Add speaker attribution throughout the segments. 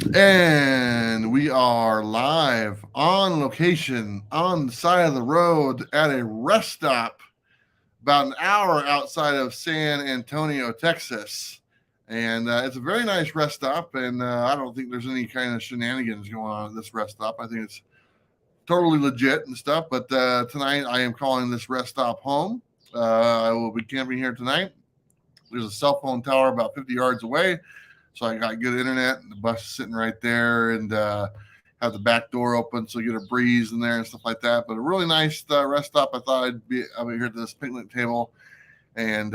Speaker 1: And we are live on location on the side of the road at a rest stop about an hour outside of San Antonio, Texas. And it's a very nice rest stop. And I don't think there's any kind of shenanigans going on at this rest stop. I think it's totally legit and stuff. But tonight I am calling this rest stop home. I will be camping here tonight. There's a cell phone tower about 50 yards away. So I got good internet, and the bus is sitting right there, and have the back door open so you get a breeze in there and stuff like that. But a really nice rest stop. I thought I'd be here at this picnic table and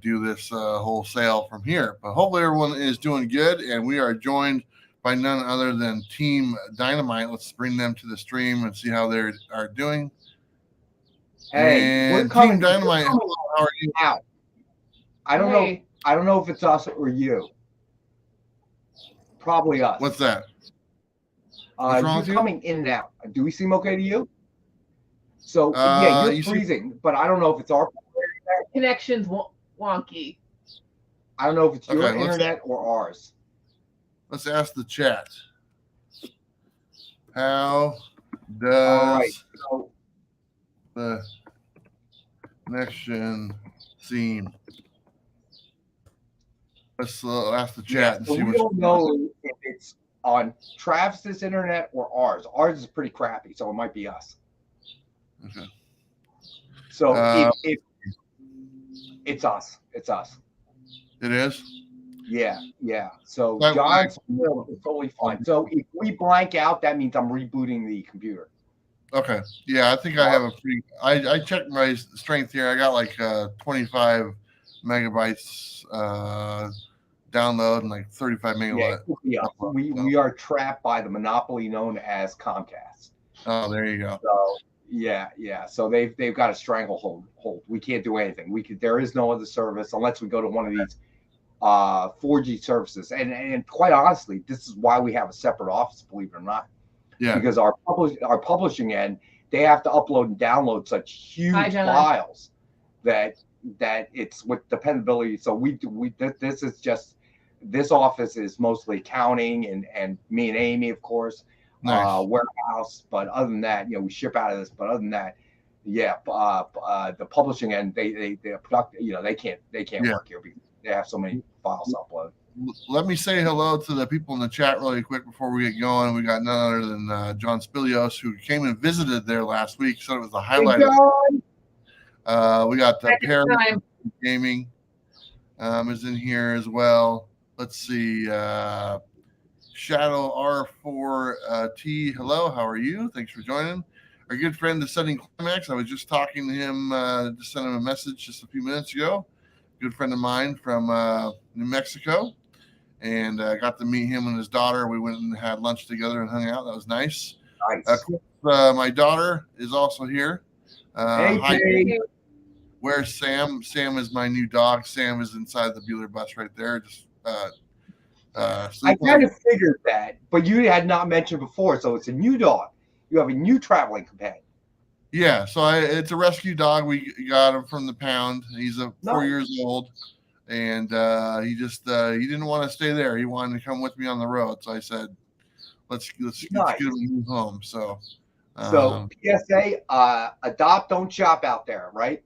Speaker 1: do this wholesale from here. But hopefully everyone is doing good, and we are joined by none other than Team Dynamite. Let's bring them to the stream and see how they are doing.
Speaker 2: Hey,
Speaker 1: and Team Dynamite, how are you?
Speaker 2: Out. I don't know. I don't know if it's us or you. Probably us.
Speaker 1: What's that?
Speaker 2: You're coming in and out. Do we seem okay to you? So yeah, you're freezing, but I don't know if it's our
Speaker 3: connection's wonky.
Speaker 2: I don't know if it's your internet or ours.
Speaker 1: Let's ask the chat. How does the connection seem? Let's ask the chat and see.
Speaker 2: We don't know if it's on Travis's internet or ours. Ours is pretty crappy, so it might be us.
Speaker 1: Okay.
Speaker 2: So if it's us. It's us.
Speaker 1: It is?
Speaker 2: Yeah. So John's totally fine. So if we blank out, that means I'm rebooting the computer.
Speaker 1: Okay. Yeah, I think I have a pretty. I checked my strength here. I got like 25 megabytes download and like 35 megabytes.
Speaker 2: Yeah. We are trapped by the monopoly known as Comcast.
Speaker 1: Oh, there you go.
Speaker 2: So yeah. So they've got a stranglehold. We can't do anything. There is no other service unless we go to one of these 4G services. And quite honestly, this is why we have a separate office, believe it or not.
Speaker 1: Yeah.
Speaker 2: Because our publishing end, they have to upload and download such huge files that it's with dependability. So this office is mostly accounting and me and Amy, of course, warehouse. But other than that, we ship out of this. But other than that, the publishing end, they product, they can't work here because they have so many files uploaded.
Speaker 1: Let me say hello to the people in the chat really quick before we get going. We got none other than John Spilios, who came and visited there last week. So it was the highlight. We got Perry Gaming is in here as well. Let's see. Shadow R4T. Hello, how are you? Thanks for joining. Our good friend, the Setting Climax. I was just talking to him, just sent him a message just a few minutes ago. Good friend of mine from New Mexico. And got to meet him and his daughter. We went and had lunch together and hung out. That was nice. My daughter is also here.
Speaker 2: Hey.
Speaker 1: Where's Sam? Sam is my new dog. Sam is inside the Bueller bus right there. Just
Speaker 2: I kind of figured that, but you had not mentioned before. So it's a new dog. You have a new traveling companion.
Speaker 1: Yeah. So it's a rescue dog. We got him from the pound. He's 4 years old. And he didn't want to stay there. He wanted to come with me on the road. So I said, let's get him a new home. So
Speaker 2: PSA, adopt, don't shop out there, right?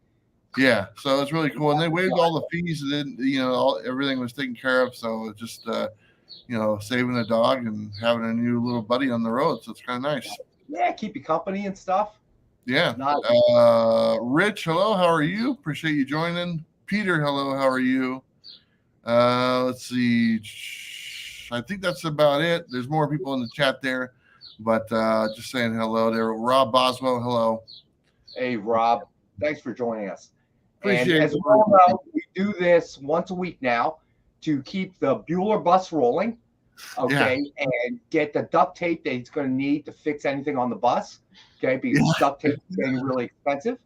Speaker 1: Yeah. So it's really cool. And they waived all the fees. And then, everything was taken care of. So it's just, saving a dog and having a new little buddy on the road. So it's kind of nice.
Speaker 2: Yeah. Keep you company and stuff.
Speaker 1: Yeah. Rich, hello. How are you? Appreciate you joining. Peter, hello, how are you? Let's see. I think that's about it. There's more people in the chat there, but just saying hello there. Rob Boswell, hello.
Speaker 2: Hey, Rob. Thanks for joining us.
Speaker 1: Appreciate
Speaker 2: and as well know, we do this once a week now to keep the Bueller bus rolling, and get the duct tape that he's going to need to fix anything on the bus, because duct tape is getting really expensive.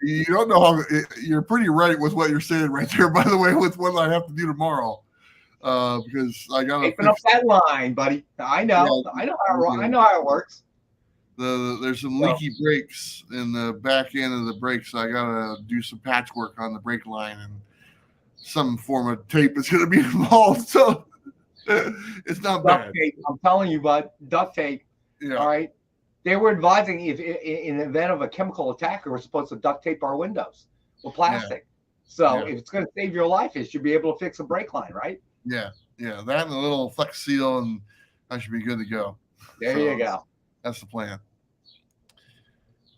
Speaker 1: You don't know how you're pretty right with what you're saying right there, by the way, with what I have to do tomorrow. Because I got to
Speaker 2: open up that line, buddy. I know. I know how it works.
Speaker 1: There's some leaky brakes in the back end of the brakes. So I got to do some patchwork on the brake line, and some form of tape is going to be involved. So It's not
Speaker 2: Duct
Speaker 1: bad.
Speaker 2: tape. I'm telling you, bud. Duct tape.
Speaker 1: Yeah.
Speaker 2: All right. They were advising if in the event of a chemical attack, we're supposed to duct tape our windows with plastic. So if it's going to save your life, it should be able to fix a brake line, right?
Speaker 1: Yeah. Yeah. That and a little Flex Seal, and I should be good to go.
Speaker 2: There you go.
Speaker 1: That's the plan.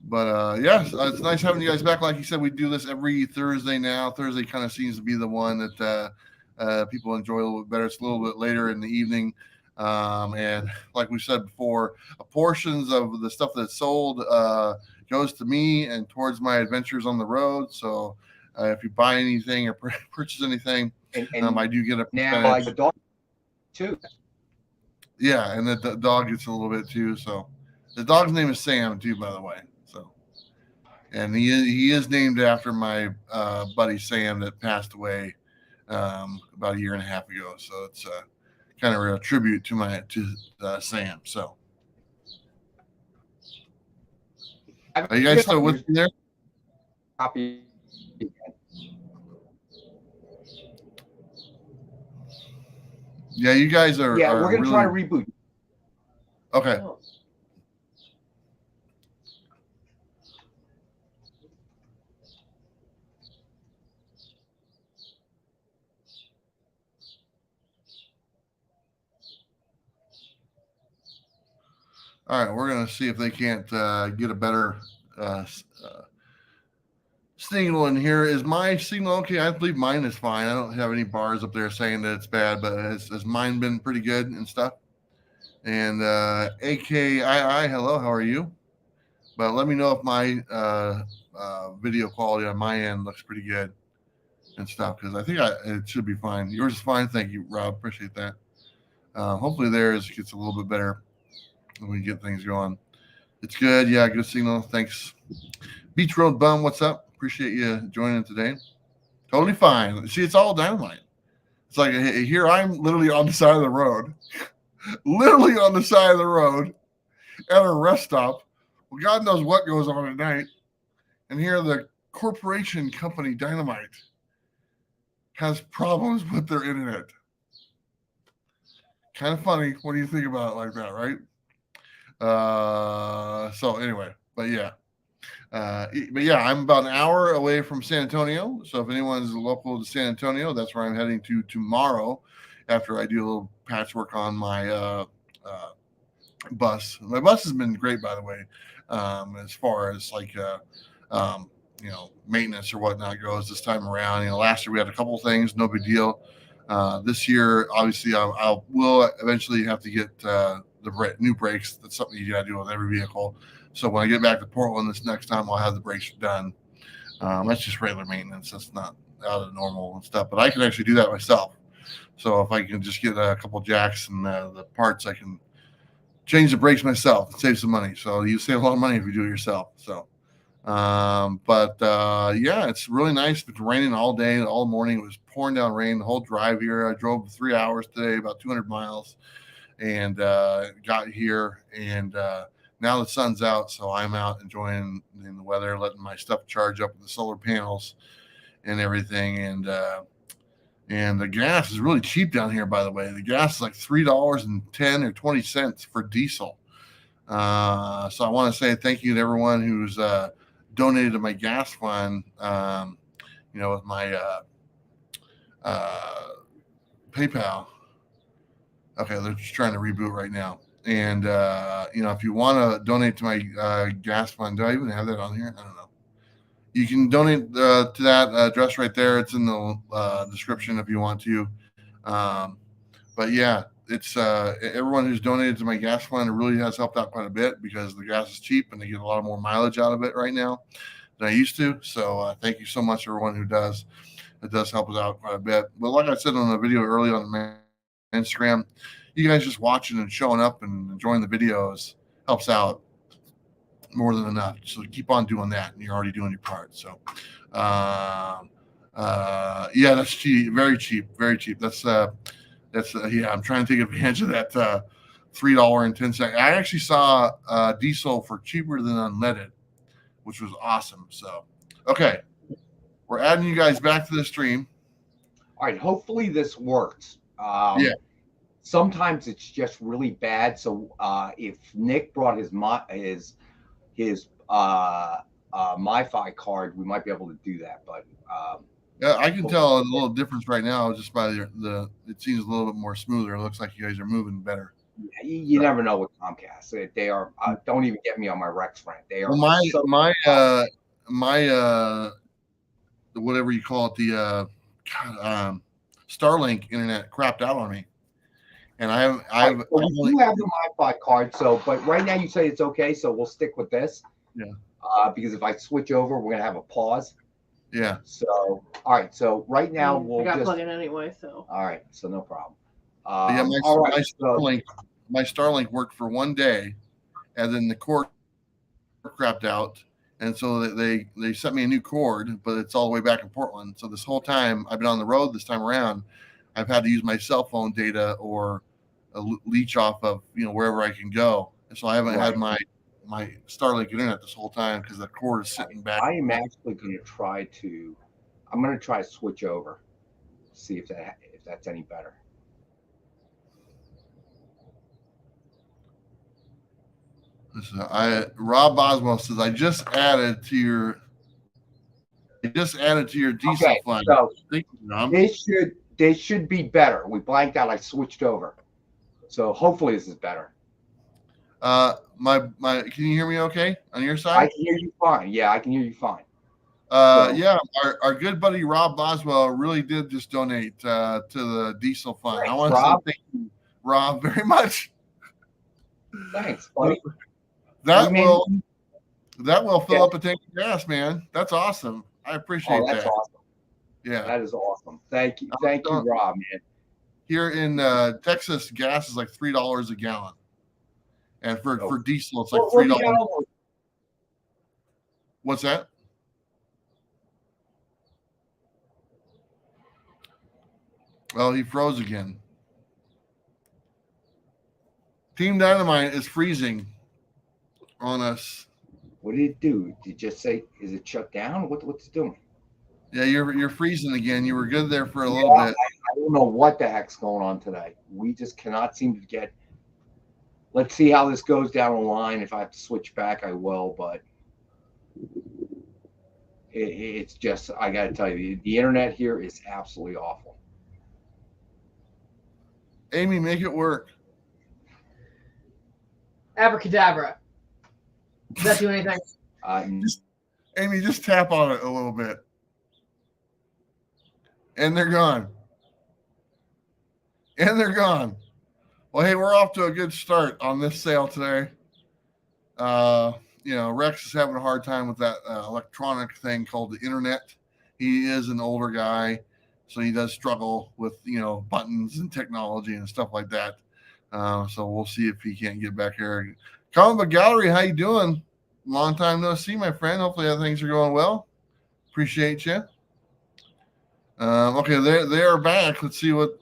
Speaker 1: But yes, it's nice having you guys back. Like you said, we do this every Thursday now. Thursday kind of seems to be the one that people enjoy a little bit better. It's a little bit later in the evening. And like we said before, portions of the stuff that's sold goes to me and towards my adventures on the road. So if you buy anything or purchase anything,
Speaker 2: and
Speaker 1: I do get a percentage.
Speaker 2: Now the dog too.
Speaker 1: Yeah, and the dog gets a little bit too. So the dog's name is Sam too, by the way. So, and he is named after my buddy Sam that passed away about a year and a half ago. So it's kind of a tribute to Sam. So, are you guys still with me there?
Speaker 2: Copy.
Speaker 1: Yeah, you guys are.
Speaker 2: Yeah, we're gonna
Speaker 1: really...
Speaker 2: try to reboot.
Speaker 1: Okay.
Speaker 3: Oh.
Speaker 1: All right, we're gonna see if they can't get a better signal in here. Is my signal okay? I believe mine is fine. I don't have any bars up there saying that it's bad, but has mine been pretty good and stuff? And AKII, hello, how are you? But let me know if my video quality on my end looks pretty good and stuff, because I think it should be fine. Yours is fine. Thank you, Rob. Appreciate that. Hopefully theirs gets a little bit better when we get things going. It's good. Yeah, good signal. Thanks. Beach Road Bum, what's up? Appreciate you joining today. Totally fine. See, it's all Dynamite. It's like here I'm literally on the side of the road, literally on the side of the road at a rest stop. Well, God knows what goes on at night. And here the corporation company Dynamite has problems with their internet. Kind of funny. What do you think about it like that, right? So anyway, but yeah, I'm about an hour away from San Antonio. So if anyone's local to San Antonio, that's where I'm heading to tomorrow after I do a little patchwork on my bus. My bus has been great, by the way, as far as like maintenance or whatnot goes this time around. Last year we had a couple things, no big deal. This year, obviously, I will eventually have to get the new brakes. That's something you got to do with every vehicle. So when I get back to Portland this next time, I'll have the brakes done. That's just regular maintenance. That's not out of normal and stuff. But I can actually do that myself. So if I can just get a couple jacks and the parts, I can change the brakes myself and save some money. So you save a lot of money if you do it yourself. So, yeah, it's really nice. It's been raining all day, all morning. It was pouring down rain the whole drive here. I drove 3 hours today, about 200 miles, and got here. And now the sun's out, so I'm out enjoying the weather, letting my stuff charge up with the solar panels and everything. And the gas is really cheap down here, by the way. The gas is like $3.10 or 20 cents for diesel. So I want to say thank you to everyone who's donated to my gas fund, with my PayPal. Okay, they're just trying to reboot right now. And, if you want to donate to my gas fund, do I even have that on here? I don't know. You can donate to that address right there. It's in the description if you want to. But yeah, it's everyone who's donated to my gas fund, it really has helped out quite a bit because the gas is cheap and they get a lot more mileage out of it right now than I used to. So thank you so much, everyone who does. It does help us out quite a bit. But like I said on the video earlier on my Instagram, you guys just watching and showing up and enjoying the videos helps out more than enough. So keep on doing that, and you're already doing your part. So, yeah, that's cheap, very cheap, very cheap. That's yeah. I'm trying to take advantage of that $3.10. I actually saw diesel for cheaper than unleaded, which was awesome. So, okay, we're adding you guys back to the stream.
Speaker 2: All right, hopefully this works.
Speaker 1: Yeah.
Speaker 2: Sometimes it's just really bad. So if Nick brought his MiFi card, we might be able to do that. But
Speaker 1: yeah, I can tell a little difference right now just by the. It seems a little bit more smoother. It looks like you guys are moving better.
Speaker 2: You never know with Comcast. They are. Don't even get me on my Rex friend. They are.
Speaker 1: Well, my whatever you call it, the Starlink internet crapped out on me, and
Speaker 2: we do have the MiFi card. So, but right now you say it's okay, so we'll stick with this.
Speaker 1: Yeah.
Speaker 2: Because if I switch over, we're gonna have a pause.
Speaker 1: Yeah.
Speaker 2: So, all right. So right now we'll
Speaker 3: got
Speaker 2: just
Speaker 3: plug in anyway. So.
Speaker 2: All right. So no problem.
Speaker 1: Yeah. My Starlink worked for one day, and then the cord crapped out. And so they sent me a new cord, but it's all the way back in Portland. So this whole time I've been on the road this time around, I've had to use my cell phone data or leech off of, wherever I can go. And so I haven't had my Starlink internet this whole time because the cord is sitting back.
Speaker 2: I am actually going to try to switch over, see if that's any better.
Speaker 1: Listen, Rob Boswell says I just added to your diesel fund.
Speaker 2: So they should be better. We blanked out. I switched over, so hopefully this is better.
Speaker 1: Can you hear me okay on your side?
Speaker 2: I can hear you fine. Yeah, I can hear you fine.
Speaker 1: Yeah, our good buddy Rob Boswell really did just donate to the diesel fund.
Speaker 2: Thanks,
Speaker 1: I want to say thank you, Rob, very much.
Speaker 2: Thanks, buddy.
Speaker 1: That will fill up a tank of gas, man. That's awesome. I appreciate that.
Speaker 2: That's awesome.
Speaker 1: Yeah,
Speaker 2: that is awesome. Thank you, Rob, man.
Speaker 1: Here in Texas, gas is like $3 a gallon, and for diesel, it's like $3. What's that? Well, he froze again. Team Dynamite is freezing on us.
Speaker 2: What did it do? Did it just say, is it shut down? What's it doing?
Speaker 1: Yeah, you're freezing again. You were good there for a little bit.
Speaker 2: I don't know what the heck's going on today. We just cannot seem to get. Let's see how this goes down the line. If I have to switch back, I will. But it's just, I got to tell you, the internet here is absolutely awful.
Speaker 1: Amy, make it work.
Speaker 3: Abracadabra. Does that do anything?
Speaker 1: Amy, just tap on it a little bit. And they're gone. Well, hey, we're off to a good start on this sale today. Rex is having a hard time with that electronic thing called the internet. He is an older guy, so he does struggle with, buttons and technology and stuff like that. So we'll see if he can't get back here. Comic Book Gallery, how you doing? Long time no see, my friend. Hopefully things are going well. Appreciate you. Okay, they are back. Let's see what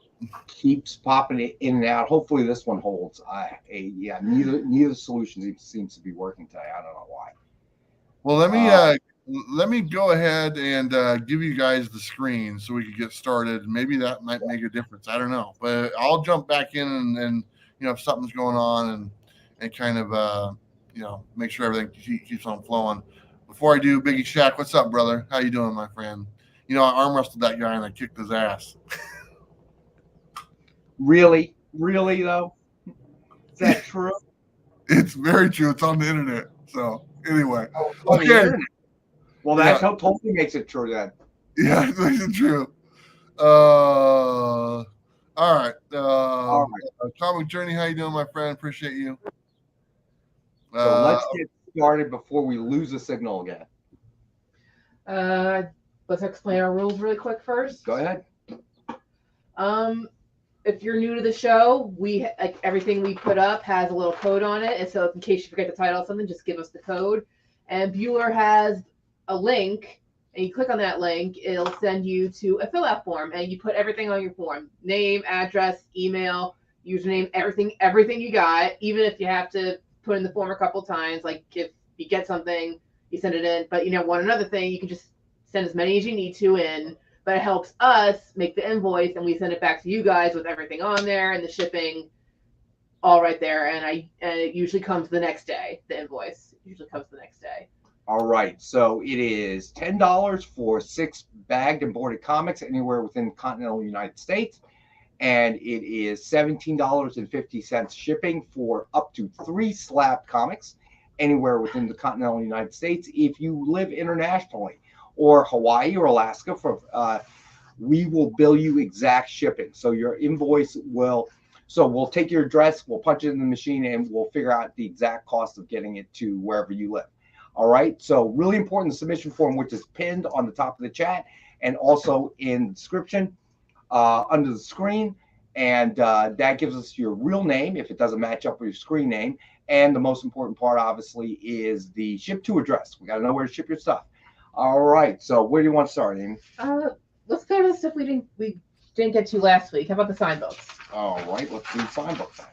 Speaker 2: keeps popping in and out. Hopefully this one holds. Neither solution seems to be working today. I don't know why.
Speaker 1: Well, let me go ahead and give you guys the screen so we can get started. Maybe that might make a difference. I don't know, but I'll jump back in and if something's going on and kind of make sure everything keeps on flowing. Before I do, Biggie Shack, what's up, brother? How you doing, my friend? I arm wrestled that guy and I kicked his ass.
Speaker 2: Really though? Is that true?
Speaker 1: It's very true. It's on the internet. So anyway, okay.
Speaker 2: Well, that totally makes it true then.
Speaker 1: Yeah, it makes it true. All right. Comic Journey, how you doing, my friend? Appreciate you.
Speaker 2: So let's get started before we lose the signal again.
Speaker 3: Let's explain our rules really quick first.
Speaker 2: Go ahead.
Speaker 3: If you're new to the show, everything we put up has a little code on it, and so in case you forget the title of something, just give us the code. And Bueller has a link, and you click on that link, it'll send you to a fill-out form, and you put everything on your form: name, address, email, username, everything you got. Even if you have to put in the form a couple times, like if you get something, you send it in. But one another thing, you can just send as many as you need to in. but it helps us make the invoice, and we send it back to you guys with everything on there and the shipping all right there. And it usually comes the next day. The invoice usually comes the next day.
Speaker 2: All right, so it is $10 for 6 bagged and boarded comics anywhere within the continental United States, and it is $17.50 shipping for up to 3 Slabbed comics anywhere within the continental United States. If you live internationally or Hawaii or Alaska, we will bill you exact shipping. So your invoice we'll take your address, we'll punch it in the machine, and we'll figure out the exact cost of getting it to wherever you live. All right, so really important, the submission form, which is pinned on the top of the chat and also in the description under the screen. And that gives us your real name if it doesn't match up with your screen name. And the most important part, obviously, is the ship to address. We got to know where to ship your stuff. All right, so where do you want to start, Amy?
Speaker 3: Let's go to the stuff we didn't get to last week. How about the sign books?
Speaker 2: All right, let's do sign books then.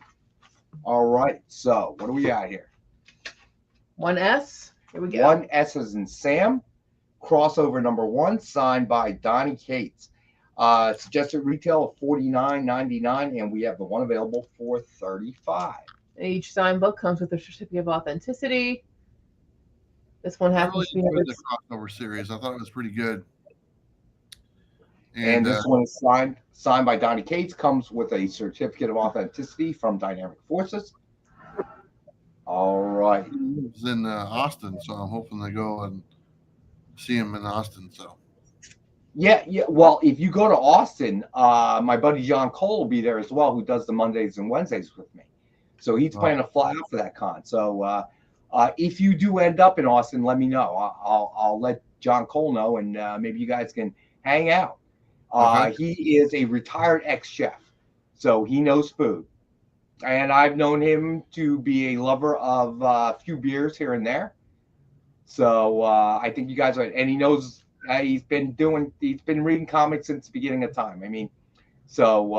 Speaker 2: All right, so what do we got here?
Speaker 3: 1S. Here we go.
Speaker 2: 1S as in Sam. Crossover number 1, signed by Donnie Cates. Suggested retail of $49.99, and we have the one available for $35.
Speaker 3: Each sign book comes with a certificate of authenticity. This one happens to be
Speaker 1: the crossover series. I thought it was pretty good.
Speaker 2: And this one is signed by Donnie Cates. Comes with a certificate of authenticity from Dynamic Forces. All right.
Speaker 1: He lives in Austin, so I'm hoping to go and see him in Austin. So.
Speaker 2: Yeah. Well, if you go to Austin, my buddy John Cole will be there as well, who does the Mondays and Wednesdays with me. So he's planning to fly out for that con. So if you do end up in Austin, let me know. I'll let John Cole know, and maybe you guys can hang out. Okay. He is a retired ex-chef, so he knows food. And I've known him to be a lover of a few beers here and there. So I think you guys are, and he knows he's been reading comics since the beginning of time. I mean, so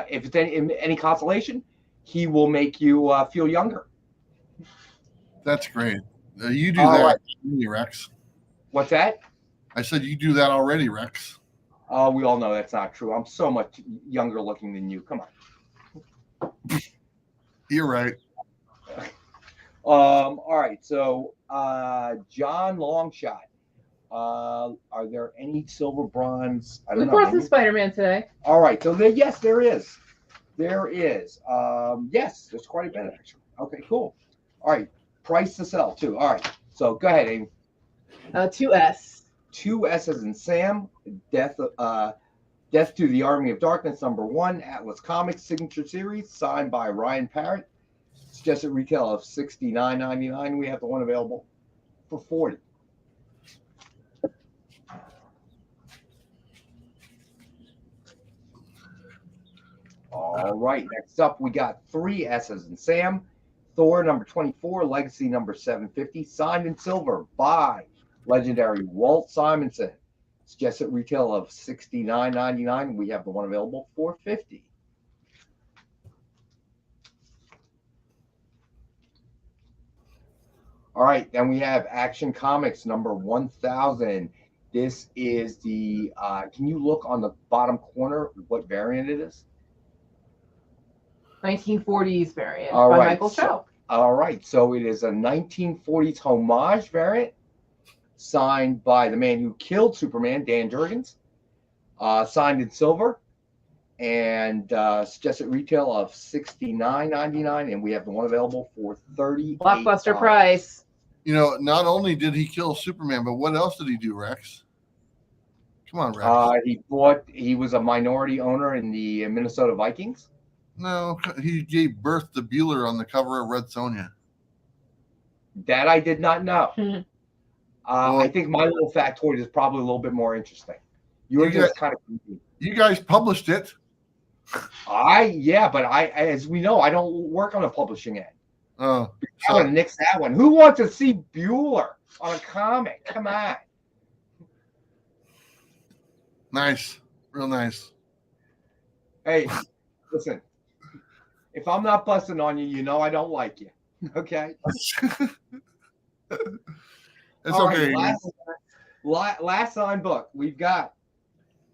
Speaker 2: if it's any consolation, he will make you feel younger.
Speaker 1: That's great. You do that already, Rex.
Speaker 2: What's that?
Speaker 1: I said you do that already, Rex.
Speaker 2: Oh, we all know that's not true. I'm so much younger looking than you. Come on.
Speaker 1: You're right.
Speaker 2: All right. So, John Longshot. Are there any silver, bronze?
Speaker 3: We brought some Spider-Man today.
Speaker 2: All right. So yes, there is. There is. Yes, there's quite a bit actually. Okay, cool. All right. Price to sell too. All right. So go ahead, Amy.
Speaker 3: 2S.
Speaker 2: 2S as in Sam. Death to the Army of Darkness #1, Atlas Comics Signature Series, signed by Ryan Parrott. Suggested retail of $69.99. We have the one available for $40. All right, next up we got 3S as in Sam. Thor #24, Legacy #750, signed in silver by legendary Walt Simonson. Suggested retail of $69.99. We have the one available for $50. All right, then we have Action Comics #1000. This is the, can you look on the bottom corner what variant it is?
Speaker 3: 1940s variant
Speaker 2: by
Speaker 3: Michael Cho.
Speaker 2: All right, so it is a 1940s homage variant, signed by the man who killed Superman, Dan Jurgens, signed in silver, and suggested retail of $69.99, and we have the one available for $38.
Speaker 3: Blockbuster price.
Speaker 1: You know, not only did he kill Superman, but what else did he do, Rex? Come on, Rex.
Speaker 2: He was a minority owner in the Minnesota Vikings.
Speaker 1: No, he gave birth to Bueller on the cover of Red Sonja.
Speaker 2: That I did not know. I think my little factoid is probably a little bit more interesting. You just kind of confused.
Speaker 1: You guys published it.
Speaker 2: But as we know, I don't work on a publishing end.
Speaker 1: Oh,
Speaker 2: I'm gonna nix that one. Who wants to see Bueller on a comic? Come on.
Speaker 1: Nice, real nice.
Speaker 2: Hey, listen. If I'm not busting on you, you know I don't like you. Okay.
Speaker 1: It's okay.
Speaker 2: Right, last sign book. We've got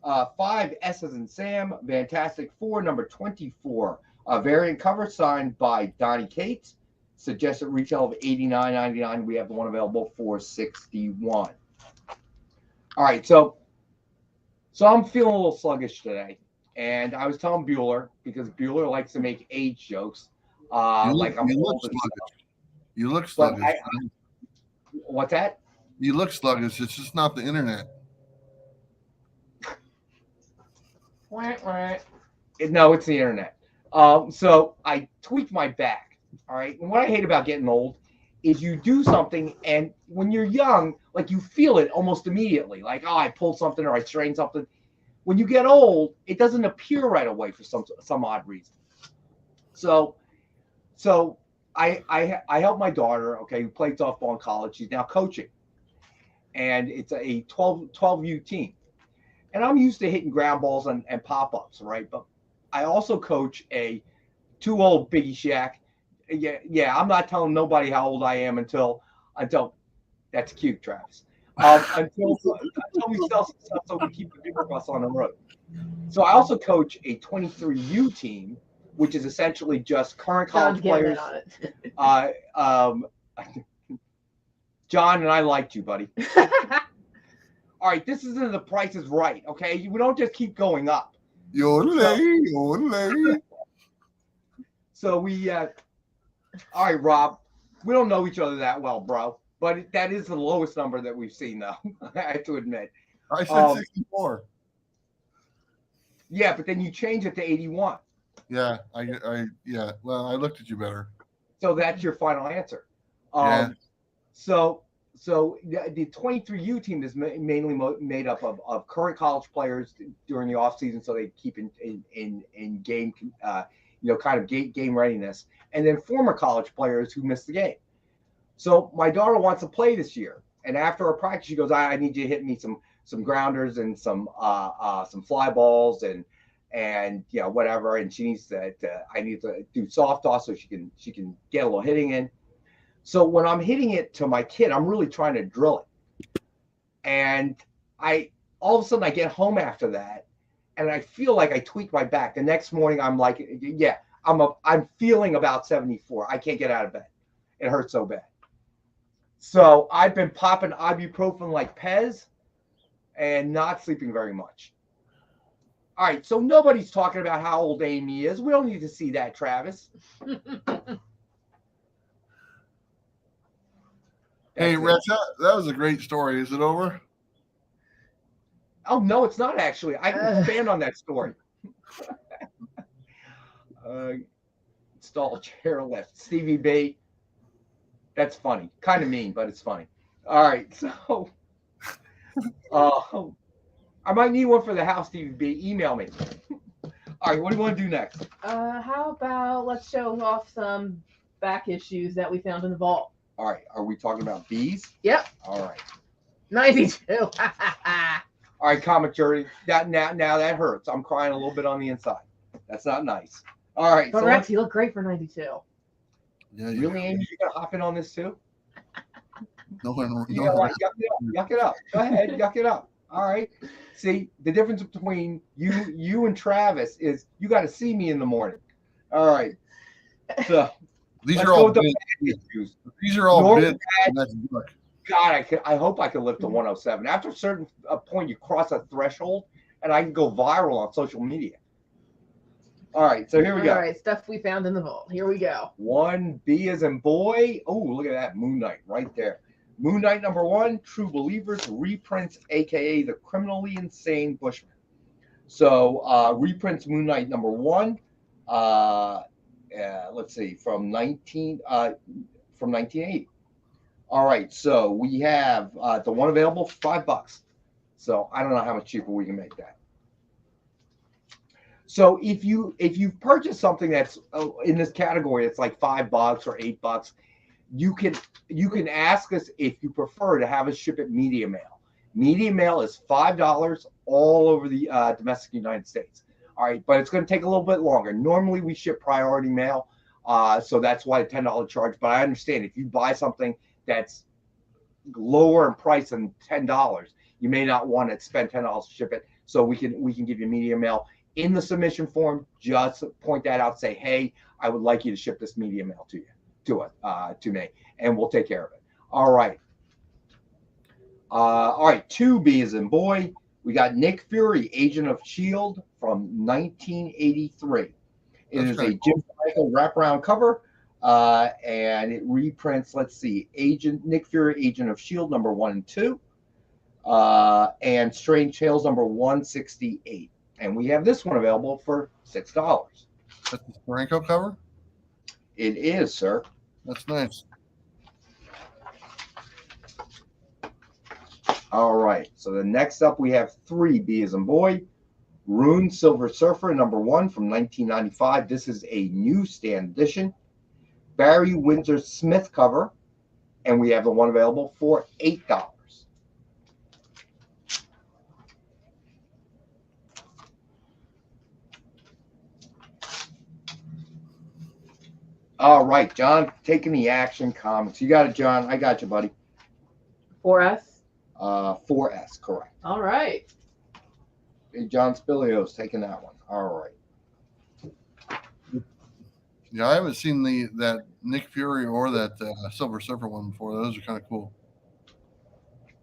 Speaker 2: 5, S as in Sam, Fantastic 4, number 24. Variant cover signed by Donnie Cates. Suggested retail of $89.99. We have the one available for $61. All right, so I'm feeling a little sluggish today. And I was telling Bueller, because Bueller likes to make age jokes. Like I'm old and stuff.
Speaker 1: You look sluggish.
Speaker 2: What's that?
Speaker 1: You look sluggish. It's just not the internet.
Speaker 2: No, it's the internet. So I tweaked my back. All right. And what I hate about getting old is you do something, and when you're young, like you feel it almost immediately. Like, oh, I pulled something or I strained something. When you get old, it doesn't appear right away for some odd reason. So I help my daughter, okay, who played softball in college. She's now coaching. And it's a 12U team. And I'm used to hitting ground balls and pop-ups, right? But I also coach a 2-old Biggie Shack. Yeah, I'm not telling nobody how old I am until that's cute, Travis. Until we sell some stuff so we keep the bigger bus on the road. So I also coach a 23U team, which is essentially just current college players. John, and I liked you, buddy. All right, this isn't The Price is Right, okay? We don't just keep going up.
Speaker 1: Yodelay.
Speaker 2: So we, all right, Rob, we don't know each other that well, bro. But that is the lowest number that we've seen, though. I have to admit.
Speaker 1: I said 64.
Speaker 2: Yeah, but then you change it to 81.
Speaker 1: Yeah, yeah. Well, I looked at you better.
Speaker 2: So that's your final answer.
Speaker 1: Yeah.
Speaker 2: So the 23U team is mainly made up of current college players during the off season, so they keep in game, kind of game readiness, and then former college players who missed the game. So my daughter wants to play this year, and after our practice, she goes, "I need you to hit me some grounders and some fly balls and whatever." And she needs to I need to do soft toss so she can get a little hitting in. So when I'm hitting it to my kid, I'm really trying to drill it. And all of a sudden I get home after that, and I feel like I tweaked my back. The next morning I'm like, yeah, I'm feeling about 74. I can't get out of bed. It hurts so bad. So I've been popping ibuprofen like Pez and not sleeping very much. All right, so nobody's talking about how old Amy is. We don't need to see that, Travis.
Speaker 1: Hey, Rex, that was a great story. Is it over?
Speaker 2: Oh, no, it's not actually. I can expand on that story. Install chairlift. Stevie B. That's funny. Kind of mean, but it's funny. All right, so I might need one for the house, Stevie B. Email me. All right, what do you want to do next?
Speaker 3: How about let's show off some back issues that we found in the vault.
Speaker 2: All right, are we talking about bees?
Speaker 3: Yep.
Speaker 2: All right.
Speaker 3: 92.
Speaker 2: All right, comic journey. Now that hurts. I'm crying a little bit on the inside. That's not nice. All right.
Speaker 3: But so Rex, you look great for 92.
Speaker 1: Yeah.
Speaker 2: Really, Amy? You gonna hop in on this too?
Speaker 1: No.
Speaker 2: Yuck it up. Go ahead, yuck it up. All right. See, the difference between you and Travis is you got to see me in the morning. All right. So.
Speaker 1: These are all bid. These are all bid.
Speaker 2: God, I hope I can lift to 107. After a certain point, you cross a threshold, and I can go viral on social media. All right, so here we go.
Speaker 3: All right, stuff we found in the vault. Here we go.
Speaker 2: 1B as in boy. Oh, look at that Moon Knight right there. Moon Knight number 1, True Believers reprints, a.k.a. the criminally insane Bushman. So reprints Moon Knight number 1. Let's see, from 1980. All right, so we have the one available for $5. So I don't know how much cheaper we can make that. So if you've purchased something that's in this category, it's like $5 or $8, you can ask us if you prefer to have us ship it media mail. Media mail is $5 all over the domestic United States. All right, but it's going to take a little bit longer. Normally we ship priority mail, so that's why a $10 charge. But I understand if you buy something that's lower in price than $10, you may not want to spend $10 to ship it. So we can give you media mail in the submission form. Just point that out. Say, hey, I would like you to ship this media mail to me, and we'll take care of it. All right. All right. 2B as in boy. We got Nick Fury, Agent of S.H.I.E.L.D. from 1983. It is a Jim Franco wraparound cover, and it reprints, let's see, Nick Fury, Agent of S.H.I.E.L.D. number 1 and 2, and Strange Tales number 168. And we have this one available for $6.
Speaker 1: That's the Franco cover?
Speaker 2: It is, sir.
Speaker 1: That's nice.
Speaker 2: All right. So the next up we have 3B as in boy. Rune Silver Surfer number 1 from 1995. This is a newsstand edition. Barry Windsor Smith cover. And we have the one available for $8. All right, John, taking the Action Comics. You got it, John. I got you, buddy.
Speaker 3: 4S?
Speaker 2: 4S, correct.
Speaker 3: All right.
Speaker 2: Hey, John Spilio's taking that one. All right.
Speaker 1: Yeah, I haven't seen that Nick Fury or that Silver Surfer one before. Those are kind of cool.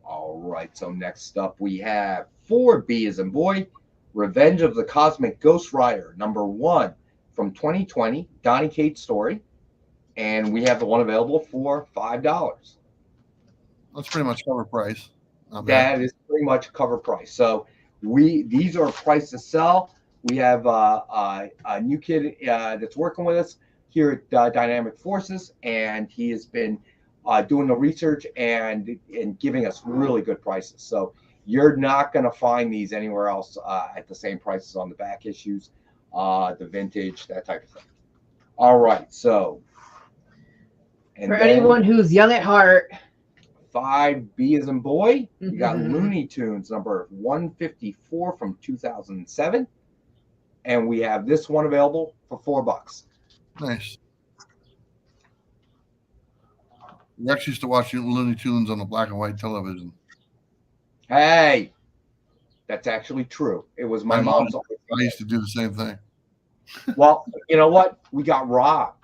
Speaker 2: All right, so next up we have 4B as in boy, Revenge of the Cosmic Ghost Rider, number 1 from 2020, Donny Cates story. And we have the one available for $5.
Speaker 1: That's pretty much cover price.
Speaker 2: That is pretty much cover price. So these are priced to sell. We have a new kid that's working with us here at Dynamic Forces, and he has been doing the research and giving us really good prices. So you're not going to find these anywhere else at the same prices on the back issues, the vintage, that type of thing. All right, so.
Speaker 3: For anyone who's young at heart.
Speaker 2: 5B as in boy, you got Looney Tunes number 154 from 2007. And we have this one available for $4.
Speaker 1: Nice. Rex used to watch Looney Tunes on the black and white television.
Speaker 2: Hey, that's actually true. It was my mom's.
Speaker 1: I used to do the same thing.
Speaker 2: Well, you know what? We got robbed.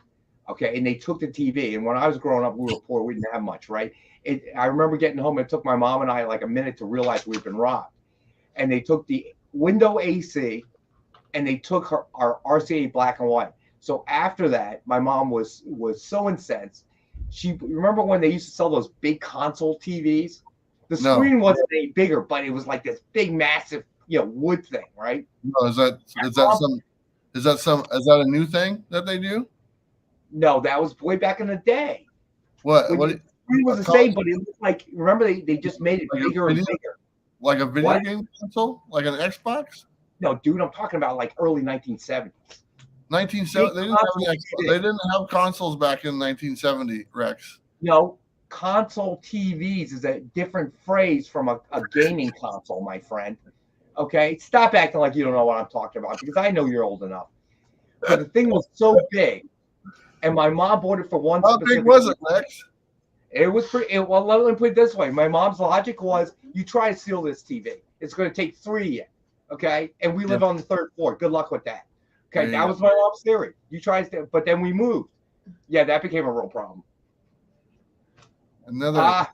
Speaker 2: Okay, and they took the TV. And when I was growing up, we were poor. We didn't have much, right? I remember getting home. It took my mom and I like a minute to realize we'd been robbed. And they took the window AC, and they took our RCA black and white. So after that, my mom was so incensed. She remember when they used to sell those big console TVs? The screen wasn't any bigger, but it was like this big, massive, wood thing, right?
Speaker 1: No, is that a new thing that they do?
Speaker 2: No, that was way back in the day.
Speaker 1: What?
Speaker 2: The screen was the same, but it looked like, remember they just made it bigger and bigger.
Speaker 1: Like a video game console? Like an Xbox?
Speaker 2: No, dude, I'm talking about like early 1970s.
Speaker 1: 1970. They didn't have consoles back in 1970, Rex.
Speaker 2: No, console TVs is a different phrase from a gaming console, my friend. Okay, stop acting like you don't know what I'm talking about, because I know you're old enough. But the thing was so big, and my mom bought it for one.
Speaker 1: How big was it, Rex?
Speaker 2: It was pretty. Well, let me put it this way: my mom's logic was, you try to steal this TV, it's going to take 3 years. Okay, and we live on the 3rd floor. Good luck with that. Okay, that was my mom's theory. You try to, but then we moved. Yeah, that became a real problem.
Speaker 1: Another.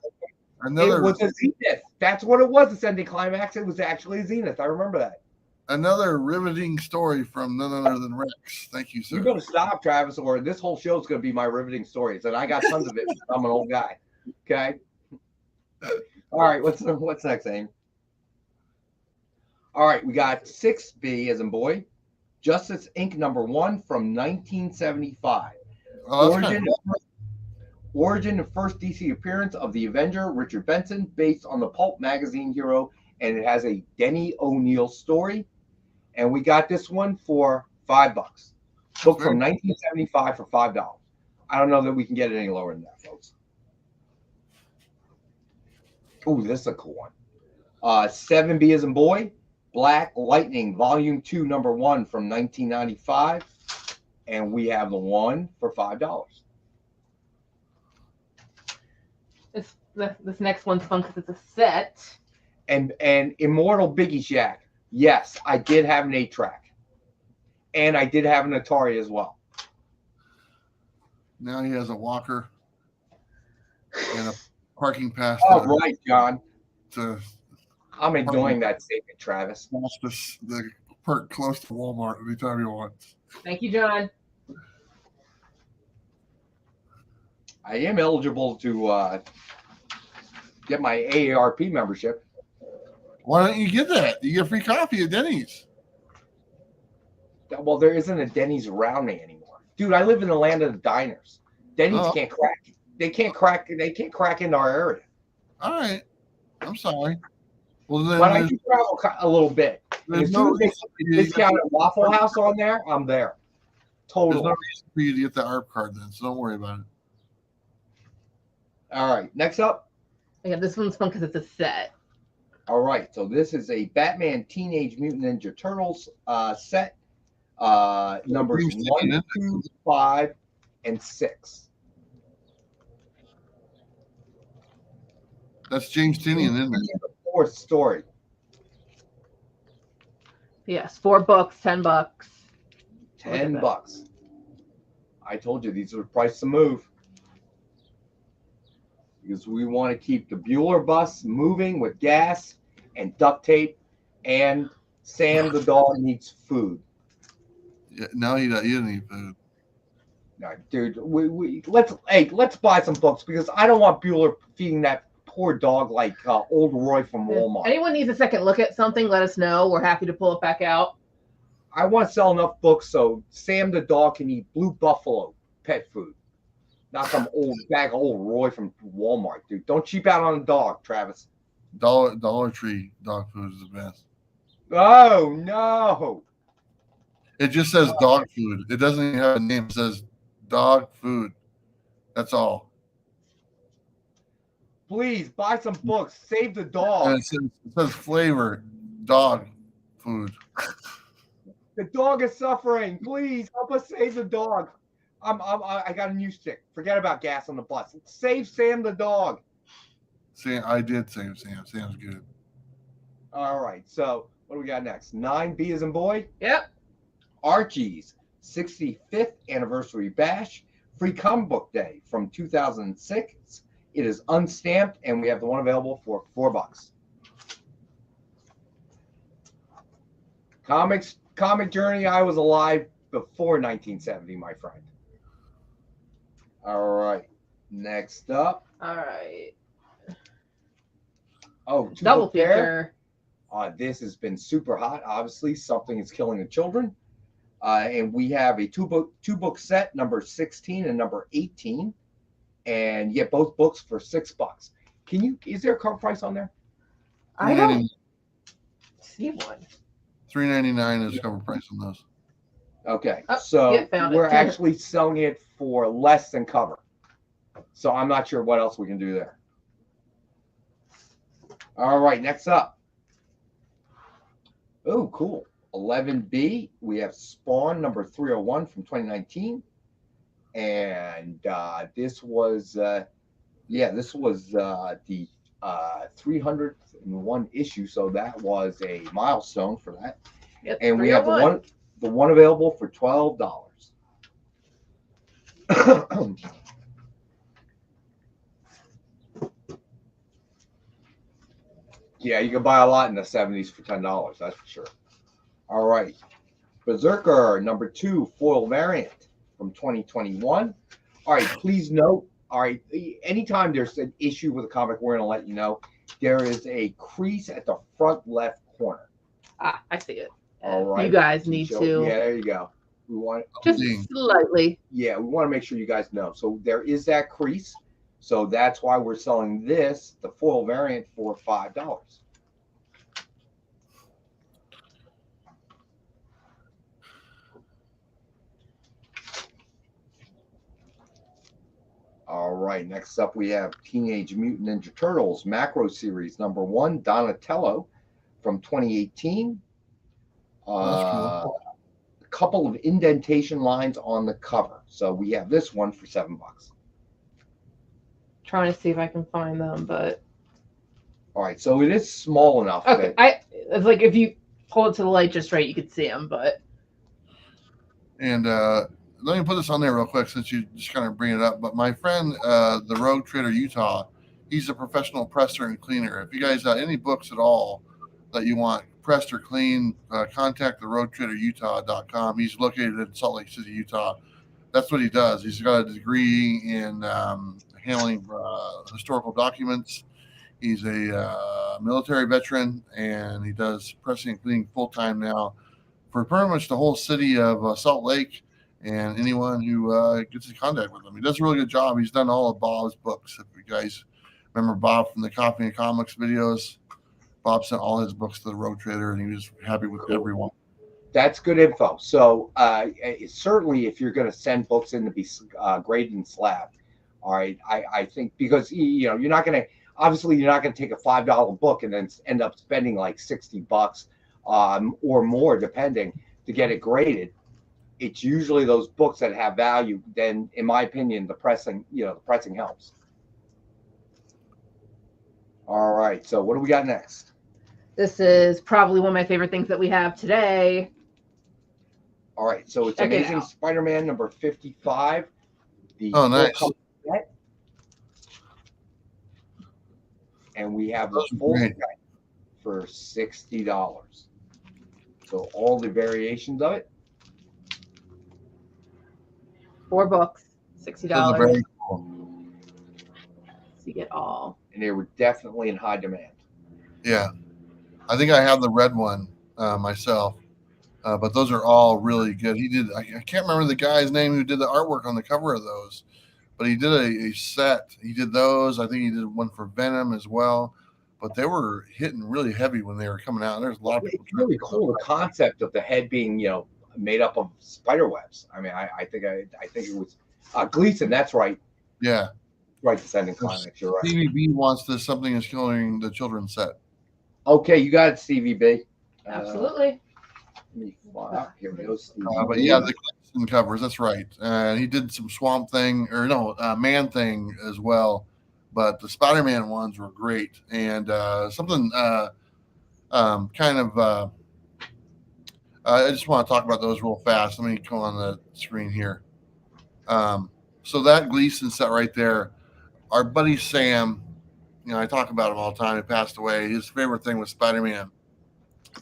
Speaker 2: It was a Zenith. That's what it was. Ascending Climax. It was actually a Zenith. I remember that.
Speaker 1: Another riveting story from none other than Rex. Thank you, sir.
Speaker 2: You're going to stop, Travis, or this whole show is going to be my riveting stories, and I got tons of it. I'm an old guy. Okay. All right. What's next, Amy? All right, we got 6B as in boy, Justice Inc. number 1 from 1975. Origin and first DC appearance of the Avenger, Richard Benson, based on the Pulp magazine hero, and it has a Denny O'Neil story. And we got this one for $5. Book from 1975 for $5. I don't know that we can get it any lower than that, folks. Oh, this is a cool one. 7B as in boy, Black Lightning, Volume 2, Number 1 from 1995. And we have the one for $5.
Speaker 3: This next one's fun because it's a set.
Speaker 2: And Immortal Biggie Shack, Yes, I did have an 8-track. And I did have an Atari as well.
Speaker 1: Now he has a walker and a parking pass.
Speaker 2: All right, John.
Speaker 1: To
Speaker 2: I'm enjoying that statement, Travis.
Speaker 1: The park close to Walmart anytime you want.
Speaker 3: Thank you, John.
Speaker 2: I am eligible to get my AARP membership.
Speaker 1: Why don't you get that? You get free coffee at Denny's.
Speaker 2: Well, there isn't a Denny's around me anymore. Dude, I live in the land of the diners. Denny's can't crack. They can't crack into our area.
Speaker 1: All right. I'm sorry. Well, then
Speaker 2: but I do travel a little bit.
Speaker 1: There's no
Speaker 2: discount at Waffle House on there. I'm there. Totally.
Speaker 1: There's no reason for you to get the ARP card then, so don't worry about it.
Speaker 2: All right. Next up.
Speaker 3: Yeah, this one's fun because it's a set.
Speaker 2: All right. So this is a Batman Teenage Mutant Ninja Turtles set. Numbers 1, 2, 5, and 6.
Speaker 1: That's James Tinian, isn't it?
Speaker 2: The 4th story.
Speaker 3: Yes, 4 books, $10.
Speaker 2: $10. I told you these are the price to move. Because we want to keep the Bueller bus moving with gas and duct tape, and Sam the dog needs food.
Speaker 1: Yeah, no, he doesn't need food.
Speaker 2: No, dude, let's buy some books because I don't want Bueller feeding that poor dog like old Roy from Walmart.
Speaker 3: If anyone needs a second look at something, let us know. We're happy to pull it back out.
Speaker 2: I want to sell enough books so Sam the dog can eat Blue Buffalo pet food, not some old bag of old Roy from Walmart, dude. Don't cheap out on the dog, Travis.
Speaker 1: Dollar Tree dog food is the best.
Speaker 2: Oh no!
Speaker 1: It just says dog food. It doesn't even have a name. It says dog food. That's all.
Speaker 2: Please buy some books. Save the dog.
Speaker 1: And it says flavor dog food.
Speaker 2: The dog is suffering. Please help us save the dog. I got a new stick. Forget about gas on the bus. Save Sam the dog.
Speaker 1: Sam, I did save Sam. Sam's good.
Speaker 2: All right. So what do we got next? 9B as in boy.
Speaker 3: Yep.
Speaker 2: Archie's 65th anniversary bash, free comic book day from 2006. It is unstamped, and we have the one available for $4. Comic Journey. I was alive before 1970, my friend. All right. Next up.
Speaker 3: All right.
Speaker 2: Oh,
Speaker 3: double feature.
Speaker 2: This has been super hot. Obviously, Something is Killing the Children. And we have a two book set, number 16 and number 18. And you get both books for $6. Is there a cover price on there?
Speaker 3: I don't see one.
Speaker 1: $3.99 is cover price on those.
Speaker 2: Okay. So we're
Speaker 3: it.
Speaker 2: actually selling it for less than cover. So I'm not sure what else we can do there. All right, next up. Oh, cool. 11B, we have Spawn number 301 from 2019. And this was the 301 issue, so that was a milestone for that.
Speaker 3: Yep,
Speaker 2: and we have the one available for $12. Yeah, you can buy a lot in the 70s for $10, that's for sure. All right. Berserker number 2 foil variant from 2021. All right, please note, all right, anytime there's an issue with a comic, we're going to let you know. There is a crease at the front left corner.
Speaker 3: I see it.
Speaker 2: All right.
Speaker 3: You guys need to.
Speaker 2: Yeah, there you go. We want
Speaker 3: just slightly.
Speaker 2: Yeah, we want to make sure you guys know. So there is that crease. So that's why we're selling this, the foil variant, for $5. All right, next up we have Teenage Mutant Ninja Turtles Macro Series number 1, Donatello from 2018. Cool. A couple of indentation lines on the cover. So we have this one for $7.
Speaker 3: Trying to see if I can find them, but
Speaker 2: all right, so it is small enough.
Speaker 3: Okay, it's like if you hold it to the light just right, you could see them. But
Speaker 1: And let me put this on there real quick since you just kind of bring it up. But my friend, the Rogue Trader Utah, he's a professional presser and cleaner. If you guys have any books at all that you want pressed or clean, contact the roguetraderutah.com. He's located in Salt Lake City, Utah. That's what he does. He's got a degree in handling historical documents. He's a military veteran, and he does pressing and cleaning full time now for pretty much the whole city of Salt Lake and anyone who gets in contact with him. He does a really good job. He's done all of Bob's books. If you guys remember Bob from the Coffee and Comics videos, Bob sent all his books to the Road Trader, and he was happy with everyone.
Speaker 2: That's good info. So certainly, if you're going to send books in to be graded and slabbed, all right, I think because you're not going to obviously you're not going to take a $5 book and then end up spending like $60 or more, depending, to get it graded. It's usually those books that have value. Then, in my opinion, the pressing helps. All right. So what do we got next?
Speaker 3: this is probably one of my favorite things that we have today.
Speaker 2: All right, so it's Amazing Spider-Man number 55.
Speaker 1: Oh, nice.
Speaker 2: Set. And we have the full set for $60. So all the variations of it.
Speaker 3: 4 books, $60.
Speaker 1: Very cool.
Speaker 3: So you get all.
Speaker 2: And they were definitely in high demand.
Speaker 1: Yeah. I think I have the red one myself. But those are all really good. He did. I can't remember the guy's name who did the artwork on the cover of those, but he did a set. He did those. I think he did one for Venom as well. But they were hitting really heavy when they were coming out. There's a lot of people.
Speaker 2: It's really cool, the concept of the head being made up of spider webs. I mean, I think it was Gleason. That's right.
Speaker 1: Yeah.
Speaker 2: Right, Descending Climax. You're right.
Speaker 1: CVB wants this Something Is Killing the Children set.
Speaker 2: Okay, you got it, CVB.
Speaker 3: Absolutely.
Speaker 2: Here we go.
Speaker 1: But yeah, the Gleason covers. That's right. And he did some Swamp Thing Man Thing as well. But the Spider-Man ones were great. And something kind of. I just want to talk about those real fast. Let me come on the screen here. So that Gleason set right there, our buddy Sam, I talk about him all the time. He passed away. His favorite thing was Spider-Man.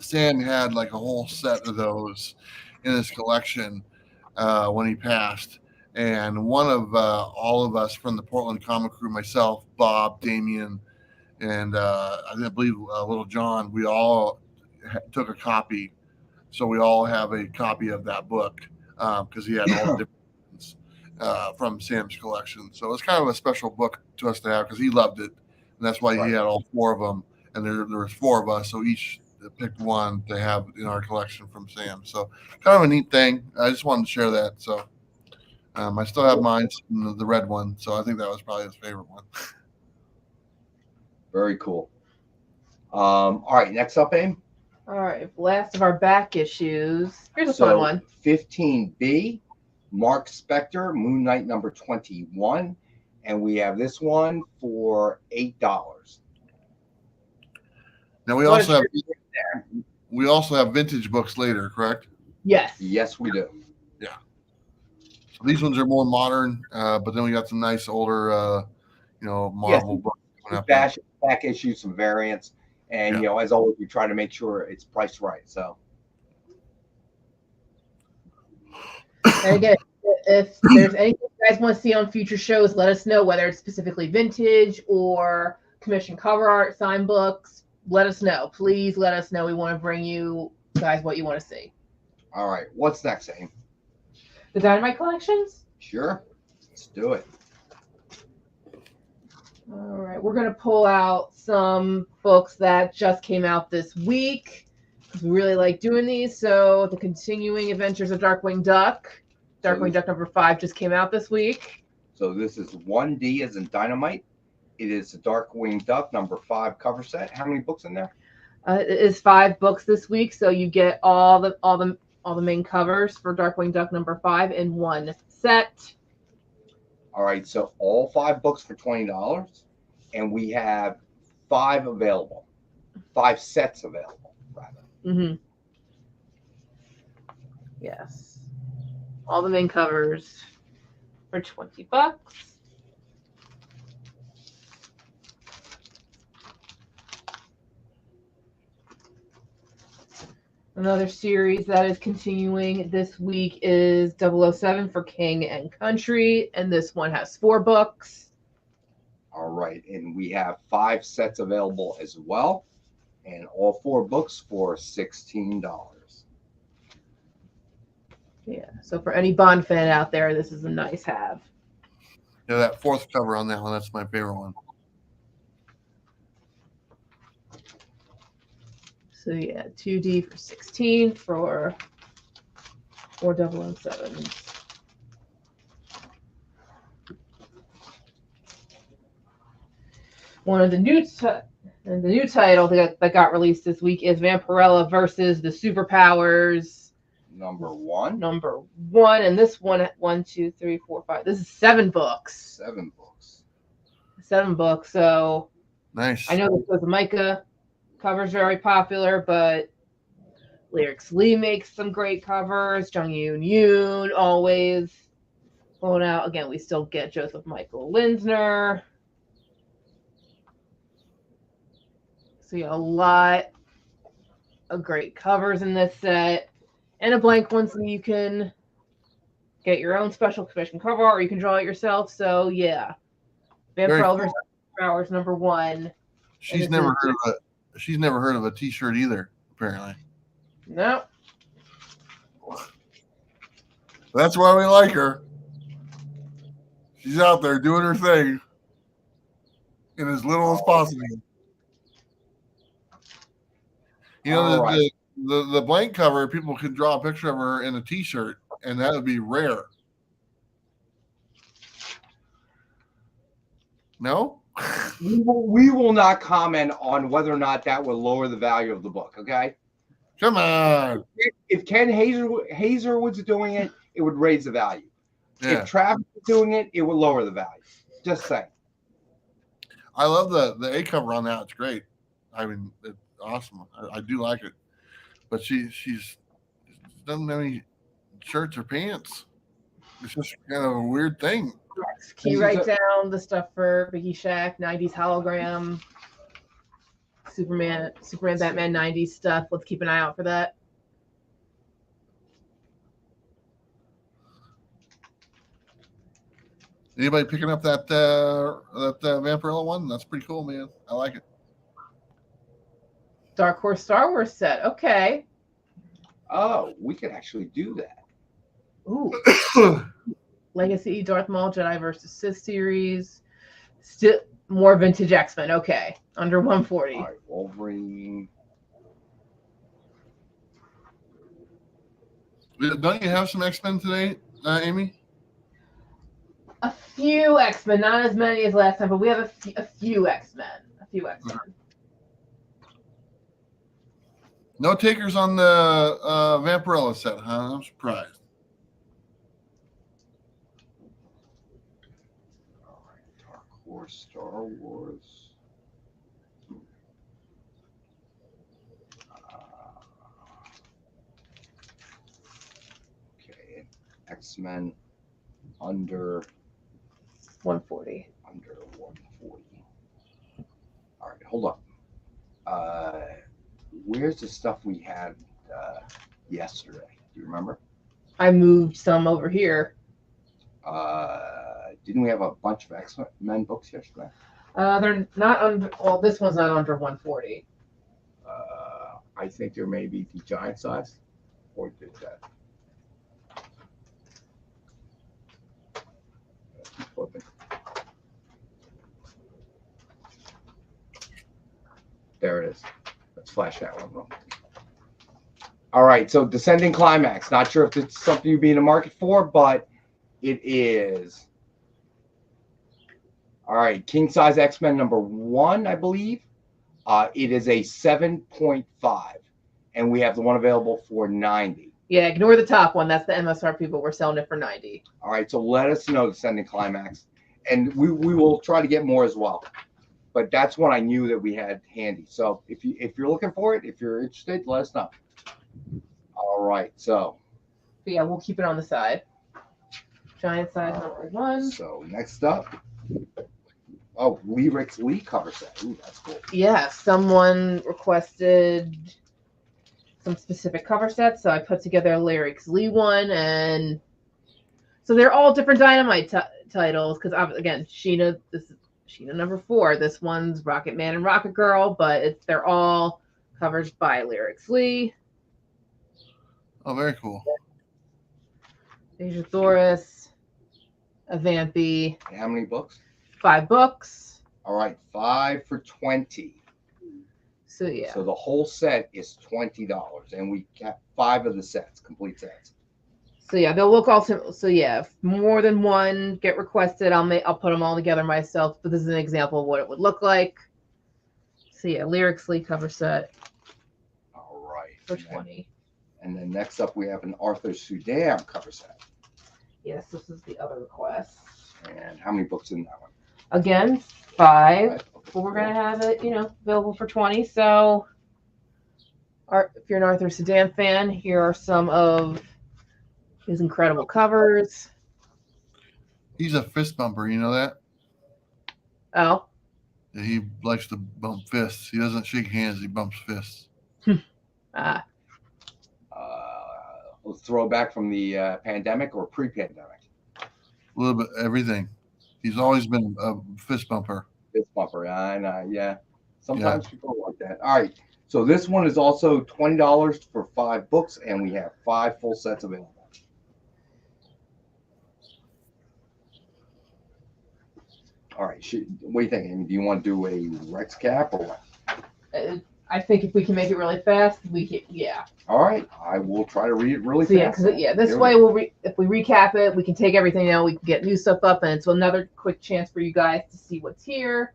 Speaker 1: Sam had like a whole set of those in his collection when he passed. And one of all of us from the Portland comic crew, myself, Bob, Damien, and I believe Little John, we all took a copy. So we all have a copy of that book because he had all the different ones from Sam's collection. So it was kind of a special book to us to have because he loved it. And that's why he had all 4 of them. And there was 4 of us. So each picked one to have in our collection from Sam. So kind of a neat thing. I just wanted to share that. So I still have mine, the red one. So I think that was probably his favorite one.
Speaker 2: Very cool. All right, next up, Aim.
Speaker 3: All right, last of our back issues. Here's a fun one.
Speaker 2: 15B, Mark Spector, Moon Knight number 21. And we have this one for $8.
Speaker 1: Now we also have vintage books later, correct?
Speaker 3: Yes.
Speaker 2: Yes, we do.
Speaker 1: Yeah. So these ones are more modern, but then we got some nice older, Marvel books.
Speaker 2: Back issues, some variants, and as always, we try to make sure it's priced right. So.
Speaker 3: And again, if there's anything you guys want to see on future shows, let us know, whether it's specifically vintage or commission cover art, sign books. Let us know. Please let us know. We want to bring you guys what you want to see.
Speaker 2: All right. What's next, Aim?
Speaker 3: The Dynamite collections?
Speaker 2: Sure. Let's do it.
Speaker 3: All right. We're going to pull out some books that just came out this week. We really like doing these. So the Continuing Adventures of Darkwing Duck. Darkwing Duck number 5 just came out this week.
Speaker 2: So this is 1D as in Dynamite. It is the Darkwing Duck number 5 cover set. How many books in there?
Speaker 3: It is 5 books this week, so you get all the main covers for Darkwing Duck number 5 in one set.
Speaker 2: All right, so all 5 books for $20, and we have 5 available, 5 sets available, rather.
Speaker 3: Mm-hmm. Yes. All the main covers for $20. Another series that is continuing this week is 007 for King and Country, and this one has 4 books.
Speaker 2: All right, and we have 5 sets available as well, and all 4 books for $16.
Speaker 3: Yeah, so for any Bond fan out there, this is a nice have.
Speaker 1: Yeah, that 4th cover on that one, that's my favorite one.
Speaker 3: So yeah, 2D for 16 for 007. One of the new title that got released this week is Vampirella versus the Superpowers.
Speaker 2: Number 1.
Speaker 3: And this one, 1, 2, 3, 4, 5. This is 7 books.
Speaker 2: 7 books.
Speaker 3: 7 books. So
Speaker 1: nice.
Speaker 3: I know this was a Micah cover's very popular, but Lyrics Lee makes some great covers. Jung Yoon always going out. Again, we still get Joseph Michael Linsner. So yeah, a lot of great covers in this set. And a blank one so you can get your own special commission cover or you can draw it yourself. So yeah. Vampirella versus Powers number 1.
Speaker 1: She's never heard of a t-shirt either, apparently.
Speaker 3: No.
Speaker 1: That's why we like her. She's out there doing her thing in as little as possible. You know, the blank cover, people could draw a picture of her in a t-shirt, and that would be rare. No?
Speaker 2: We will not comment on whether or not that will lower the value of the book, okay?
Speaker 1: Come on.
Speaker 2: If Ken Hazerwood's doing it, it would raise the value.
Speaker 1: Yeah.
Speaker 2: If Travis is doing it, it would lower the value. Just saying.
Speaker 1: I love the A cover on that. It's great. I mean, it's awesome. I do like it. But she doesn't have any shirts or pants. It's just kind of a weird thing.
Speaker 3: Can you write down the stuff for Vicky Shack, 90s hologram, Superman, Batman 90s stuff? Let's keep an eye out for that.
Speaker 1: Anybody picking up that Vampirella one? That's pretty cool, man. I like it.
Speaker 3: Dark Horse Star Wars set. Okay.
Speaker 2: Oh, we could actually do that.
Speaker 3: Ooh. Legacy Darth Maul Jedi versus Sith series. Still more vintage X-Men. Okay. Under 140.
Speaker 2: All right, Wolverine.
Speaker 1: Don't you have some X-Men today, Amy?
Speaker 3: A few X-Men, not as many as last time, but we have a few X-Men.
Speaker 1: No takers on the Vampirella set, huh? I'm surprised.
Speaker 2: All right, Dark Horse Star Wars. Okay, X-Men under
Speaker 3: 140.
Speaker 2: Under 140. All right, hold up. Where's the stuff we had yesterday? Do you remember?
Speaker 3: I moved some over here.
Speaker 2: Didn't we have a bunch of X-Men books yesterday?
Speaker 3: They're not under. Well, this one's not under 140.
Speaker 2: I think there may be the giant size, or did that? There it is. Let's flash that one real quick. All right, so Descending Climax. Not sure if it's something you'd be in the market for, but it is. All right, King Size X-Men number 1, I believe. It is a 7.5, and we have the one available for 90.
Speaker 3: Yeah, ignore the top one. That's the MSRP, but we're selling it for 90.
Speaker 2: All right, so let us know Descending Climax, and we will try to get more as well. But that's one I knew that we had handy. So if you're looking for it, if you're interested, let us know. All right, so
Speaker 3: But yeah, we'll keep it on the side. Giant size number 1.
Speaker 2: So next up, oh, Lyrics Lee cover set. Ooh, that's cool.
Speaker 3: Yeah, someone requested some specific cover sets, so I put together a Lyrics Lee one, and so they're all different Dynamite titles. Because again, Sheena, this is Sheena number 4. This one's Rocket Man and Rocket Girl, but they're all covered by Lyrics Lee.
Speaker 1: Oh, very cool.
Speaker 3: Asia Thoris, Avampy.
Speaker 2: How many books?
Speaker 3: 5 books.
Speaker 2: All right, 5 for $20.
Speaker 3: So yeah.
Speaker 2: So the whole set is $20, and we got 5 of the sets, complete sets.
Speaker 3: So yeah, they'll look all similar. So yeah, if more than one get requested, I'll put them all together myself. But this is an example of what it would look like. So yeah, Lyrics Lee cover set.
Speaker 2: All right.
Speaker 3: For 20.
Speaker 2: And then next up, we have an Arthur Sudan cover set.
Speaker 3: Yes, this is the other request.
Speaker 2: And how many books in that one?
Speaker 3: Again, 5. But we're gonna have it, available for 20. So, if you're an Arthur Sudan fan, here are some of his incredible covers.
Speaker 1: He's a fist bumper, you know that?
Speaker 3: Oh.
Speaker 1: Yeah, he likes to bump fists. He doesn't shake hands, he bumps fists.
Speaker 2: Let's throw it back from the pandemic or pre-pandemic.
Speaker 1: A little bit everything. He's always been a fist bumper.
Speaker 2: Fist bumper, I know, yeah. Sometimes people like that. All right, so this one is also $20 for 5 books, and we have 5 full sets available. All right, what do you think, Amy? Do you want to do a Rex cap or what?
Speaker 3: I think if we can make it really fast, we can, yeah.
Speaker 2: All right, I will try to read it really fast.
Speaker 3: This way, if we recap it, we can take everything out, we can get new stuff up, and it's another quick chance for you guys to see what's here.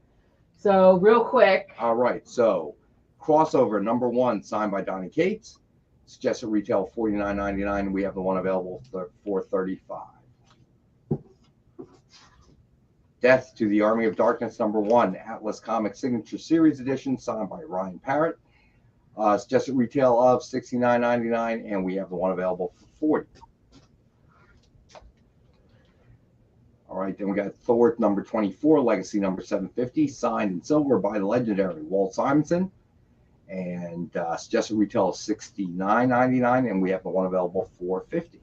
Speaker 3: So, real quick.
Speaker 2: All right, so crossover number 1, signed by Donny Cates. Suggested retail $49.99, and we have the one available for $35. Death to the Army of Darkness number 1, Atlas Comics Signature Series Edition, signed by Ryan Parrott. Suggested retail of $69.99, and we have the one available for $40. All right, then we got Thor number 24, Legacy number 750, signed in silver by the legendary Walt Simonson. And suggested retail of $69.99, and we have the one available for $50.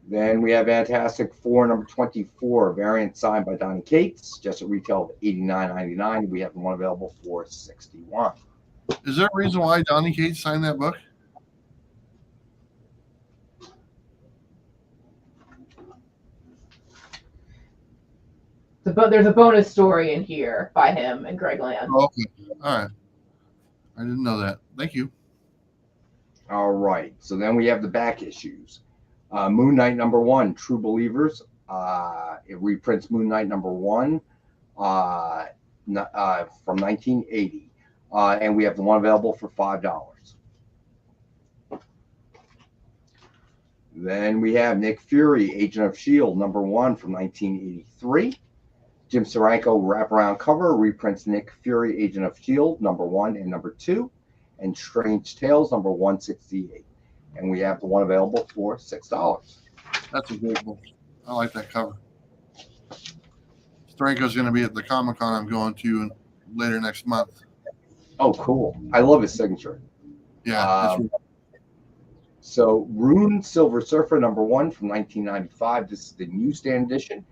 Speaker 2: Then we have Fantastic Four number 24, variant signed by Donny Cates, suggested retail of $89.99. We have the one available for $61.
Speaker 1: Is there a reason why Donny Cates signed that book?
Speaker 3: There's a bonus story in here by him and Greg Land.
Speaker 1: Oh, okay. All right. I didn't know that. Thank you.
Speaker 2: All right. So then we have the back issues. Moon Knight number 1, True Believers. It reprints Moon Knight number 1 from 1980. And we have the one available for $5. Then we have Nick Fury, Agent of S.H.I.E.L.D. number 1 from 1983. Jim Steranko wraparound cover reprints Nick Fury, Agent of S.H.I.E.L.D. number 1 and number 2. And Strange Tales number 168. And we have the one available for $6.
Speaker 1: That's a great book. I like that cover. Steranko's going to be at the Comic-Con I'm going to later next month.
Speaker 2: Oh, cool. I love his signature.
Speaker 1: Yeah.
Speaker 2: So Rune Silver Surfer number 1 from 1995. This is the newsstand edition.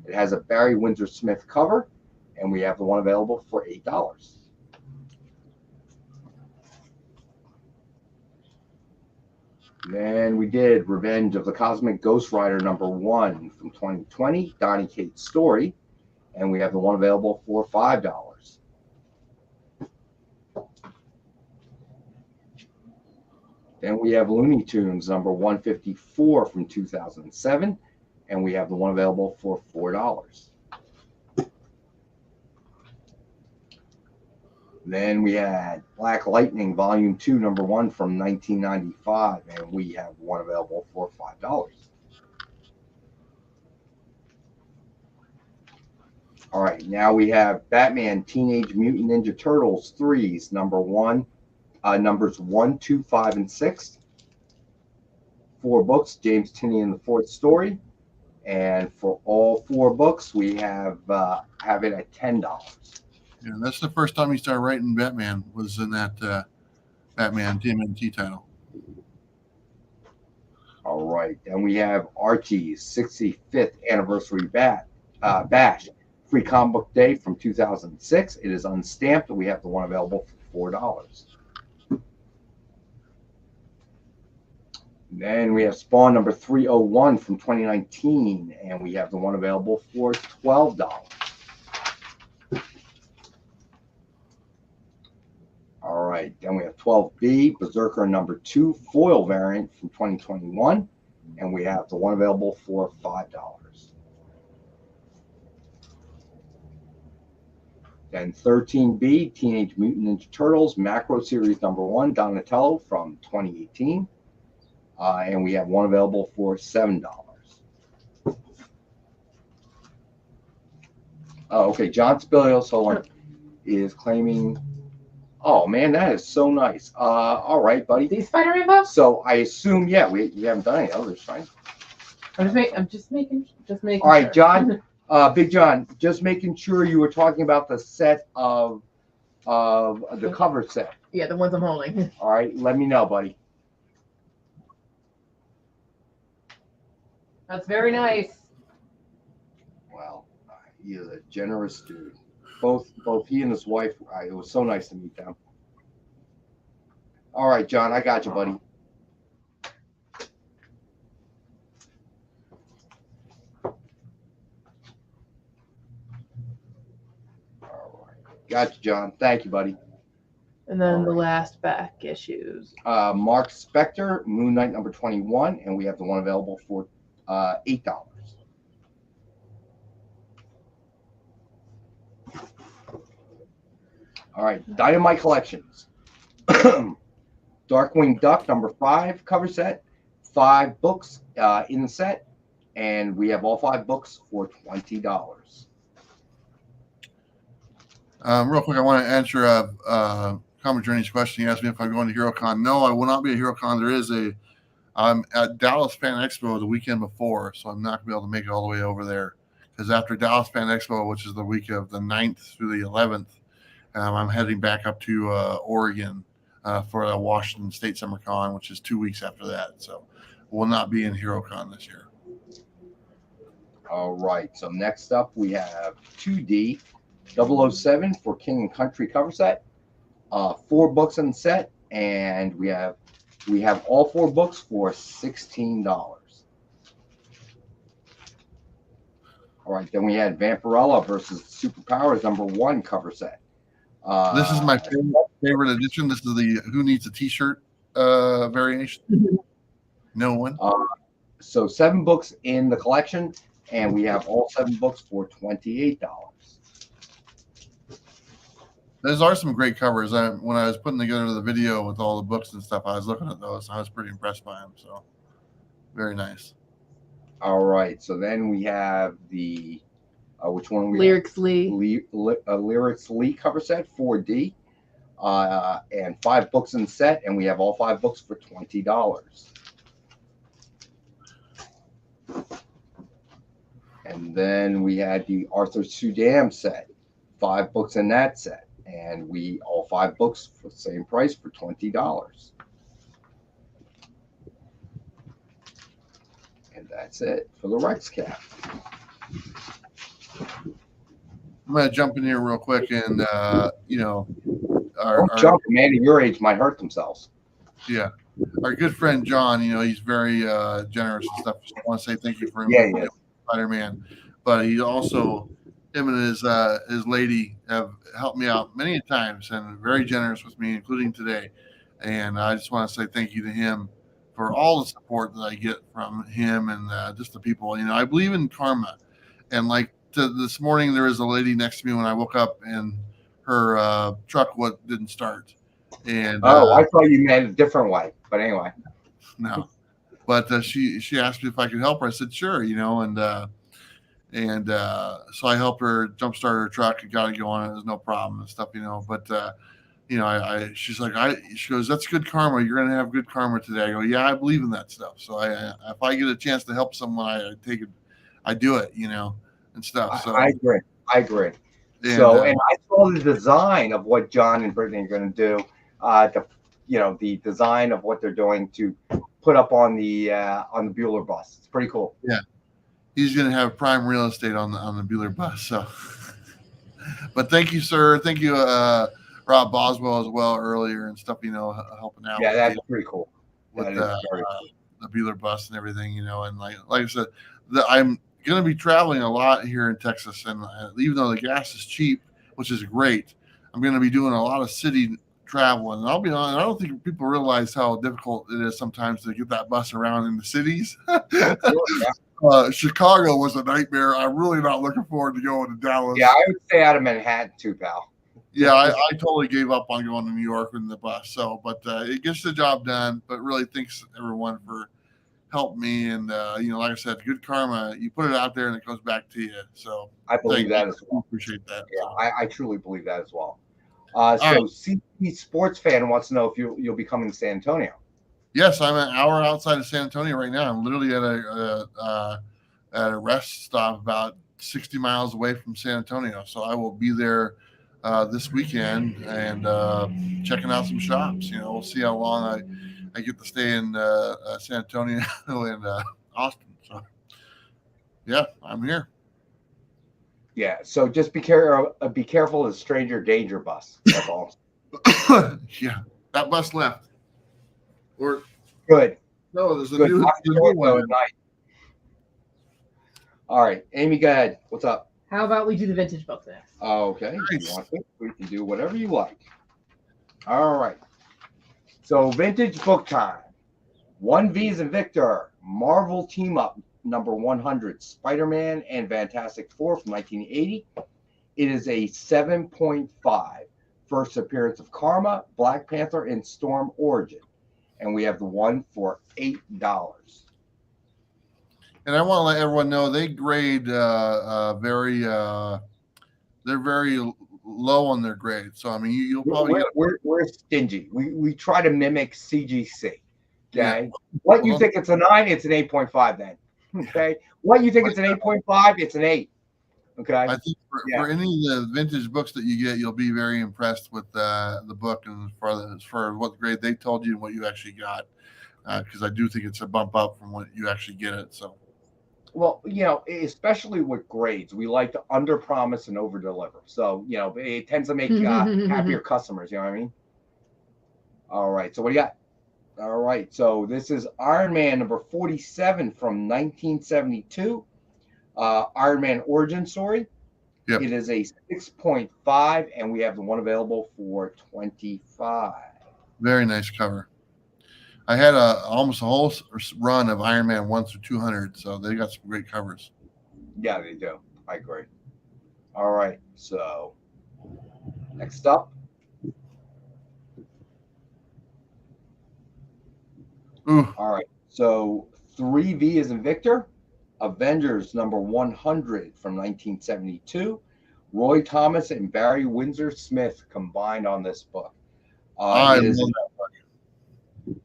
Speaker 2: It has a Barry Windsor Smith cover, and we have the one available for $8. Then we did Revenge of the Cosmic Ghost Rider number 1 from 2020, Donny Cates story, and we have the one available for $5. Then we have Looney Tunes number 154 from 2007, and we have the one available for $4. Then we had Black Lightning Volume 2, number 1 from 1995, and we have one available for $5. All right, now we have Batman Teenage Mutant Ninja Turtles 3s, numbers 1, 2, 5, and 6. 4 books, James Tinney and the Fourth Story. And for all 4 books, we have it at $10.
Speaker 1: Yeah, that's the first time he started writing Batman, was in that Batman TMNT title.
Speaker 2: All right. Then we have Archie's 65th anniversary bash. Free comic book day from 2006. It is unstamped, and we have the one available for $4. Then we have Spawn number 301 from 2019, and we have the one available for $12. All right, then we have 12B, Berserker number 2 foil variant from 2021, and we have the one available for $5. Then 13B, Teenage Mutant Ninja Turtles Macro Series number 1, Donatello from 2018. And we have one available for $7. Oh, okay. John Spilios is claiming. Oh man, that is so nice. All right, buddy.
Speaker 3: These Spider-Man books?
Speaker 2: So I assume, yeah, we haven't done any others, right?
Speaker 3: I'm just making.
Speaker 2: All right, John. Big John, just making sure you were talking about the set of the cover set.
Speaker 3: Yeah, the ones I'm holding.
Speaker 2: All right, let me know, buddy.
Speaker 3: That's very nice.
Speaker 2: Well, he is a generous dude. Both he and his wife, it was so nice to meet them. All right, John, I got you, buddy. All right. Got you, John. Thank you, buddy.
Speaker 3: And then the last back issues.
Speaker 2: Mark Spector, Moon Knight number 21, and we have the one available for $8. All right, Dynamite Collections. Darkwing Duck number 5 cover set, 5 books in the set, and we have all 5 books for $20.
Speaker 1: Real quick, I want to answer Comic Journey's question. He asked me if I'm going to HeroCon. No, I will not be at HeroCon. There is I'm at Dallas Fan Expo the weekend before, so I'm not going to be able to make it all the way over there. Because after Dallas Fan Expo, which is the week of the 9th through the 11th, I'm heading back up to Oregon for the Washington State Summer Con, which is 2 weeks after that. So we'll not be in HeroCon this year.
Speaker 2: All right, so next up we have 2D 007 for King and Country cover set, 4 books in the set, and we have all 4 books for $16. All right, then we had Vampirella versus Superpowers number 1 cover set.
Speaker 1: This is my favorite edition. This is the Who Needs a T-Shirt variation. No one.
Speaker 2: So 7 books in the collection, and we have all 7 books for $28.
Speaker 1: Those are some great covers. When I was putting together the video with all the books and stuff, I was looking at those. I was pretty impressed by them. So very nice.
Speaker 2: All right. So then we have the which one?
Speaker 3: Lyrics Lee.
Speaker 2: Lyrics Lee cover set 4D, and 5 books in the set, and we have all 5 books for $20. And then we had the Arthur Sudam set, 5 books in that set. And all 5 books for the same price for $20. And that's it for the Rex Cap.
Speaker 1: I'm going to jump in here real quick and,
Speaker 2: Jump, man, at your age might hurt themselves.
Speaker 1: Yeah. Our good friend John, he's very generous and stuff. Just want to say thank you for him.
Speaker 2: Yeah.
Speaker 1: Spider-Man. But he also, him and his lady have helped me out many times and very generous with me, including today. And I just want to say thank you to him for all the support that I get from him and just the people. I believe in karma. And this morning, there was a lady next to me when I woke up, and her truck didn't start. And
Speaker 2: I thought you meant a different way, but anyway.
Speaker 1: No, but she asked me if I could help her. I said sure, and so I helped her jumpstart her truck and got it going. It was no problem and stuff, But she's like, she goes, that's good karma. You're gonna have good karma today. I go, yeah, I believe in that stuff. So if I get a chance to help someone, I take it, I do it, and stuff. So
Speaker 2: I agree. And I saw the design of what John and Brittany are going to do. The design of what they're doing to put up on the Bueller bus. It's pretty cool.
Speaker 1: Yeah, he's going to have prime real estate on the Bueller bus. So, but thank you, sir. Thank you, Rob Boswell, as well earlier and stuff. Helping out.
Speaker 2: Yeah, that's pretty cool.
Speaker 1: With the Bueller bus and everything. And like I said, I'm going to be traveling a lot here in Texas, and even though the gas is cheap, which is great, I'm going to be doing a lot of city travel. And I'll be honest, I don't think people realize how difficult it is sometimes to get that bus around in the cities. Chicago was a nightmare. I'm really not looking forward to going to Dallas.
Speaker 2: Yeah, I would stay out of Manhattan too, pal.
Speaker 1: Yeah, I totally gave up on going to New York in the bus. So, but it gets the job done. But really, thanks everyone for helped me, and like I said, good karma. You put it out there, and it comes back to you. So
Speaker 2: I believe that as well.
Speaker 1: Appreciate that.
Speaker 2: Yeah, so. I truly believe that as well. CGC Sports Fan wants to know if you'll be coming to San Antonio.
Speaker 1: Yes, I'm an hour outside of San Antonio right now. I'm literally at a rest stop about 60 miles away from San Antonio. So I will be there this weekend and checking out some shops. We'll see how long I get to stay in San Antonio and Austin. So, yeah, I'm here.
Speaker 2: Yeah, so just be careful of the stranger danger bus. That's all.
Speaker 1: Yeah, that bus left. Or
Speaker 2: good.
Speaker 1: No, there's a new one.
Speaker 2: All right, Amy, go ahead. What's up?
Speaker 3: How about we do the vintage books next?
Speaker 2: Okay, nice. You want to? We can do whatever you like. All right. So vintage book time. 1V as in Victor. Marvel Team Up number 100. Spider-Man and Fantastic Four from 1980. It is a 7.5. First appearance of Karma, Black Panther, and Storm Origin. And we have the one for $8.
Speaker 1: And I want to let everyone know they grade they're very low on their grade. So I mean, you'll probably
Speaker 2: we're stingy. We try to mimic CGC. Okay, yeah. What you think it's a 9, it's an 8.5. Then, okay. What you think it's an 8.5, it's an 8. Okay.
Speaker 1: I think for any of the vintage books that you get, you'll be very impressed with the book and as far as what grade they told you and what you actually got, because I do think it's a bump up from what you actually get it. So.
Speaker 2: Well, especially with grades, we like to under-promise and over-deliver. So, it tends to make happier customers. You know what I mean? All right. So what do you got? All right. So this is Iron Man number 47 from 1972. Iron Man origin story.
Speaker 1: Yep.
Speaker 2: It is a 6.5, and we have the one available for $25.
Speaker 1: Very nice cover. I had almost a whole run of Iron Man 1 through 200, so they got some great covers.
Speaker 2: Yeah, they do. I agree. All right, so next up.
Speaker 1: Ooh.
Speaker 2: All right, so 3V is in Victor. Avengers number 100 from 1972. Roy Thomas and Barry Windsor Smith combined on this book.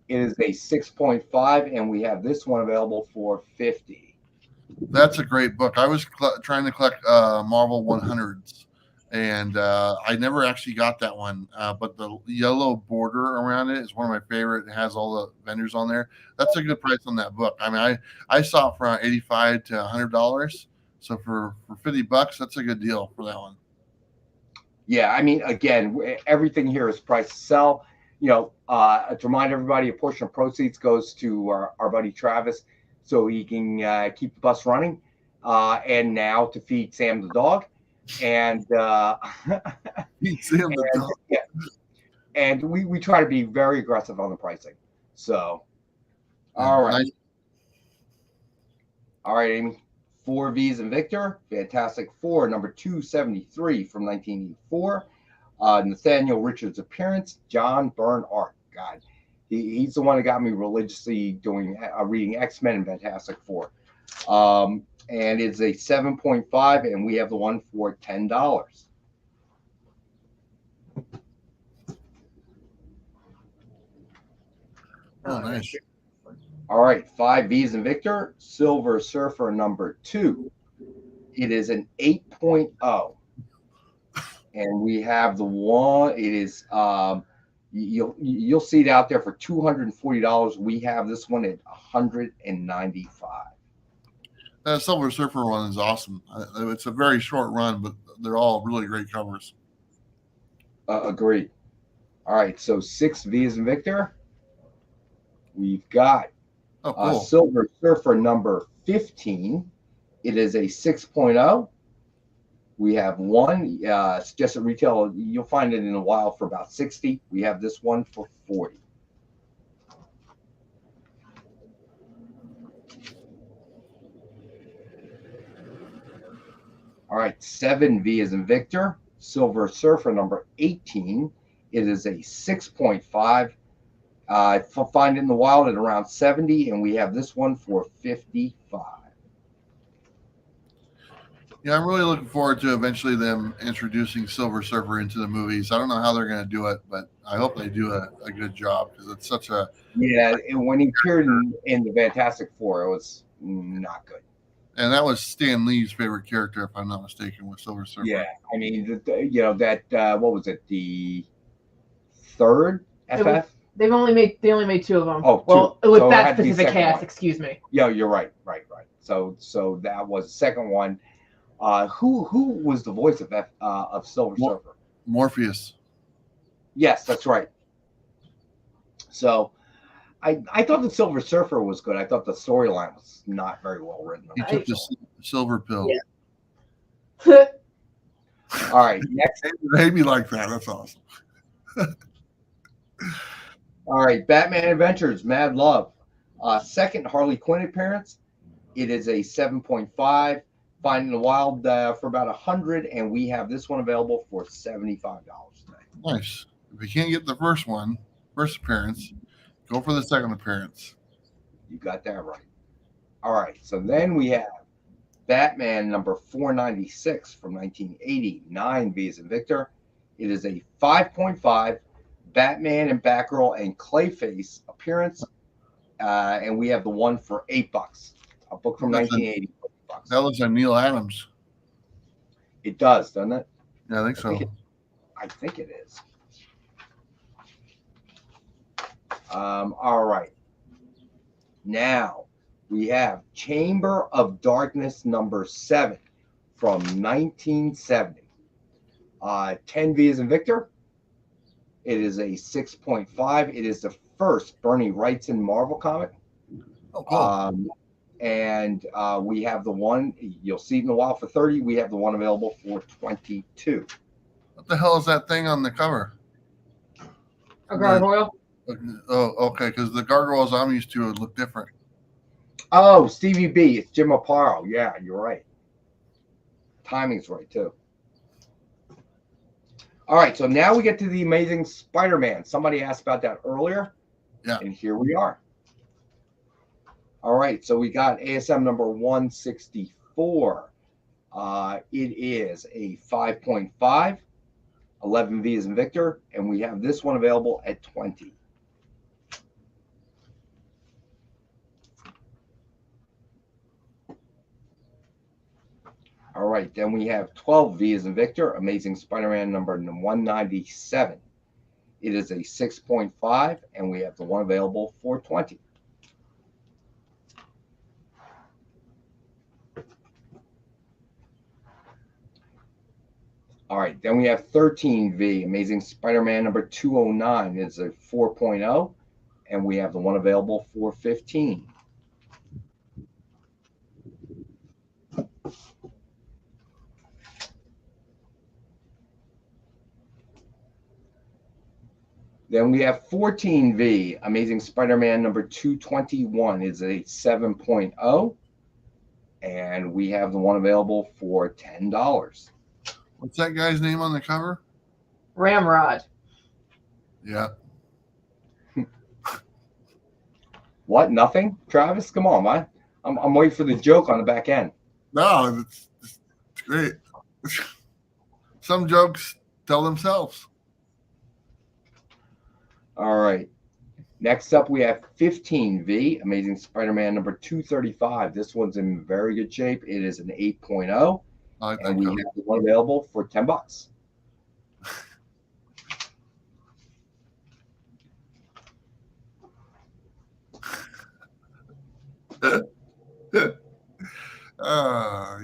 Speaker 2: It is a 6.5, and we have this one available for $50.
Speaker 1: That's a great book. I was trying to collect Marvel 100s, and I never actually got that one. But the yellow border around it is one of my favorite. It has all the vendors on there. That's a good price on that book. I mean, I saw it for around $85 to $100. So for $50, that's a good deal for that one.
Speaker 2: Yeah, I mean, again, everything here is priced to sell. To remind everybody, a portion of proceeds goes to our buddy Travis, so he can keep the bus running, and now to feed Sam the dog, and
Speaker 1: feed Sam the dog.
Speaker 2: Yeah, and we try to be very aggressive on the pricing. So, all right, Amy. 4Vs and Victor, Fantastic Four, number 273 from 1984. Nathaniel Richards' appearance, John Byrne art. God, he's the one that got me religiously reading X-Men and Fantastic Four. And it's a 7.5, and we have the one for $10.
Speaker 1: Oh, nice.
Speaker 2: All right, 5 V's in Victor, Silver Surfer number 2. It is an 8.0. And we have the one, it is you'll see it out there for $240. We have this one at $195.
Speaker 1: That Silver Surfer one is awesome. It's a very short run, but they're all really great covers.
Speaker 2: Agreed. All right, so 6 V's in Victor. We've got
Speaker 1: cool.
Speaker 2: Silver Surfer number 15. It is a 6.0. We have one suggested retail. You'll find it in a while for about 60. We have this one for 40. All right, 7V is in Victor. Silver Surfer number 18. It is a 6.5. Find it in the wild at around 70, and we have this one for 55.
Speaker 1: Yeah, I'm really looking forward to eventually them introducing Silver Surfer into the movies. I don't know how they're going to do it, but I hope they do a good job because it's such a...
Speaker 2: Yeah, when he appeared in the Fantastic Four, it was not good.
Speaker 1: And that was Stan Lee's favorite character, if I'm not mistaken, with Silver Surfer.
Speaker 2: Yeah, I mean, what was it, the third FF?
Speaker 3: They only made 2 of them.
Speaker 2: Oh,
Speaker 3: well,
Speaker 2: two.
Speaker 3: with
Speaker 2: So
Speaker 3: that specific cast, excuse me.
Speaker 2: Yeah, you're right. So that was the second one. Who was the voice of Silver Surfer?
Speaker 1: Morpheus.
Speaker 2: Yes, that's right. So I thought the Silver Surfer was good. I thought the storyline was not very well written.
Speaker 1: He took the silver pill.
Speaker 3: Yeah.
Speaker 2: All right, next.
Speaker 1: It made me like that. That's awesome.
Speaker 2: All right, Batman Adventures, Mad Love. Second Harley Quinn appearance. It is a 7.5. Find in the wild for about 100, and we have this one available for $75 today.
Speaker 1: Nice. If you can't get the first appearance, go for the second appearance.
Speaker 2: You got that right. All right, so then we have Batman number 496 from 1980, 9 V as in Victor. It is a 5.5 Batman and Batgirl and Clayface appearance, and we have the one for $8. A book from 1980.
Speaker 1: That looks like Neil Adams.
Speaker 2: It does, doesn't it?
Speaker 1: Yeah, I think so.
Speaker 2: I think it is. All right. Now we have Chamber of Darkness number 7 from 1970. 10 V as in Victor. It is a 6.5. It is the first Bernie Wrightson Marvel comic.
Speaker 1: Oh, cool.
Speaker 2: And we have the one, you'll see it in a while for 30. We have the one available for 22.
Speaker 1: What the hell is that thing on the cover?
Speaker 3: A gargoyle.
Speaker 1: Oh, okay, because the gargoyles I'm used to look different.
Speaker 2: Oh, Stevie B. It's Jim Aparo. Yeah, you're right. Timing's right, too. All right, so now we get to the Amazing Spider-Man. Somebody asked about that earlier.
Speaker 1: Yeah.
Speaker 2: And here we are. All right, so we got ASM number 164. It is a 5.5, 11 V as in Victor, and we have this one available at 20. All right, then we have 12 V as in Victor, Amazing Spider-Man number 197. It is a 6.5, and we have the one available for 20. All right, then we have 13V, Amazing Spider-Man number 209. It's a 4.0, and we have the one available for 15. Then we have 14V, Amazing Spider-Man number 221. It's a 7.0, and we have the one available for $10.
Speaker 1: What's that guy's name on the cover?
Speaker 3: Ramrod.
Speaker 1: Yeah.
Speaker 2: What? Nothing? Travis, come on, man. I'm waiting for the joke on the back end.
Speaker 1: No, it's great. Some jokes tell themselves.
Speaker 2: All right. Next up, we have 15V, Amazing Spider-Man number 235. This one's in very good shape. It is an 8.0, and we have the one available for $10.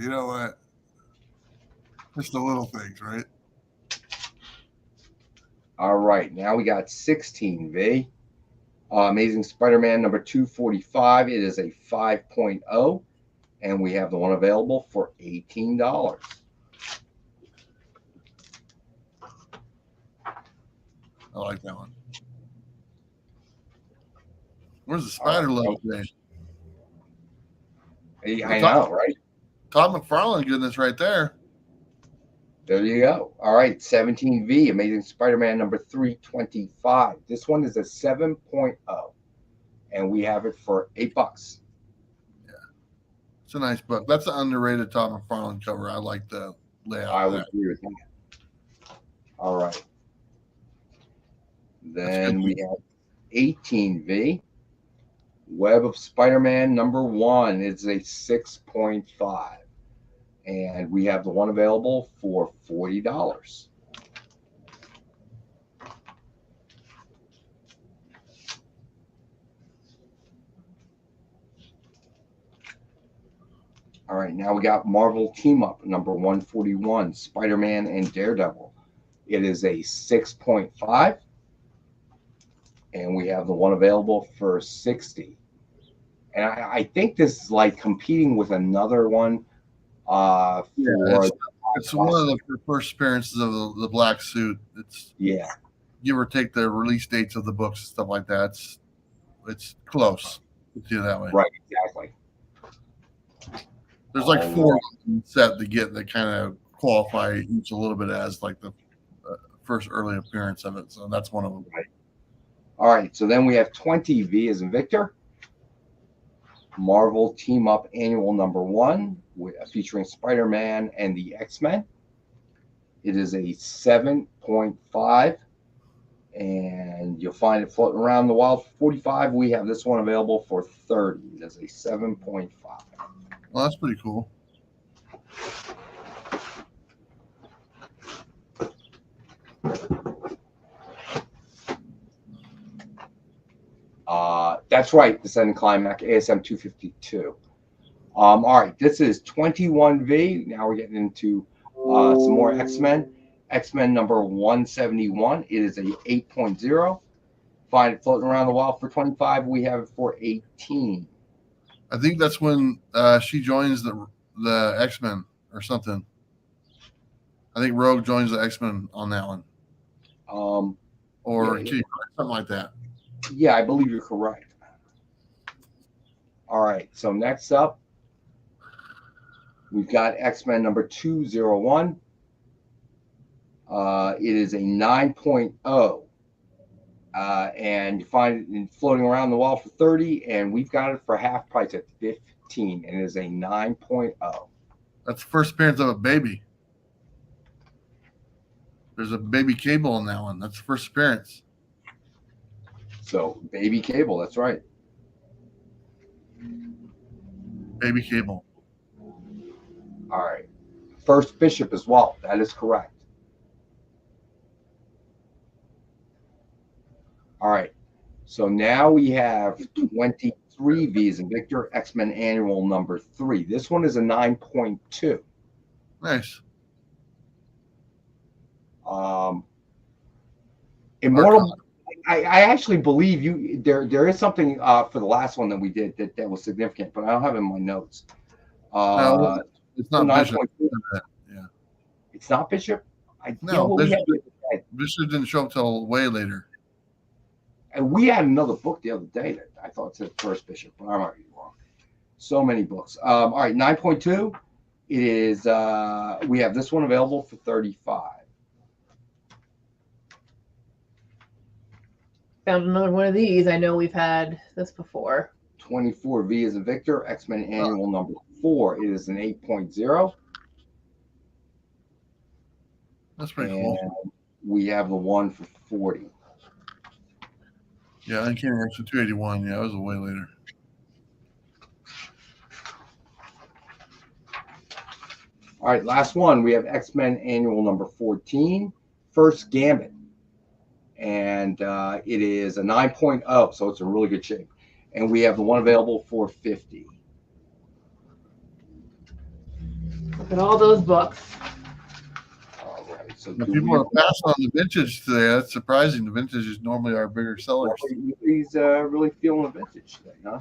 Speaker 1: You know what? Just the little things, right?
Speaker 2: All right, now we got 16V. Amazing Spider-Man number 245. It is a 5.0, and we have the one available for $18.
Speaker 1: I like that one. Where's the spider logo today?
Speaker 2: I know, right?
Speaker 1: Todd McFarlane goodness right there.
Speaker 2: There you go. All right, 17V, Amazing Spider-Man number 325. This one is a 7.0, and we have it for $8.
Speaker 1: Yeah, it's a nice book. That's an underrated Todd McFarlane cover. I like the layout.
Speaker 2: I would agree with that. All right. Then we have 18V, Web of Spider-Man number 1. It's a 6.5. And we have the one available for $40. All right, now we got Marvel Team Up number 141, Spider-Man and Daredevil. It is a 6.5, and we have the one available for $60. And I think this is like competing with another one.
Speaker 1: It's one of the first appearances of the black suit. It's give or take the release dates of the books and stuff like that. It's close. Let's do it that way.
Speaker 2: Right, exactly.
Speaker 1: There's like 4 set to get that kind of qualify each a little bit as like the first early appearance of it. So that's one of them.
Speaker 2: Right. All right. So then we have 20V as in Victor. Marvel Team Up Annual number 1 featuring Spider-Man and the X-Men. It is a 7.5, and you'll find it floating around the wild for 45. We have this one available for 30. It is a 7.5.
Speaker 1: Well, that's pretty cool.
Speaker 2: That's right, Descending Climax, ASM 252. All right, this is 21V. Now we're getting into some more X-Men. X-Men number 171. It is a 8.0. Find it floating around the wild for 25. We have it for 18.
Speaker 1: I think that's when she joins the X-Men or something. I think Rogue joins the X-Men on that one. Something like that.
Speaker 2: Yeah, I believe you're correct. All right, so next up, we've got X-Men number 201. It is a 9.0. And you find it floating around the wall for 30, and we've got it for half price at 15, and it is a 9.0.
Speaker 1: That's the first appearance of a baby. There's a baby Cable in that one. That's the first appearance.
Speaker 2: So, Baby Cable, that's right.
Speaker 1: Baby Cable.
Speaker 2: All right. First Bishop as well. That is correct. All right. So now we have 23 V's and Victor, X-Men Annual number 3. This one is a 9.2.
Speaker 1: Nice.
Speaker 2: Immortal. I actually believe you. There is something for the last one that we did that was significant, but I don't have it in my notes.
Speaker 1: No, it's not Bishop. Yeah.
Speaker 2: It's not Bishop.
Speaker 1: Bishop didn't show up till way later.
Speaker 2: And we had another book the other day that I thought said First Bishop, but I might be wrong. So many books. All right, 9.2. It is. We have this one available for 35.
Speaker 3: Found another one of these. I know we've had this before.
Speaker 2: 24V is a Victor, X-Men Annual number 4. It is an 8.0.
Speaker 1: That's pretty cool.
Speaker 2: We have the one for 40.
Speaker 1: Yeah, I came actually 281. Yeah, it was way later.
Speaker 2: All right, last one. We have X-Men Annual number 14, First Gambit. And it is a 9.0, so it's in really good shape. And we have the one available for 50.
Speaker 3: Look at all those books.
Speaker 2: All right, so
Speaker 1: people are passing on the vintage today. That's surprising. The vintage is normally our bigger sellers.
Speaker 2: He's really feeling the vintage today, huh?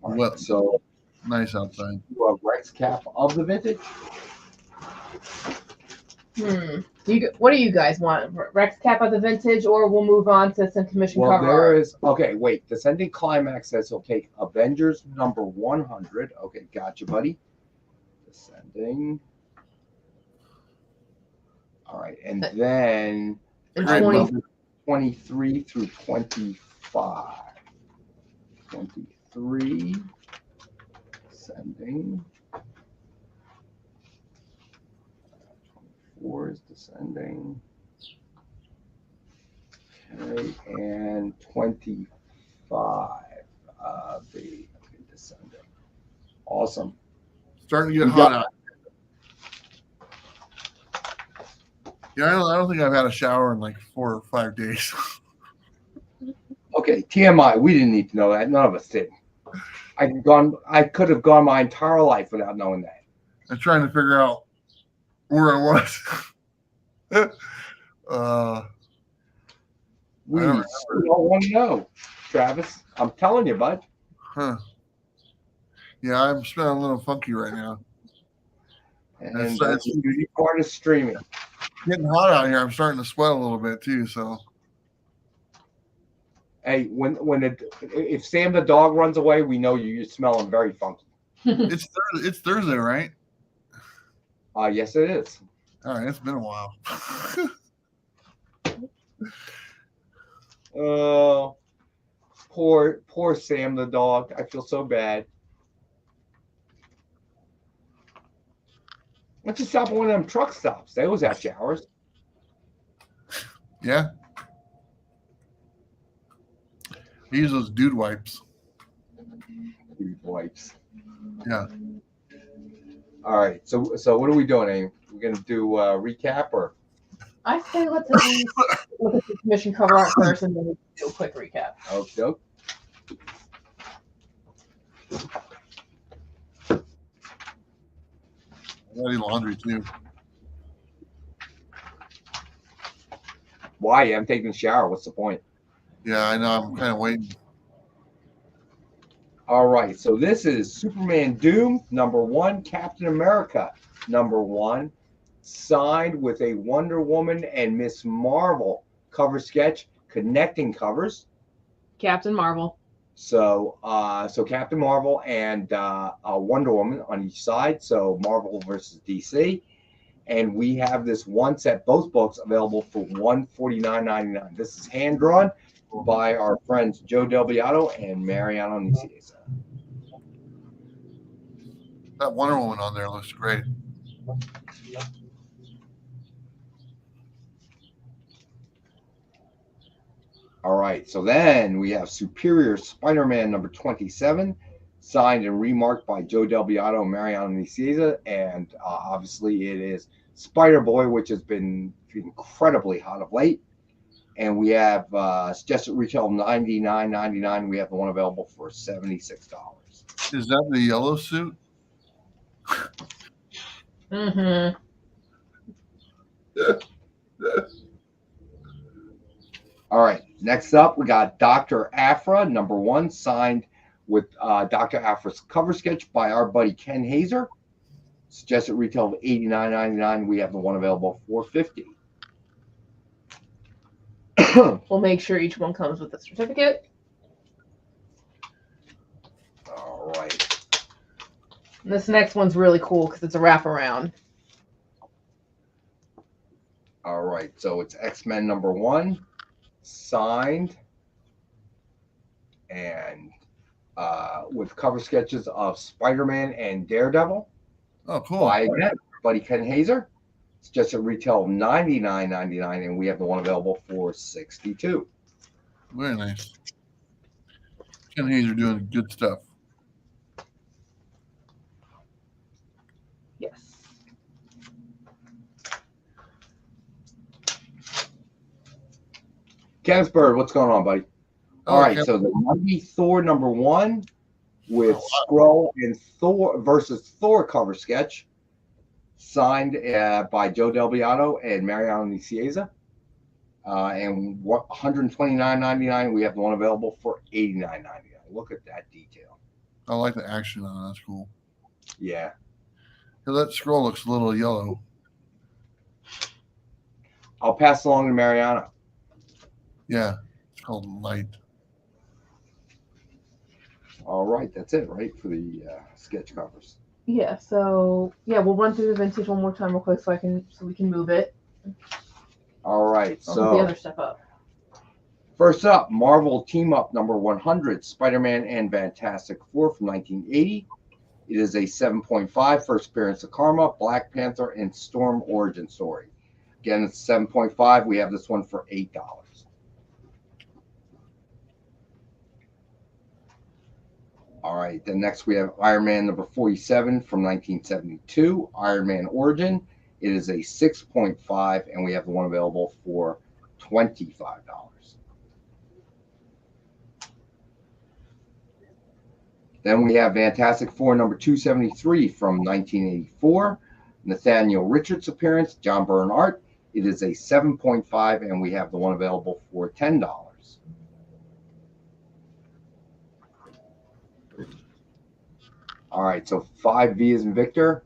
Speaker 2: All right,
Speaker 1: Well,
Speaker 2: so
Speaker 1: nice outside.
Speaker 2: A Rex cap of the vintage.
Speaker 3: What do you guys want? Rex cap of the vintage, or we'll move on to some commission cover
Speaker 2: There
Speaker 3: art?
Speaker 2: is wait. Descending Climax says he'll take Avengers number 100. Okay, gotcha, buddy. Descending. All right, and then 23 through 25. 23. Descending. 24 is descending. Okay, and 25 the descending. Awesome.
Speaker 1: Starting to get hot out. Yeah, I don't think I've had a shower in like 4 or 5 days.
Speaker 2: Okay, TMI. We didn't need to know that. None of us did. I could have gone my entire life without knowing that.
Speaker 1: I'm trying to figure out where I was.
Speaker 2: We don't want to know, Travis. I'm telling you, bud.
Speaker 1: Huh. Yeah, I'm smelling a little funky right now.
Speaker 2: And it's part of streaming.
Speaker 1: Getting hot out here. I'm starting to sweat a little bit too. So,
Speaker 2: hey, if Sam the dog runs away, we know you're smelling very funky.
Speaker 1: It's Thursday, right?
Speaker 2: Yes, it is.
Speaker 1: All right, it's been a while.
Speaker 2: Oh, poor Sam the dog. I feel so bad. Why don't you stop at one of them truck stops? They always have showers.
Speaker 1: Yeah. I use those dude wipes.
Speaker 2: Dude wipes.
Speaker 1: Yeah.
Speaker 2: All right. So what are we doing, Amy? We're gonna do a recap, or?
Speaker 3: I say let's at least look at the commission cover art first, and then we'll do a quick recap.
Speaker 2: Okay.
Speaker 1: I gotta do laundry too.
Speaker 2: Why? I'm taking a shower. What's the point?
Speaker 1: Yeah, I know. I'm kind of waiting.
Speaker 2: All right. So this is Superman Doom #1, Captain America #1, signed with a Wonder Woman and Miss Marvel cover sketch, connecting covers.
Speaker 3: Captain Marvel.
Speaker 2: So Captain Marvel and Wonder Woman on each side. So Marvel versus DC. And we have this one set, both books available for $149.99. This is hand drawn by our friends Joe Del Beato and Mariano Nicieza.
Speaker 1: That Wonder Woman on there looks great.
Speaker 2: All right, so then we have Superior Spider-Man #27, signed and remarked by Joe Del Beato and Mariano Nicieza, and obviously it is Spider-Boy, which has been incredibly hot of late. And we have suggested retail $99.99. We have the one available for $76.
Speaker 1: Is that the yellow suit?
Speaker 3: Mm-hmm.
Speaker 2: All right, next up, we got Dr. Aphra #1, signed with Dr. Aphra's cover sketch by our buddy Ken Hazer. Suggested retail of $89.99. We have the one available for $50.
Speaker 3: We'll make sure each one comes with a certificate.
Speaker 2: All right.
Speaker 3: And this next one's really cool because it's a wraparound.
Speaker 2: All right, so it's X-Men #1, signed, and with cover sketches of Spider-Man and Daredevil.
Speaker 1: Oh, cool.
Speaker 2: By again, buddy Ken Hazer. It's just a retail of $99.99, and we have the one available for $62.
Speaker 1: Very nice. Ken Hayes are doing good stuff.
Speaker 3: Yes.
Speaker 2: Kensburg, what's going on, buddy? All right, so the Mighty Thor #1 with Skrull and Thor versus Thor cover sketch, signed by Joe Del Beato and Mariano Nicieza. And $129.99. We have the one available for $89.99. Look at that detail.
Speaker 1: I like the action on it. That's cool.
Speaker 2: Yeah.
Speaker 1: That scroll looks a little yellow.
Speaker 2: I'll pass along to Mariano.
Speaker 1: Yeah, it's called Light.
Speaker 2: All right, that's it, right, for the sketch covers.
Speaker 3: Yeah. So yeah, we'll run through the vintage one more time real quick so we can move it.
Speaker 2: All right,
Speaker 3: I'll put the other stuff up.
Speaker 2: First up, Marvel Team Up #100, Spider-Man and Fantastic Four from 1980. It is a 7.5, first appearance of Karma, Black Panther, and Storm origin story. Again, it's 7.5. We have this one for $8. All right, then next we have Iron Man #47 from 1972, Iron Man Origin. It is a 6.5, and we have the one available for $25. Then we have Fantastic Four #273 from 1984, Nathaniel Richards appearance, John Byrne art. It is a 7.5, and we have the one available for $10. All right, so 5V as in Victor.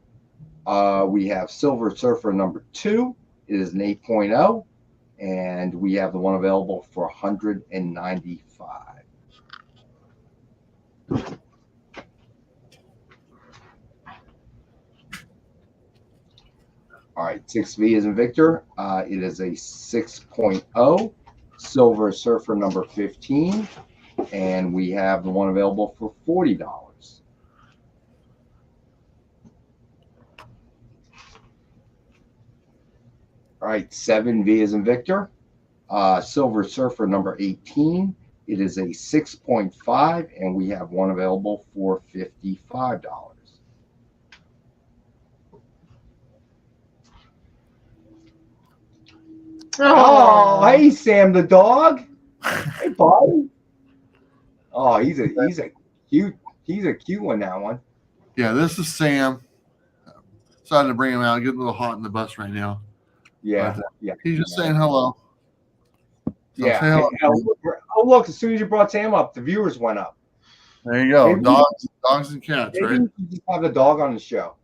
Speaker 2: We have Silver Surfer #2. It is an 8.0, and we have the one available for $195. All right, 6V as in Victor. It is a 6.0, Silver Surfer #15, and we have the one available for $40. All right, 7V as in Victor. Silver Surfer #18. It is a 6.5, and we have one available for $55. Oh, hey, Sam the dog. Hey, buddy. Oh, he's a cute one, that one.
Speaker 1: Yeah, this is Sam. Decided to bring him out. Getting a little hot in the bus right now.
Speaker 2: Yeah,
Speaker 1: But,
Speaker 2: yeah.
Speaker 1: He's just saying hello. So
Speaker 2: yeah.
Speaker 1: say hello.
Speaker 2: Oh, look! As soon as you brought Sam up, the viewers went up.
Speaker 1: There you go.
Speaker 2: Maybe
Speaker 1: Dogs and cats,
Speaker 2: maybe
Speaker 1: right?
Speaker 2: you just have a dog on the show.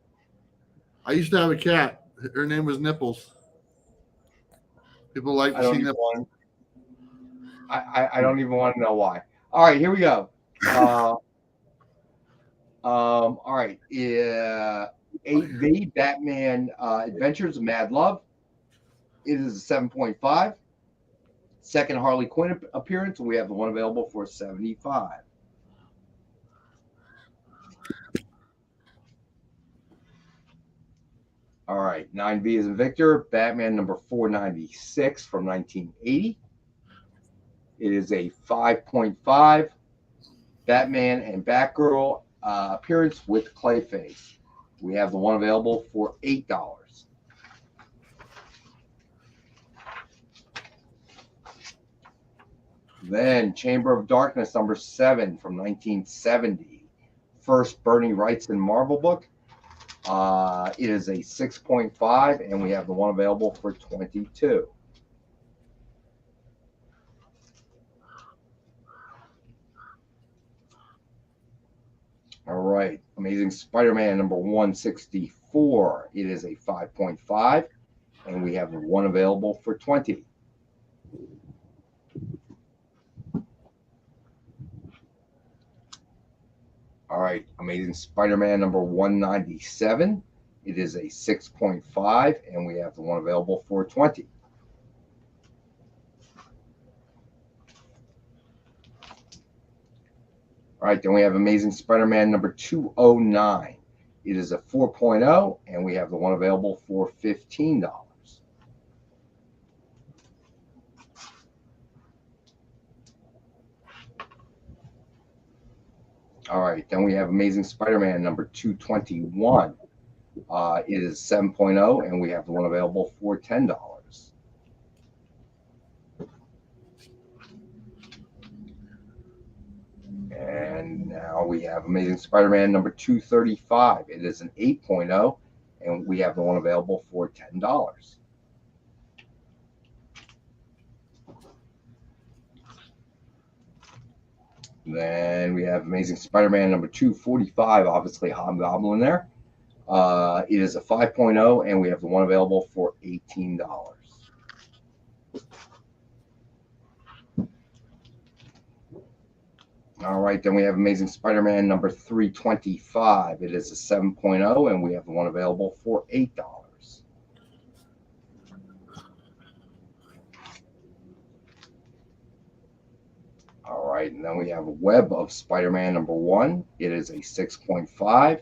Speaker 1: I used to have a cat. Her name was Nipples. People like to see nipples.
Speaker 2: I don't even want to know why. All right, here we go. All right. 8V Batman Adventures of Mad Love. It is a 7.5. Second Harley Quinn appearance. We have the one available for $75. All right. 9V is in Victor. Batman #496 from 1980. It is a 5.5. Batman and Batgirl appearance with Clayface. We have the one available for $8. Then Chamber of Darkness #7 from 1970. First Bernie Wrightson Marvel book. It is a 6.5, and we have the one available for $22. All right, Amazing Spider-Man #164. It is a 5.5, and we have one available for $20. All right, Amazing Spider-Man #197. It is a 6.5, and we have the one available for $20. All right, then we have Amazing Spider-Man #209. It is a 4.0, and we have the one available for $15. All right, then we have Amazing Spider-Man number 221. It is 7.0, and we have the one available for $10. And now we have Amazing Spider-Man number 235. It is an 8.0, and we have the one available for $10. Then we have Amazing Spider-Man number 245, obviously Hobgoblin there. It is a 5.0, and we have the one available for $18. All right, then we have Amazing Spider-Man number 325. It is a 7.0, and we have the one available for $8. All right, and then we have Web of Spider-Man number 1. It is a 6.5,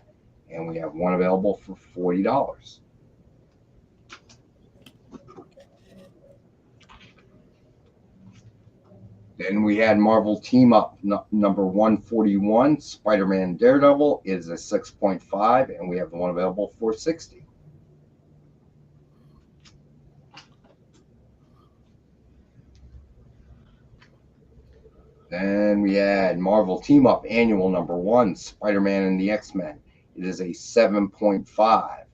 Speaker 2: and we have one available for $40. Then we had Marvel Team Up number 141, Spider-Man Daredevil. It is a 6.5, and we have the one available for $60. Then we had Marvel Team Up Annual number 1, Spider-Man and the X-Men. It is a 7.5,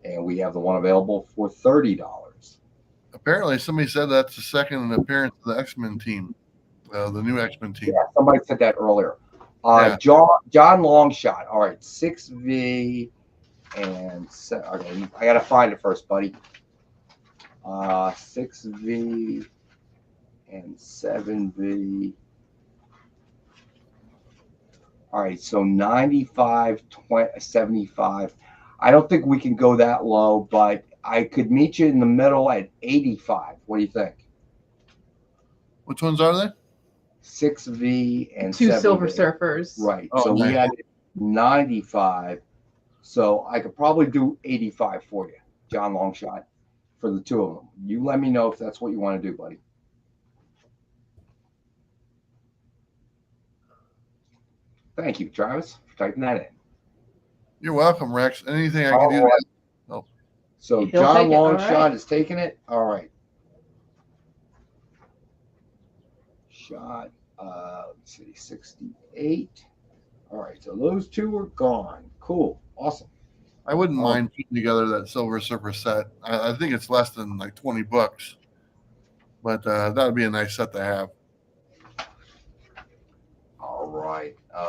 Speaker 2: and we have the one available for $30.
Speaker 1: Apparently, somebody said that's the second appearance of the X-Men team, the new X-Men team.
Speaker 2: Yeah, somebody said that earlier.
Speaker 1: Yeah.
Speaker 2: John Longshot. All right, 6V and okay, I gotta find it first, buddy. 6V and 7V. All right, so 95, 75. I don't think we can go that low, but I could meet you in the middle at 85. What do you think?
Speaker 1: Which ones are they?
Speaker 2: 6V and
Speaker 3: 2
Speaker 2: 7V.
Speaker 3: Silver Surfers.
Speaker 2: Right.
Speaker 1: Oh,
Speaker 2: so
Speaker 1: nice.
Speaker 2: we had 95. So I could probably do 85 for you, John Longshot, for the two of them. You let me know if that's what you want to do, buddy. Thank you, Travis, for typing that in.
Speaker 1: You're welcome, Rex. Anything I can do.
Speaker 2: Right.
Speaker 1: Oh.
Speaker 2: So
Speaker 3: He'll
Speaker 2: John
Speaker 3: take it. All
Speaker 2: Longshot
Speaker 3: right.
Speaker 2: is taking it. All right. Shot, let's see, 68. All right, so those two are gone. Cool. Awesome.
Speaker 1: I wouldn't mind putting together that Silver Surfer set. I think it's less than like $20, but that would be a nice set to have.
Speaker 2: All right. All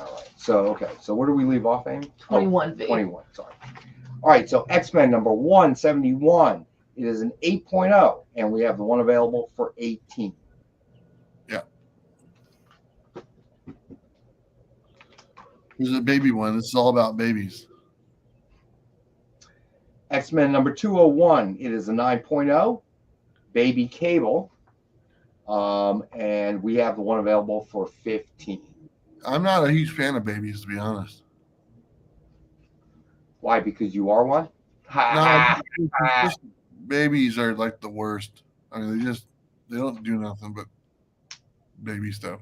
Speaker 2: right. So, okay. So where do we leave off, Amy?
Speaker 3: 21V.
Speaker 2: 21. Sorry. All right. So X-Men number 171. It is an 8.0, and we have the one available for 18.
Speaker 1: Yeah. This is a baby one. This is all about babies.
Speaker 2: X-Men number 201. It is a 9.0, Baby Cable, and we have the one available for 15.
Speaker 1: I'm not a huge fan of babies, to be honest.
Speaker 2: Why? Because you are one?
Speaker 1: No, just babies are like the worst. I mean, they don't do nothing but baby stuff.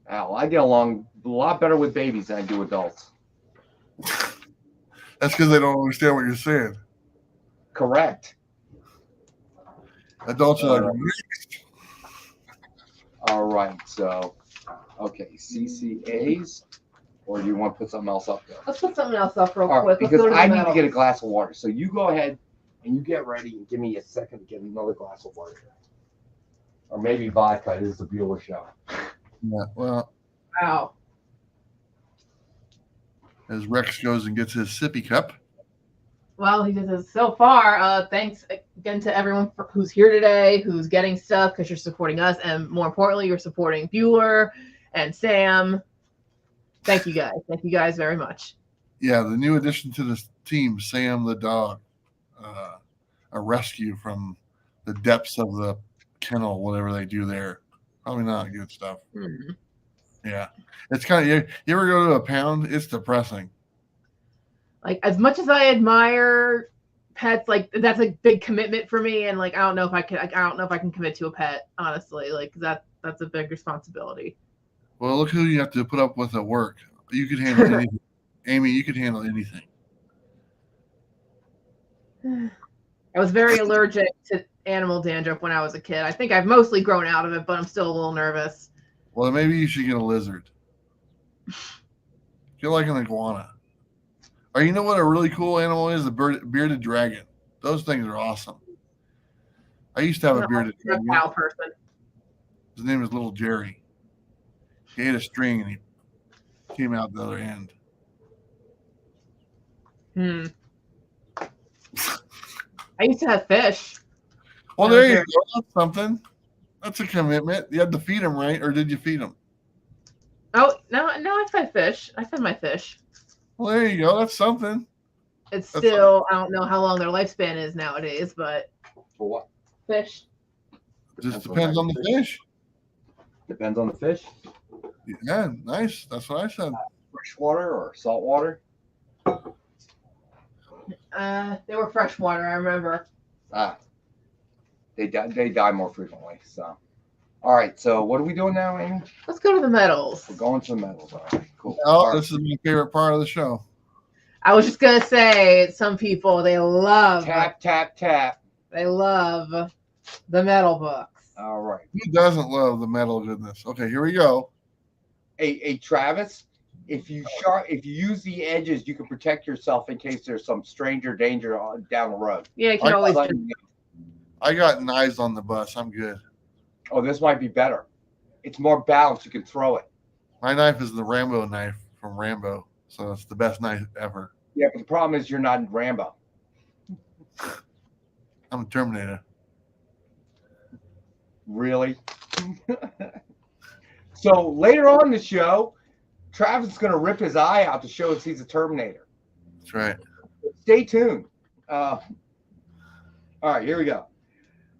Speaker 2: Al, I get along a lot better with babies than I do adults.
Speaker 1: That's because they don't understand what you're saying.
Speaker 2: Correct.
Speaker 1: Adults are like,
Speaker 2: All right. So, okay, CCAs, or do you want to put something else up there?
Speaker 3: Let's put something else up real
Speaker 2: All right,
Speaker 3: quick. Let's
Speaker 2: because
Speaker 3: go to the
Speaker 2: I need to
Speaker 3: medals.
Speaker 2: get a glass of water. So you go ahead and you get ready and give me a second to get another glass of water. Or maybe vodka. This is the Bueller show.
Speaker 1: yeah, well,
Speaker 3: Wow.
Speaker 1: as Rex goes and gets his sippy cup.
Speaker 3: Well, he says so far. Thanks again to everyone who's here today, who's getting stuff because you're supporting us, and more importantly, you're supporting Bueller and Sam. Thank you guys. Thank you guys very much.
Speaker 1: Yeah, the new addition to this team, Sam the dog, a rescue from the depths of the kennel, whatever they do there. Probably not good stuff.
Speaker 3: Mm-hmm.
Speaker 1: Yeah, it's kind of you ever go to a pound? It's depressing.
Speaker 3: Like, as much as I admire pets, like that's a big commitment for me, and like I don't know if I can commit to a pet, honestly. Like that's a big responsibility.
Speaker 1: Well, look who you have to put up with at work. You could handle anything. Amy, you could handle anything.
Speaker 3: I was very allergic to animal dandruff when I was a kid. I think I've mostly grown out of it, but I'm still a little nervous.
Speaker 1: Well, maybe you should get a lizard. Get like an iguana. Or you know what a really cool animal is? The bearded dragon. Those things are awesome. I used to have a bearded dragon.
Speaker 3: Reptile person.
Speaker 1: His name is Little Jerry. He ate a string and he came out the other end.
Speaker 3: I used to have fish.
Speaker 1: Well, there you go. That's something. That's a commitment. You had to feed them, right? Or did you feed them?
Speaker 3: Oh, no, I fed fish. I fed my fish.
Speaker 1: Well, there you go. That's something.
Speaker 3: It's still, I don't know how long their lifespan is nowadays, but.
Speaker 2: For what?
Speaker 3: Fish.
Speaker 1: Just depends on the fish.
Speaker 2: Depends on the fish.
Speaker 1: Yeah, nice. That's what I said.
Speaker 2: Freshwater or saltwater?
Speaker 3: They were freshwater, I remember.
Speaker 2: They die more frequently. So, all right. So, what are we doing now, Amy?
Speaker 3: Let's go to the medals.
Speaker 2: We're going to the medals. All right, cool.
Speaker 1: Oh, this is my favorite part of the show.
Speaker 3: I was just gonna say, some people they love
Speaker 2: tap.
Speaker 3: They love the medal books.
Speaker 2: All right.
Speaker 1: Who doesn't love the medal goodness? Okay, here we go.
Speaker 2: Hey, Travis. If you use the edges, you can protect yourself in case there's some stranger danger down the road.
Speaker 3: Yeah, you can always.
Speaker 1: I got knives on the bus. I'm good.
Speaker 2: Oh, this might be better. It's more balanced. You can throw it.
Speaker 1: My knife is the Rambo knife from Rambo, so it's the best knife ever.
Speaker 2: Yeah, but the problem is you're not in Rambo.
Speaker 1: I'm a Terminator.
Speaker 2: Really? So later on in the show, Travis is going to rip his eye out to show us he's a Terminator.
Speaker 1: That's right.
Speaker 2: Stay tuned. All right, here we go.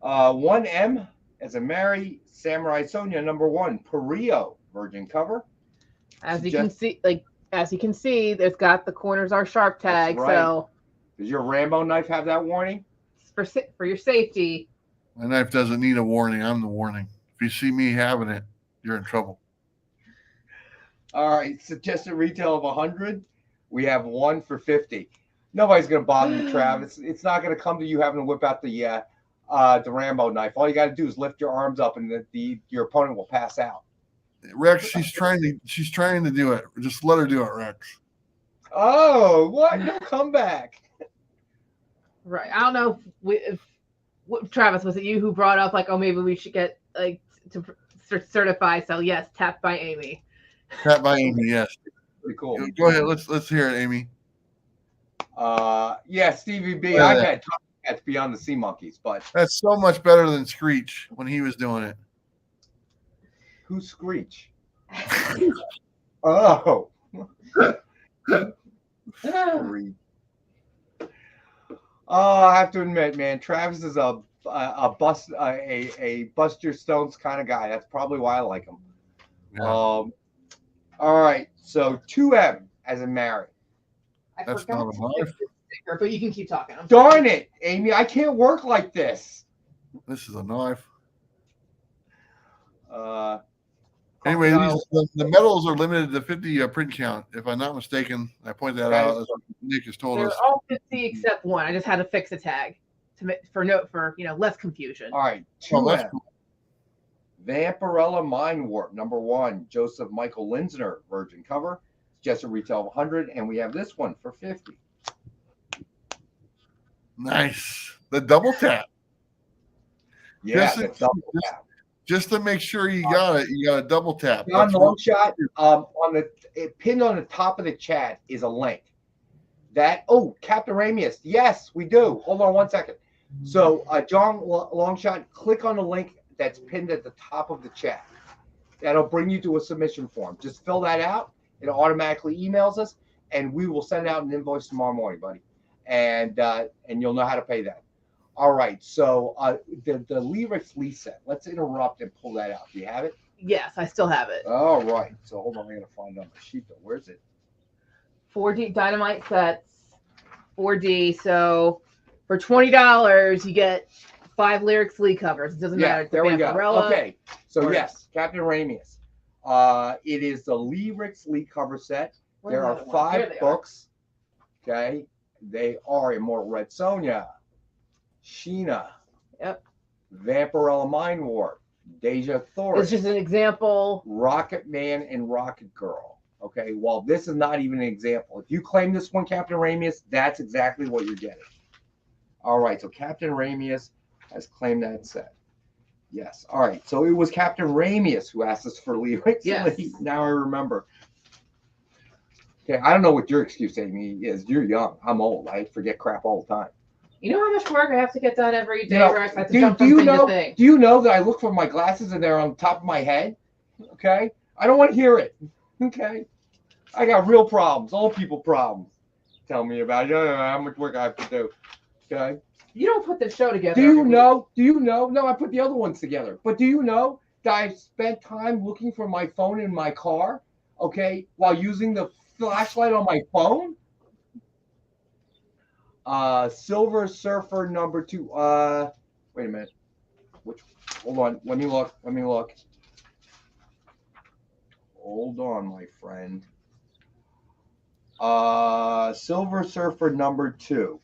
Speaker 2: 1M as a Mary Samurai Sonia #1 Perio virgin cover.
Speaker 3: As you can see, there's got the corners are sharp tag. Right. So
Speaker 2: does your Rambo knife have that warning?
Speaker 3: For your safety.
Speaker 1: My knife doesn't need a warning. I'm the warning. If you see me having it, you're in trouble.
Speaker 2: All right, suggested retail of 100. We have one for 50. Nobody's gonna bother you, Travis. It's not gonna come to you having to whip out the Rambo knife. All you got to do is lift your arms up, and your opponent will pass out.
Speaker 1: Rex, she's trying to do it. Just let her do it, Rex.
Speaker 2: Oh, what? No comeback.
Speaker 3: Right. I don't know if Travis, was it you who brought up like, oh, maybe we should get like to certify? So yes, tapped by Amy.
Speaker 1: Tapped by Amy, yes.
Speaker 2: Pretty cool.
Speaker 1: Go ahead. Let's hear it, Amy.
Speaker 2: Yeah, Stevie B. I've had Tomcats Beyond the Sea Monkeys, but
Speaker 1: that's so much better than Screech when he was doing it.
Speaker 2: Who's Screech? Oh. Oh, I have to admit, man, Travis is a Buster Stones kind of guy. That's probably why I like him. Yeah. All right, so 2M as a Mary.
Speaker 1: That's not a knife.
Speaker 3: But you can keep talking.
Speaker 2: Darn it, Amy! I can't work like this.
Speaker 1: This is a knife.
Speaker 2: Anyway,
Speaker 1: the medals are limited to 50 print count. If I'm not mistaken, I point that out. As Nick has told us.
Speaker 3: They're all 50 except one. I just had to fix a tag for less confusion.
Speaker 2: All right, 2M. Cool. Vampirella Mind Warp #1, Joseph Michael Linsner virgin cover, just a retail of 100, and we have this one for 50.
Speaker 1: Nice, the double tap.
Speaker 2: Yeah, double tap.
Speaker 1: Just to make sure you got it, you got a double tap.
Speaker 2: On the long shot, pinned on the top of the chat is a link. Captain Ramius. Yes, we do. Hold on one second. So, John Longshot, click on the link that's pinned at the top of the chat. That'll bring you to a submission form. Just fill that out. It automatically emails us, and we will send out an invoice tomorrow morning, buddy. And you'll know how to pay that. All right. So the Lyrics Lee set. Let's interrupt and pull that out. Do you have it?
Speaker 3: Yes, I still have it.
Speaker 2: All right. So hold on. I'm gonna find it on my sheet though. Where's it?
Speaker 3: 4D Dynamite sets. 4D. So For $20, you get 5 lyric sleeve covers. It doesn't matter. It's
Speaker 2: there we go.
Speaker 3: Vampirella.
Speaker 2: Okay, so
Speaker 3: or-
Speaker 2: yes, Captain Ramius. It is the lyrics lead cover set. There are 5 books. Okay, they are Immortal Red Sonja, Sheena, Vampirella Mind Warp, Deja Thor.
Speaker 3: It's just an example.
Speaker 2: Rocket Man and Rocket Girl. Okay, well, this is not even an example. If you claim this one, Captain Ramius, that's exactly what you're getting. All right, so Captain Ramius has claimed that set. Yes. All right, so it was Captain Ramius who asked us for lyrics.
Speaker 3: Yes.
Speaker 2: Now I remember. Okay, I don't know what your excuse, Amy, is. You're young. I'm old. I forget crap all the time.
Speaker 3: You know how much work I have to get done every day,
Speaker 2: You know,
Speaker 3: Rex? I have to
Speaker 2: do
Speaker 3: jump from
Speaker 2: you
Speaker 3: thing
Speaker 2: know?
Speaker 3: to thing.
Speaker 2: Do you know that I look for my glasses and they're on the top of my head? Okay, I don't want to hear it. Okay, I got real problems, old people problems. Tell me about it. I don't know how much work I have to do. Okay.
Speaker 3: You don't put the show together.
Speaker 2: Do you know? Do you know? No, I put the other ones together. But do you know that I've spent time looking for my phone in my car? Okay, while using the flashlight on my phone. Silver Surfer number 2. Wait a minute. Hold on. Let me look. Hold on, my friend. Silver Surfer number 2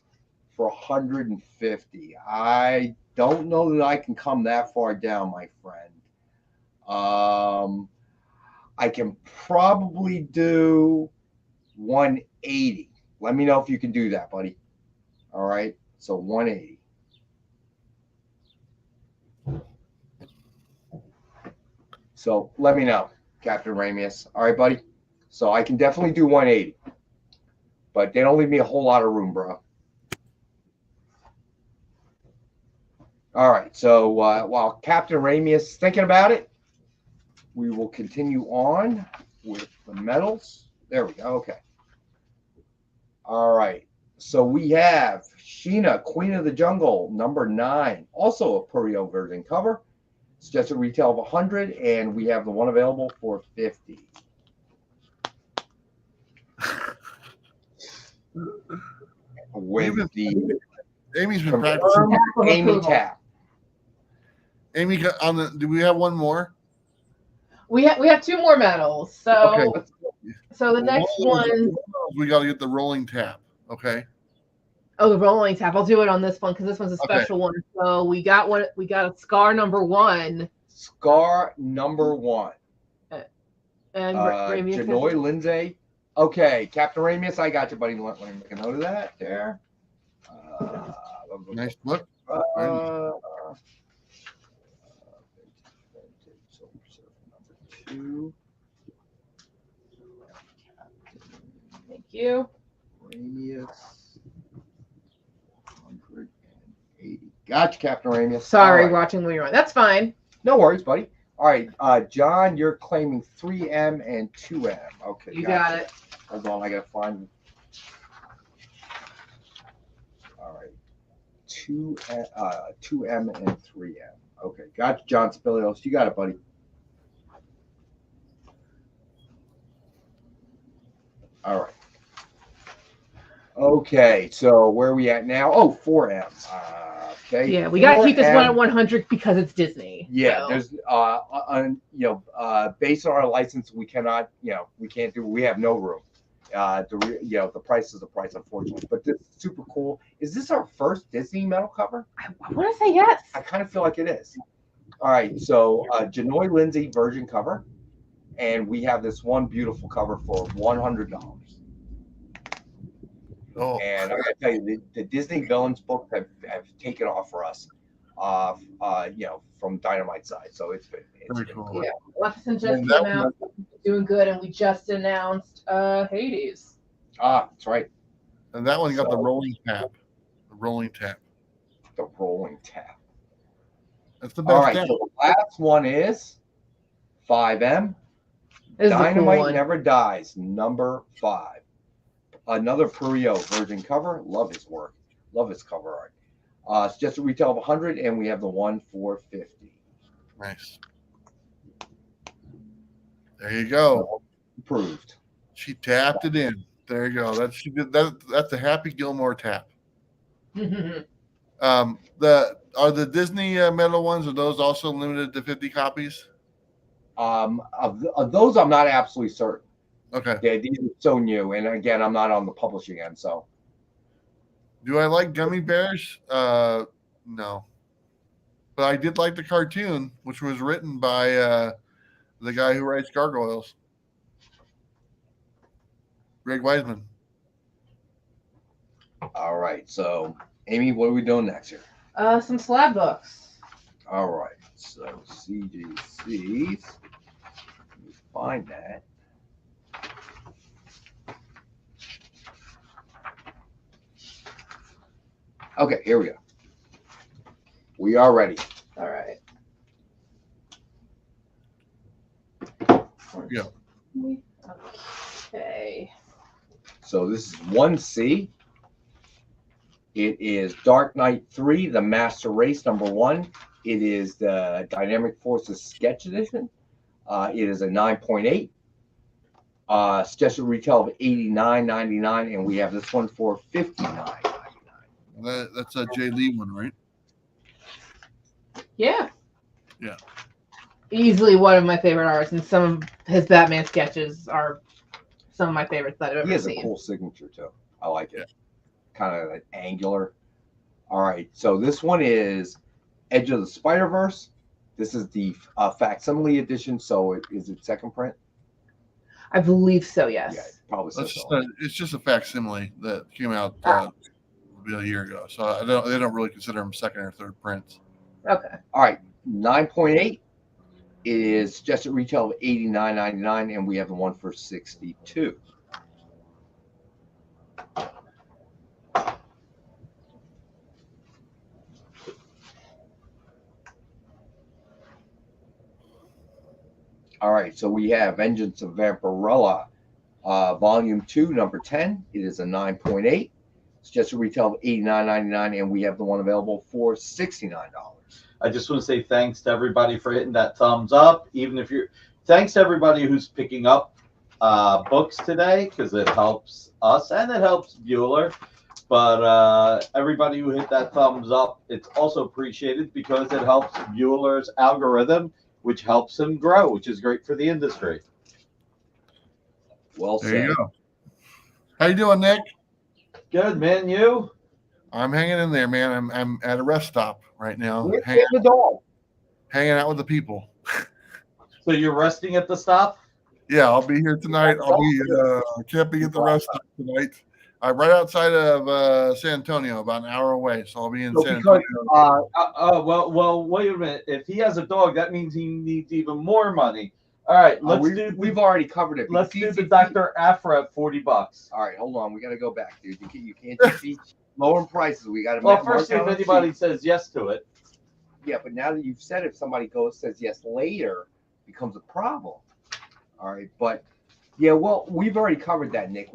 Speaker 2: for 150. I don't know that I can come that far down, my friend. I can probably do 180. Let me know if you can do that, buddy. All right, so 180. So let me know, Captain Ramius. All right, buddy. So I can definitely do 180, but they don't leave me a whole lot of room, bro. All right, so while Captain Ramius is thinking about it, we will continue on with the medals. There we go. Okay. All right. So we have Sheena, Queen of the Jungle, number 9, also a Purio version cover. Suggested retail of 100, and we have the one available for 50. With the
Speaker 1: Amy's been practicing.
Speaker 2: Amy tap.
Speaker 1: Amy, do we have one more?
Speaker 3: We have 2 more medals. So
Speaker 1: Okay.
Speaker 3: So the next one,
Speaker 1: we got to get the rolling tap. Okay.
Speaker 3: oh, the rolling tap. I'll do it on this one because this one's a special one. So we got a scar number 1.
Speaker 2: Scar number 1.
Speaker 3: And
Speaker 2: Janoy Lindsay. Okay, Captain Ramius, I got you, buddy. Let me make a note of that there.
Speaker 1: Nice book.
Speaker 3: Thank you.
Speaker 2: Ramius. 180. Gotcha, Captain Ramius.
Speaker 3: Sorry,
Speaker 2: right.
Speaker 3: watching when you're on. That's fine.
Speaker 2: No worries, buddy. All right, John, you're claiming 3M and 2M. Okay,
Speaker 3: You got it.
Speaker 2: Hold on, I gotta find. All right, 2M and 3M. Okay, gotcha, John Spilios. You got it, buddy. All right. Okay, so where are we at now? Oh, 4M. Okay.
Speaker 3: Yeah, we gotta keep this one at 100 because it's Disney.
Speaker 2: Yeah,
Speaker 3: so.
Speaker 2: there's based on our license, we cannot, we can't do. We have no room. The price is the price, unfortunately. But this is super cool. Is this our first Disney metal cover?
Speaker 3: I want to say yes.
Speaker 2: I kind of feel like it is. All right, so Janoy Lindsay version cover, and we have this one beautiful cover for $100.
Speaker 1: Oh.
Speaker 2: And I gotta tell you, the Disney villains book have taken off for us, from Dynamite side. So it's been
Speaker 1: cool.
Speaker 3: Yeah, Maleficent just came out, doing good, and we just announced Hades.
Speaker 2: That's right.
Speaker 1: And that one got the rolling tap. The rolling tap.
Speaker 2: The rolling tap.
Speaker 1: That's the best.
Speaker 2: All right.
Speaker 1: tap.
Speaker 2: So the last one is 5M. Dynamite
Speaker 3: cool
Speaker 2: Never Dies, number 5. Another Purio version cover. Love his work. Love his cover art. It's just a retail of 100, and we have the one for 50.
Speaker 1: Nice. There you go.
Speaker 2: Approved.
Speaker 1: She tapped it in. There you go. That's a Happy Gilmore tap. Are the Disney metal ones, are those also limited to 50 copies?
Speaker 2: Of those, I'm not absolutely certain.
Speaker 1: Okay.
Speaker 2: These are so new, and again, I'm not on the publishing end, so.
Speaker 1: Do I like gummy bears? No. But I did like the cartoon, which was written by the guy who writes Gargoyles, Greg Weisman.
Speaker 2: All right, so Amy, what are we doing next here?
Speaker 3: Some slab books.
Speaker 2: All right, so CGCs. Let me find that. Okay, here we go. We are ready.
Speaker 3: All right.
Speaker 1: Yeah.
Speaker 3: Okay.
Speaker 2: So this is 1C. It is Dark Knight 3, The Master Race #1. It is the Dynamic Forces Sketch Edition. It is a 9.8. Suggested retail of $89.99, and we have this one for $59.99.
Speaker 1: That's a Jay Lee one, right?
Speaker 3: Yeah.
Speaker 1: Yeah.
Speaker 3: Easily one of my favorite artists, and some of his Batman sketches are some of my favorites that I've ever
Speaker 2: He has
Speaker 3: seen.
Speaker 2: a cool signature too. I like it. Kind of like angular. All right, so this one is Edge of the Spider-Verse. This is the facsimile edition. So is it second print?
Speaker 3: I believe so. Yes.
Speaker 2: Yeah, probably so.
Speaker 1: It's just a facsimile that came out a year ago. So they don't really consider them second or third prints.
Speaker 3: Okay.
Speaker 2: All right, 9.8 is suggested retail of $89.99, and we have the one for $62. All right, so we have Vengeance of Vampirella, Volume 2, number 10. It is a 9.8. Suggested retail of $89.99, and we have the one available for $69.
Speaker 4: I just want to say thanks to everybody for hitting that thumbs up. Thanks to everybody who's picking up books today, because it helps us and it helps Bueller. But everybody who hit that thumbs up, it's also appreciated because it helps Bueller's algorithm, which helps him grow, which is great for the industry.
Speaker 2: Well said.
Speaker 1: There you go. How you doing, Nick?
Speaker 4: Good, man. You?
Speaker 1: I'm hanging in there, man. I'm at a rest stop right now.
Speaker 2: Where's the dog?
Speaker 1: Hanging out with the people.
Speaker 4: So you're resting at the stop?
Speaker 1: Yeah, I'll be here tonight. I'll be camping at the rest stop tonight. I'm right outside of San Antonio, about an hour away. So I'll be in San Antonio.
Speaker 4: Well, wait a minute. If he has a dog, that means he needs even more money. All right,
Speaker 2: we've already covered it.
Speaker 4: Let's do the Dr. Afra at $40.
Speaker 2: All right, hold on. We got to go back, dude. You can't just be lowering prices. We got to.
Speaker 4: Well, first, if anybody says yes to it.
Speaker 2: Yeah, but now that you've said, if somebody says yes later, it becomes a problem. All right, but yeah, well, we've already covered that, Nick.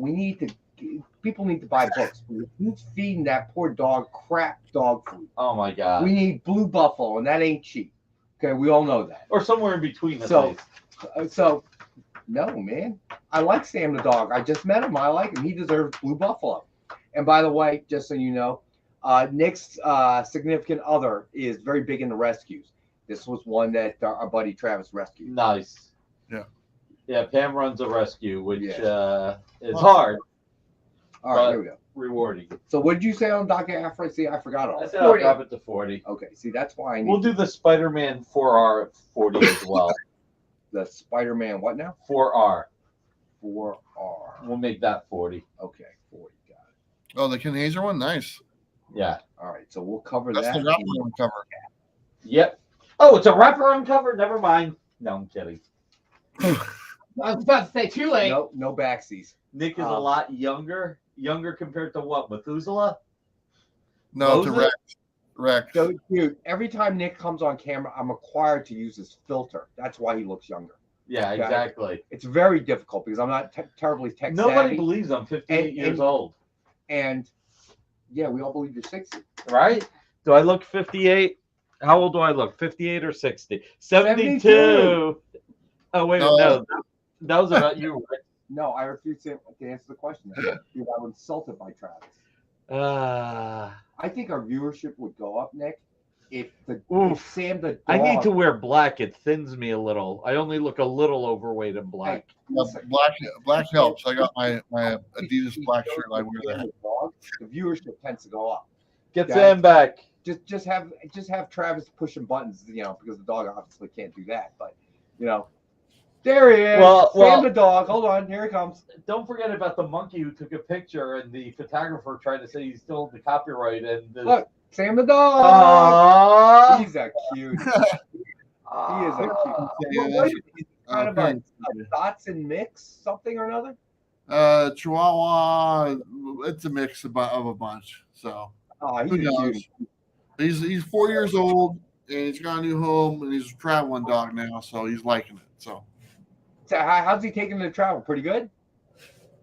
Speaker 2: People need to buy books. Who's feeding that poor dog crap dog food?
Speaker 4: Oh my God.
Speaker 2: We need Blue Buffalo, and that ain't cheap. Okay, we all know that.
Speaker 4: Or somewhere in between.
Speaker 2: So, no, man. I like Sam the dog. I just met him. I like him. He deserves Blue Buffalo. And by the way, just so you know, Nick's significant other is very big into rescues. This was one that our buddy Travis rescued.
Speaker 4: Nice.
Speaker 1: Yeah.
Speaker 4: Yeah, Pam runs a rescue, which is hard.
Speaker 2: All right, here we go.
Speaker 4: Rewarding.
Speaker 2: So what did you say on Dr. Afra? See, I forgot all.
Speaker 4: I said I'll drop it to 40.
Speaker 2: Okay, see, that's why
Speaker 4: we'll do the Spider-Man 4R at 40 as well.
Speaker 2: The Spider-Man what now?
Speaker 4: 4R.
Speaker 2: 4R.
Speaker 4: We'll make that 40.
Speaker 2: Okay, 40. Got it.
Speaker 1: Oh, the Ken Hazer one? Nice.
Speaker 4: Yeah.
Speaker 2: All right, so we'll cover
Speaker 1: That's
Speaker 2: that.
Speaker 1: the wraparound cover.
Speaker 4: Yep. Oh, it's a wraparound cover? Never mind. No, I'm kidding.
Speaker 3: I was about to say too late.
Speaker 2: No backsies.
Speaker 4: Nick is a lot younger compared to what? Methuselah?
Speaker 1: No, to Rex.
Speaker 2: So, dude, every time Nick comes on camera, I'm required to use his filter. That's why he looks younger.
Speaker 4: Yeah, exactly.
Speaker 2: It's very difficult because I'm not terribly tech savvy.
Speaker 4: Nobody believes I'm 58 years old.
Speaker 2: And yeah, we all believe you're 60.
Speaker 4: Right? Do I look 58? How old do I look? 58 or 60? 72. Oh, wait, no. That was about you, right?
Speaker 2: No, I refuse to answer the question because I was insulted by Travis. I think our viewership would go up, Nick, if Sam the dog.
Speaker 4: I need to wear black. It thins me a little. I only look a little overweight in black.
Speaker 1: Black helps. I got my Adidas black shirt. I wear that.
Speaker 2: The viewership tends to go up.
Speaker 4: Get Sam back.
Speaker 2: Just have Travis pushing buttons, because the dog obviously can't do that. But there he is. Sam the dog. Hold on, here he comes.
Speaker 4: Don't forget about the monkey who took a picture, and the photographer tried to say he stole the copyright. And
Speaker 2: look, Sam the dog. He's a cute. He is a cute. He's kind of a Dotson mix, something or another.
Speaker 1: Chihuahua. It's a mix of a bunch. So.
Speaker 2: He's cute.
Speaker 1: He's 4 years old, and he's got a new home, and he's a traveling dog now, so he's liking it. So
Speaker 2: how's he taking the travel? Pretty good.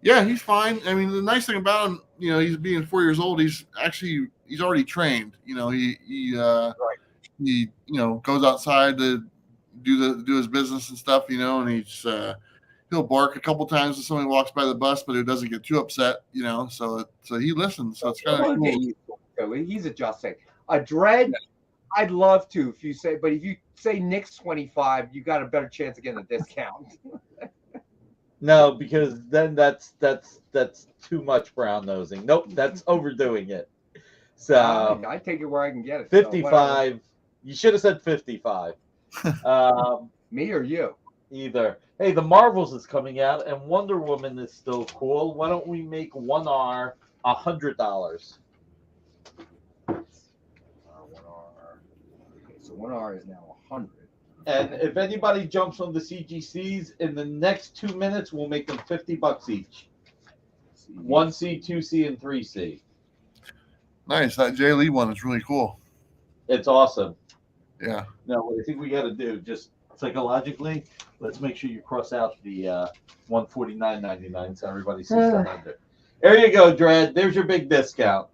Speaker 1: Yeah, he's fine. I mean, the nice thing about him, he's being 4 years old. He's already trained. He goes outside to do his business and stuff. And he'll bark a couple times if somebody walks by the bus, but it doesn't get too upset. So he listens. So it's kind of cool.
Speaker 2: He's adjusting. A Dread, I'd love to if you say Nick's 25, you got a better chance of getting a discount.
Speaker 4: No, because then that's too much brown nosing. Nope, that's overdoing it. So
Speaker 2: I take it where I can get it.
Speaker 4: 55. You should have said 55.
Speaker 2: Me or you?
Speaker 4: Either. Hey, the Marvels is coming out, and Wonder Woman is still cool. Why don't we make 1R $100?
Speaker 2: 1R is now 100.
Speaker 4: And if anybody jumps on the CGCs in the next 2 minutes, we'll make them $50 each. 1C, 2C, and 3C.
Speaker 1: Nice. That Jay Lee one is really cool.
Speaker 4: It's awesome.
Speaker 1: Yeah.
Speaker 4: Now, what I think we got to do, just psychologically, let's make sure you cross out the $149.99 so everybody sees that under. There you go, Dread. There's your big discount.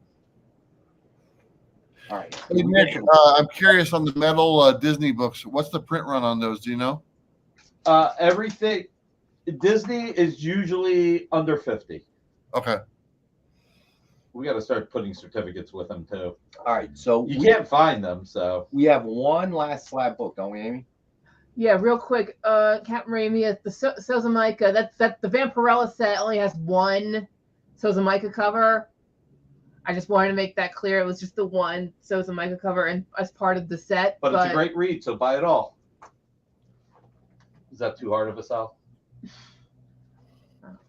Speaker 2: All right.
Speaker 1: Hey, Nick, I'm curious on the metal Disney books. What's the print run on those? Do you know?
Speaker 4: Everything. Disney is usually under 50.
Speaker 1: Okay.
Speaker 4: We got to start putting certificates with them too.
Speaker 2: All right. So
Speaker 4: you can't find them. So
Speaker 2: we have one last slab book, don't we, Amy?
Speaker 3: Yeah, real quick. Captain Raimi, the Sozamica. That's the Vampirella set only has one Sozamica cover. I just wanted to make that clear. It was just the one Sozamica cover and as part of the set.
Speaker 4: But it's a great read, so buy it all. Is that too hard of a sell?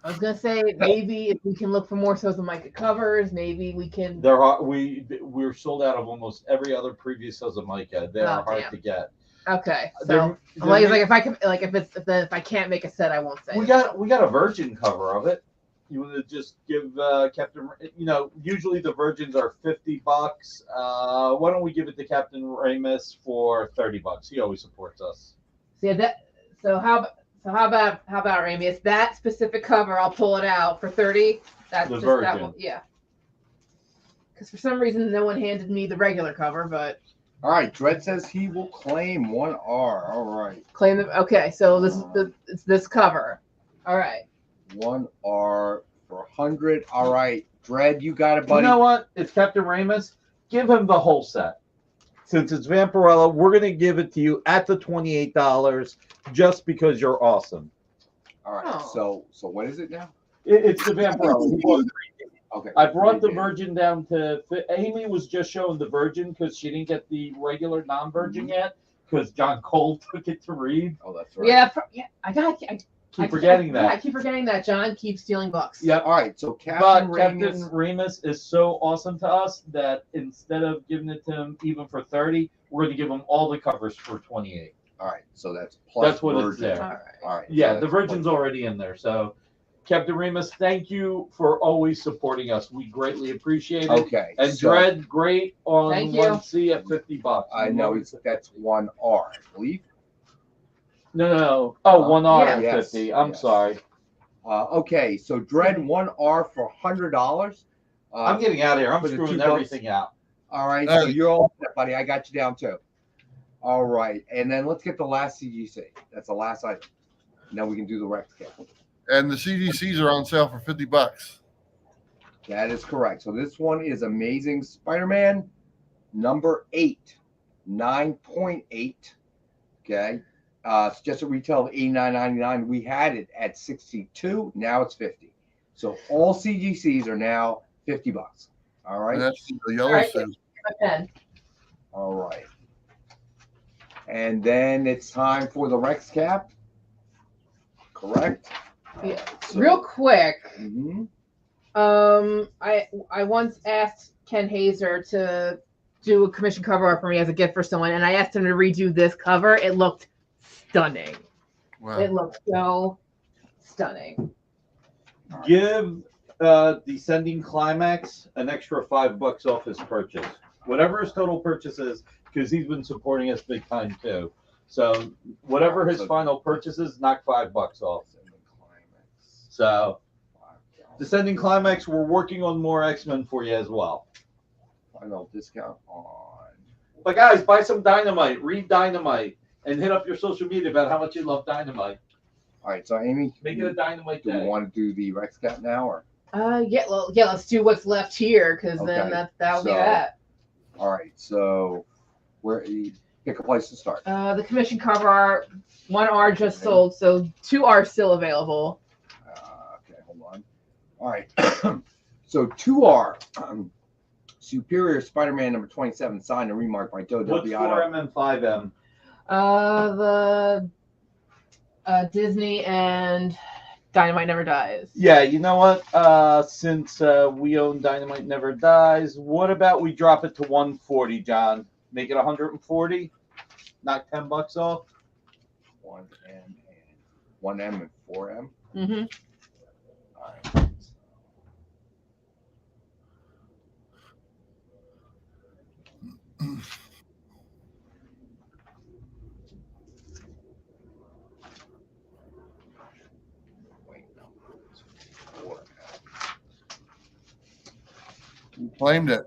Speaker 3: I was gonna say maybe if we can look for more Sozamica covers, maybe we can.
Speaker 4: We're sold out of almost every other previous Sozamica. They are hard to get.
Speaker 3: Okay, so if I can't make a set, I won't say.
Speaker 4: We got a Virgin cover of it. You want to just give Captain? Usually the Virgins are $50. Why don't we give it to Captain Ramis for $30? He always supports us.
Speaker 3: Yeah, how about Ramis? That specific cover, I'll pull it out for $30. That's
Speaker 4: the
Speaker 3: just
Speaker 4: Virgin.
Speaker 3: That one, yeah. Because for some reason no one handed me the regular cover, but.
Speaker 2: All right, Dredd says he will claim 1R. All right.
Speaker 3: Claim them. Okay, so it's this cover. All right.
Speaker 2: 1R for 100. All right, Dredd, you got it, buddy.
Speaker 4: You know what? It's Captain Ramis. Give him the whole set. Since it's Vampirella, we're going to give it to you at the $28 just because you're awesome.
Speaker 2: All right, so what is it now?
Speaker 4: It's the Vampirella.
Speaker 2: Okay.
Speaker 4: I brought the Virgin down to. Amy was just showing the Virgin because she didn't get the regular non-Virgin yet because John Cole took it to read.
Speaker 2: Oh, that's right.
Speaker 3: Yeah, I keep
Speaker 4: forgetting that.
Speaker 3: Yeah, I keep forgetting that. John keeps stealing books.
Speaker 2: Yeah. All right. So Captain
Speaker 4: Ramis is so awesome to us that instead of giving it to him even for $30, we're going to give him all the covers for $28.
Speaker 2: All right. So that's plus.
Speaker 4: That's what
Speaker 2: Virgin.
Speaker 4: it's there.
Speaker 2: All right.
Speaker 4: Yeah,
Speaker 2: so
Speaker 4: the Virgin's already in there. So, Captain Ramis, thank you for always supporting us. We greatly appreciate it.
Speaker 2: Okay.
Speaker 4: And Dredd, great on 1C at $50.
Speaker 2: I know that's 1R, I believe.
Speaker 4: No. Oh, 1R at
Speaker 2: yes,
Speaker 4: 50. I'm sorry.
Speaker 2: Okay, so Dredd 1R for $100.
Speaker 4: I'm getting out of here. I'm screwing everything out.
Speaker 2: All right, so you're all set, buddy. I got you down too. All right, and then let's get the last CGC. That's the last item. Now we can do the Rex cap.
Speaker 1: And the CGCs are on sale for $50.
Speaker 2: That is correct. So this one is Amazing Spider-Man number 8, 9.8. Okay. It's just a retail of $89.99. We had it at $62. Now it's $50. So all CGCs are now $50. All right.
Speaker 1: And that's the yellow
Speaker 3: All right.
Speaker 1: suit.
Speaker 3: My pen.
Speaker 2: All right. And then it's time for the Rex cap. Correct.
Speaker 3: Yeah.
Speaker 2: So,
Speaker 3: Real quick.
Speaker 2: mhm.
Speaker 3: I once asked Ken Hazer to do a commission cover art for me as a gift for someone, and I asked him to redo this cover. It looked stunning.
Speaker 1: Wow.
Speaker 3: It looked so stunning.
Speaker 4: Give Descending Climax an extra $5 off his purchase, whatever his total purchase is, because he's been supporting us big time too. So whatever his final purchase is, knock $5 off. So Descending Climax, we're working on more X-Men for you as well.
Speaker 2: Final discount on.
Speaker 4: But guys, buy some Dynamite, read Dynamite, and hit up your social media about how much you love Dynamite.
Speaker 2: All right, so Amy,
Speaker 4: Make it a Dynamite
Speaker 2: do we
Speaker 4: day.
Speaker 2: want to do the Rex cap now, or?
Speaker 3: Yeah, well, yeah, let's do what's left here, because then
Speaker 2: Okay,
Speaker 3: that'll be
Speaker 2: so-
Speaker 3: that.
Speaker 2: All right, so where you pick a place to start?
Speaker 3: The commission cover art, 1R just sold, so 2R still available.
Speaker 2: Okay, hold on. All right, so 2R, Superior Spider-Man number 27, signed and remarked by Joe
Speaker 4: What's
Speaker 2: Delbiato.
Speaker 4: 4M and 5M?
Speaker 3: The Disney and Dynamite Never Dies.
Speaker 4: Yeah, you know what? Since we own Dynamite Never Dies, what about we drop it to 140, John? Make it 140? Knock $10 off?
Speaker 2: 1M and 4M.
Speaker 3: Mm-hmm.
Speaker 2: All right. Wait, no. It's 4M.
Speaker 1: You claimed it.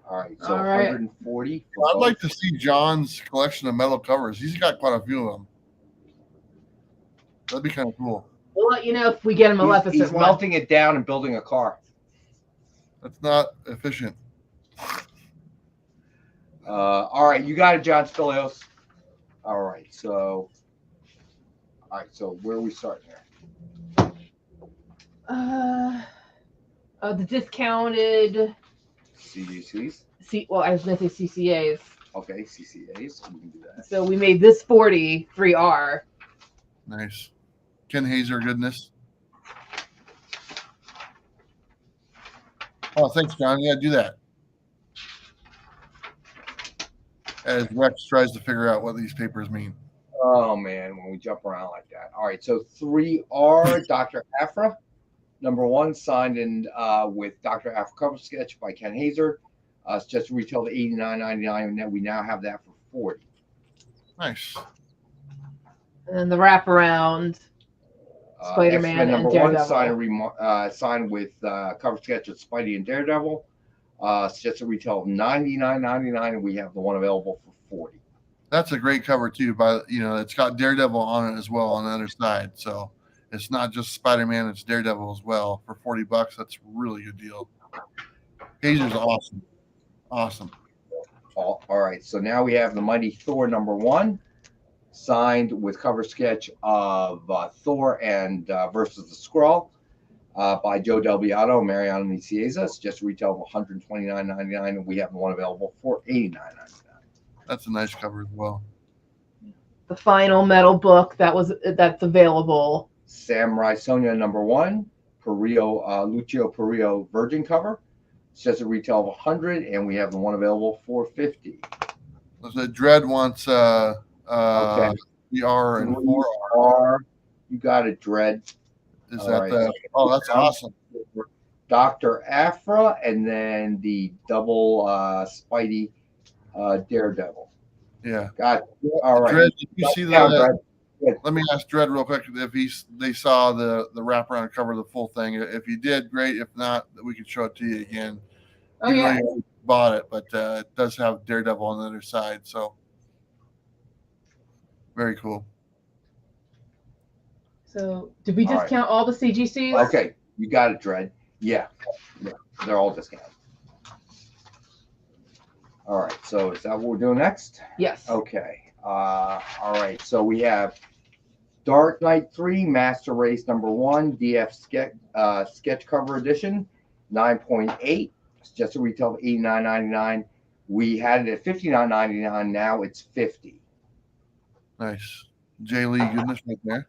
Speaker 2: All right, so
Speaker 3: All right.
Speaker 2: 140. for
Speaker 1: I'd like
Speaker 2: both.
Speaker 1: to see John's collection of metal covers. He's got quite a few of them. That'd be kind of cool.
Speaker 3: We'll let you know if we get a Maleficent
Speaker 2: He's
Speaker 3: one.
Speaker 2: melting it down and building a car.
Speaker 1: That's not efficient.
Speaker 2: All right, you got it, John Stilios. All right, so where are we starting here?
Speaker 3: The discounted
Speaker 2: CGCs.
Speaker 3: well, I was gonna say CCAs.
Speaker 2: Okay, CCAs. We can do that.
Speaker 3: So we made this 40 3R.
Speaker 1: Nice. Ken Hazer goodness. Oh, thanks, John. Yeah, do that. As Rex tries to figure out what these papers mean.
Speaker 2: Oh man, when we jump around like that. All right, so 3R, Dr. Afra, number 1, signed in with Dr. Afra cover sketch by Ken Hazer. It's just retailed at $89.99, and then we now have that for $40.
Speaker 1: Nice.
Speaker 3: And then the wraparound Spider-Man
Speaker 2: X-Men number
Speaker 3: and
Speaker 2: 1,
Speaker 3: Daredevil.
Speaker 2: signed with cover sketch of Spidey and Daredevil. It's just a retail of $99.99, and we have the one available for $40.
Speaker 1: That's a great cover too. It's got Daredevil on it as well on the other side. So it's not just Spider-Man; it's Daredevil as well for $40. That's a really good deal. Hazer's awesome. Awesome.
Speaker 2: All right, so now we have the Mighty Thor number 1, signed with cover sketch of Thor and versus the Skrull by Joe Delbiato and Mariano Nicieza. It's just a retail of $129.99, and we have the one available for $89.99.
Speaker 1: That's a nice cover as well.
Speaker 3: The final metal book that's available.
Speaker 2: Samurai Sonia number 1, Lucio Perillo Virgin cover. It's just a retail of $100, and we have the one available for $50.
Speaker 1: The Dread wants
Speaker 2: Okay.
Speaker 1: 3R and 4R.
Speaker 2: 4R. You got it, Dread.
Speaker 1: Is
Speaker 2: All
Speaker 1: that
Speaker 2: right.
Speaker 1: the? Oh, that's awesome.
Speaker 2: Dr. Afra, and then the double Spidey Daredevil.
Speaker 1: Yeah.
Speaker 2: Got it. All right.
Speaker 1: Dread, did you see
Speaker 2: Yeah,
Speaker 1: the?
Speaker 2: Dread.
Speaker 1: Let me ask Dread real quick if they saw the wraparound cover of the full thing. If you did, great. If not, we could show it to you again.
Speaker 3: Oh,
Speaker 1: Even though
Speaker 3: yeah.
Speaker 1: you bought it, but it does have Daredevil on the other side. So very cool.
Speaker 3: So did we
Speaker 2: All right.
Speaker 3: discount all the CGCs?
Speaker 2: Okay, you got it, Dread. Yeah, they're all discounted. All right, so is that what we're doing next?
Speaker 3: Yes.
Speaker 2: Okay. All right, so we have Dark Knight 3 Master Race number 1 DF sketch cover edition, 9.8. It's just a retail of $89.99. We had it at $59.99. Now it's $50.
Speaker 1: Nice. J. Lee goodness right there.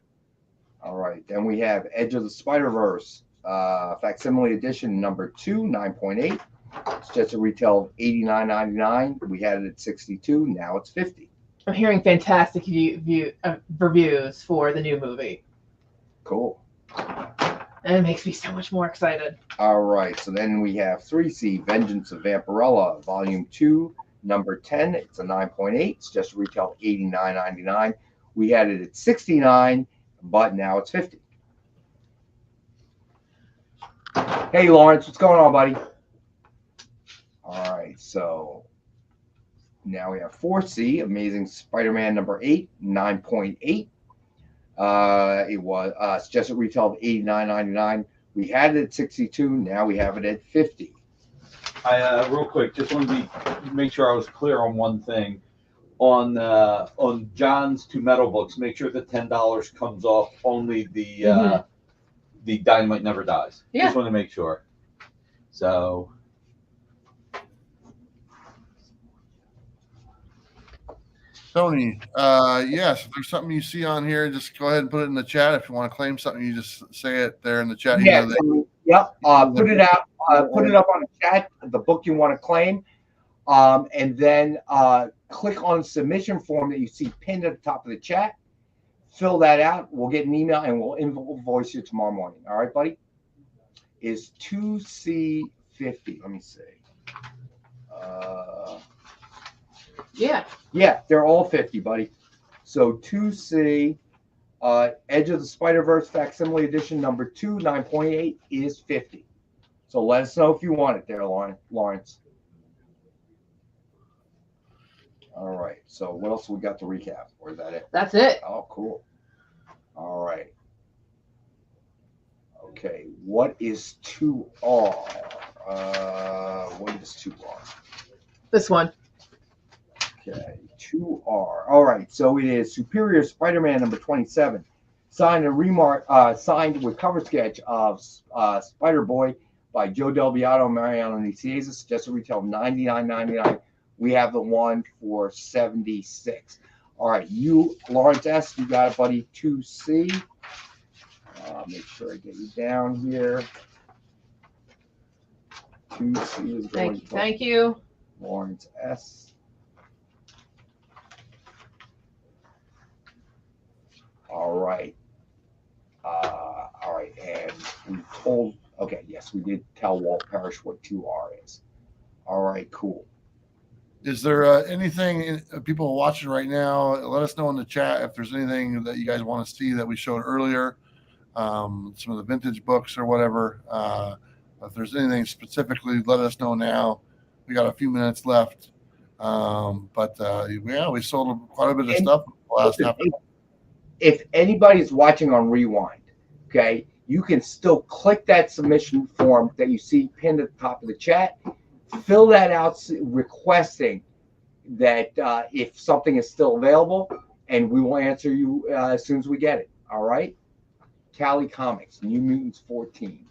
Speaker 2: All right, then we have Edge of the Spider-Verse facsimile edition number 2, 9.8. It's just a retail of $89.99. We had it at $62. Now it's $50.
Speaker 3: I'm hearing fantastic reviews for the new movie.
Speaker 2: Cool.
Speaker 3: And it makes me so much more excited.
Speaker 2: All right, so then we have 3C Vengeance of Vampirella, Volume 2, number 10. It's a 9.8. It's just a retail of $89.99. We had it at $69, but now it's $50. Hey, Lawrence, what's going on, buddy? All right, so now we have 4C, Amazing Spider-Man number 8, 9.8. It was it's just a retail of $89.99. We had it at $62. Now we have it at $50.
Speaker 4: I real quick, just wanted to make sure I was clear on one thing. On John's 2 metal books, make sure the $10 comes off only the Dynamite Never Dies.
Speaker 3: Yeah.
Speaker 4: Just want to make sure. So.
Speaker 1: Tony, yes, if there's something you see on here, just go ahead and put it in the chat. If you want to claim something, you just say it there in the chat.
Speaker 2: Yeah, yep. Put it out. Put it up on the chat, the book you want to claim, and then click on the submission form that you see pinned at the top of the chat. Fill that out. We'll get an email and we'll invoice you tomorrow morning. All right, buddy? Is 2C50. Let me see. Yeah, they're all 50, buddy. So 2C, Edge of the Spider-Verse facsimile edition number 2, 9.8 is 50. So let us know if you want it there, Lawrence. All right. So what else we got to recap? Or is that it?
Speaker 3: That's it.
Speaker 2: Oh, cool. All right. Okay. What is 2R? What is 2R?
Speaker 3: This one.
Speaker 2: Okay, 2R. All right, so it is Superior Spider-Man number 27, signed with cover sketch of Spider-Boy by Joe Del Beato and Mariano Nicieza. Just a retail of $99.99. We have the one for $76. All right, you, Lawrence S., you got it, buddy. 2C. Make sure I get you down here. 2C is going to
Speaker 3: Thank you.
Speaker 2: Lawrence S. All right. All right. And we told, okay, yes, we did tell Walt Parrish what 2R is. All right, cool.
Speaker 1: Is there anything people watching right now? Let us know in the chat if there's anything that you guys want to see that we showed earlier, some of the vintage books or whatever. If there's anything specifically, let us know now. We got a few minutes left. Yeah, we sold quite a bit of stuff last half.
Speaker 2: If anybody's watching on Rewind, okay, you can still click that submission form that you see pinned at the top of the chat. Fill that out requesting that if something is still available, and we will answer you as soon as we get it. All right? Cali Comics, New Mutants 14.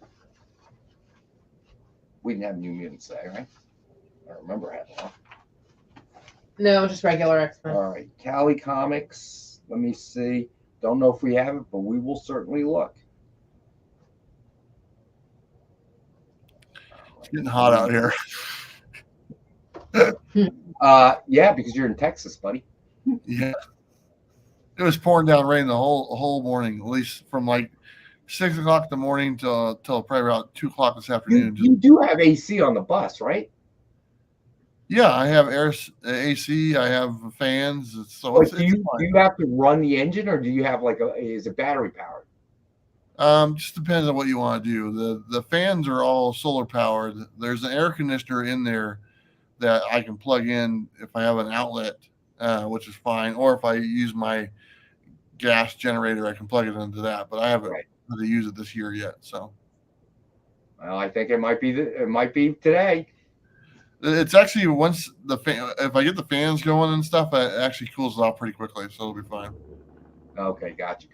Speaker 2: We didn't have New Mutants today, right? I don't remember having one.
Speaker 3: No, just regular X-Men.
Speaker 2: All right, Cali Comics. Let me see. Don't know if we have it, but we will certainly look.
Speaker 1: It's getting hot out here.
Speaker 2: Yeah, because you're in Texas, buddy.
Speaker 1: Yeah. It was pouring down rain the whole morning, at least from like 6 o'clock in the morning till probably about 2 o'clock this afternoon.
Speaker 2: You do have AC on the bus, right?
Speaker 1: Yeah, I have AC. I have fans. So it's
Speaker 2: do you have to run the engine, or do you have is it battery powered?
Speaker 1: Just depends on what you want to do. The fans are all solar powered. There's an air conditioner in there that I can plug in if I have an outlet, which is fine. Or if I use my gas generator, I can plug it into that. But I haven't had to use it this year yet. So.
Speaker 2: Well, I think it might be today.
Speaker 1: It's actually once if I get the fans going and stuff, it actually cools it off pretty quickly, so it'll be fine.
Speaker 2: Okay, gotcha.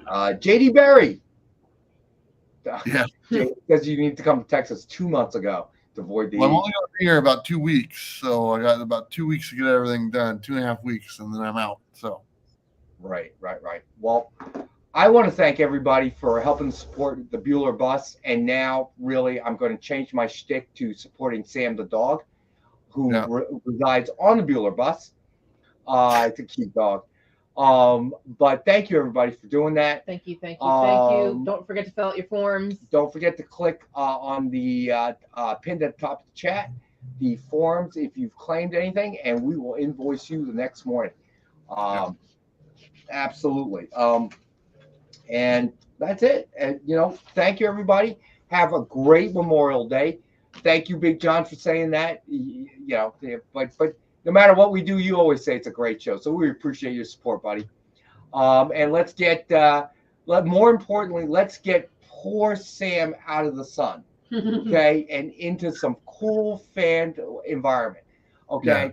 Speaker 2: JD Berry.
Speaker 1: Yeah.
Speaker 2: Because you need to come to Texas 2 months ago to avoid the.
Speaker 1: Well, I'm only going to be here about 2 weeks, so I got about 2 weeks to get everything done. 2.5 weeks, and then I'm out. So.
Speaker 2: Right. Well, I want to thank everybody for helping support the Bueller bus, and now really I'm going to change my shtick to supporting Sam the dog, who resides on the Bueller bus. It's a cute dog. But thank you everybody for doing that.
Speaker 3: Thank you. Don't forget to fill out your forms.
Speaker 2: Don't forget to click on the pinned at the top of the chat, the forms if you've claimed anything, and we will invoice you the next morning. Absolutely. And that's it. And thank you everybody. Have a great Memorial Day. Thank you, Big John, for saying that. But no matter what we do, you always say it's a great show. So we appreciate your support, buddy. And let's get, more importantly, let's get poor Sam out of the sun, okay, and into some cool fan environment, okay? Yeah.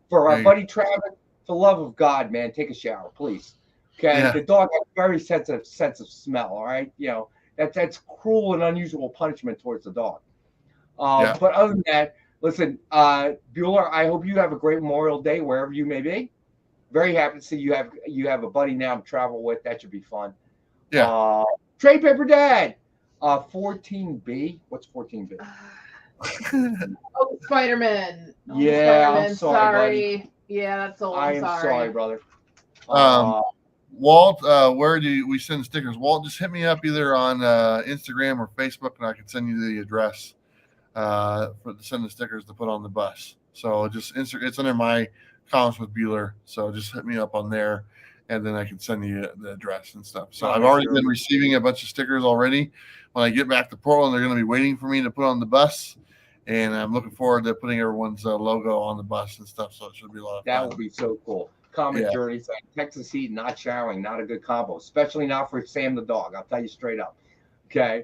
Speaker 2: For our buddy Travis, for the love of God, man, take a shower, please. Okay, the dog has a very sensitive sense of smell. All right, that's cruel and unusual punishment towards the dog. But other than that, listen, Bueller, I hope you have a great Memorial Day wherever you may be. Very happy to see you have a buddy now to travel with. That should be fun.
Speaker 1: Yeah.
Speaker 2: Trade Paper Dad, 14B. What's 14B?
Speaker 3: Oh, Spider-Man.
Speaker 2: Oh, yeah, Spider-Man. I'm
Speaker 3: sorry.
Speaker 2: Buddy.
Speaker 3: Yeah, that's all.
Speaker 2: I am sorry, brother.
Speaker 1: Walt, where do we send stickers? Walt, just hit me up either on Instagram or Facebook, and I can send you the address to send the stickers to put on the bus. So just it's under my comments with Bueller. So just hit me up on there, and then I can send you the address and stuff. So I've already been receiving a bunch of stickers already. When I get back to Portland, they're going to be waiting for me to put on the bus. And I'm looking forward to putting everyone's logo on the bus and stuff. So it should be a lot of fun.
Speaker 2: That would be so cool. Comment journey saying Texas heat, not showering, not a good combo, especially not for Sam the dog. I'll tell you straight up. Okay.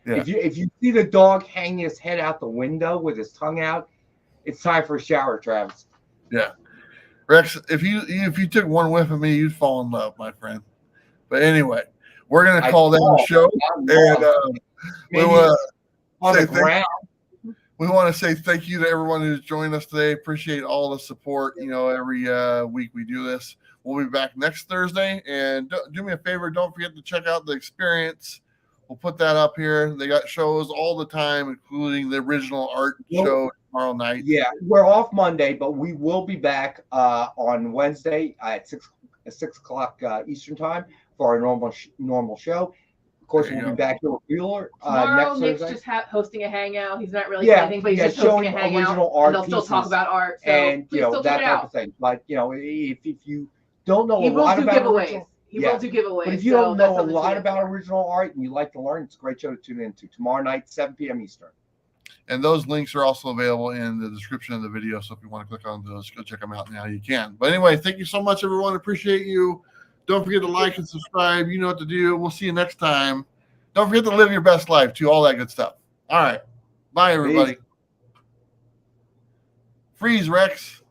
Speaker 2: Yeah. If you see the dog hanging his head out the window with his tongue out, it's time for a shower, Travis.
Speaker 1: Yeah. Rex, if you took one whiff of me, you'd fall in love, my friend. But anyway, we're gonna call that a show. And we want to say thank you to everyone who's joined us today. Appreciate all the support. Every week we do this. We'll be back next Thursday. And do me a favor, don't forget to check out the Experience. We'll put that up here. They got shows all the time, including the original art show tomorrow night.
Speaker 2: Yeah, we're off Monday, but we will be back on Wednesday at 6 o'clock Eastern time for our normal show. Of course, we'll be back here with Bueller
Speaker 3: tomorrow. Nick's just hosting a hangout. He's not really anything, but he's just hosting a hangout.
Speaker 2: Art
Speaker 3: and they'll still talk about art. So
Speaker 2: and that type of thing. But if you don't know a lot about
Speaker 3: giveaways. He will do giveaways.
Speaker 2: But if you don't know a lot about original art and you like to learn, it's a great show to tune into tomorrow night, 7 p.m. Eastern.
Speaker 1: And those links are also available in the description of the video. So if you want to click on those, go check them out now. You can. But anyway, thank you so much, everyone. Appreciate you. Don't forget to like and subscribe. You know what to do. We'll see you next time. Don't forget to live your best life, too. All that good stuff. All right. Bye, everybody. Freeze, Rex.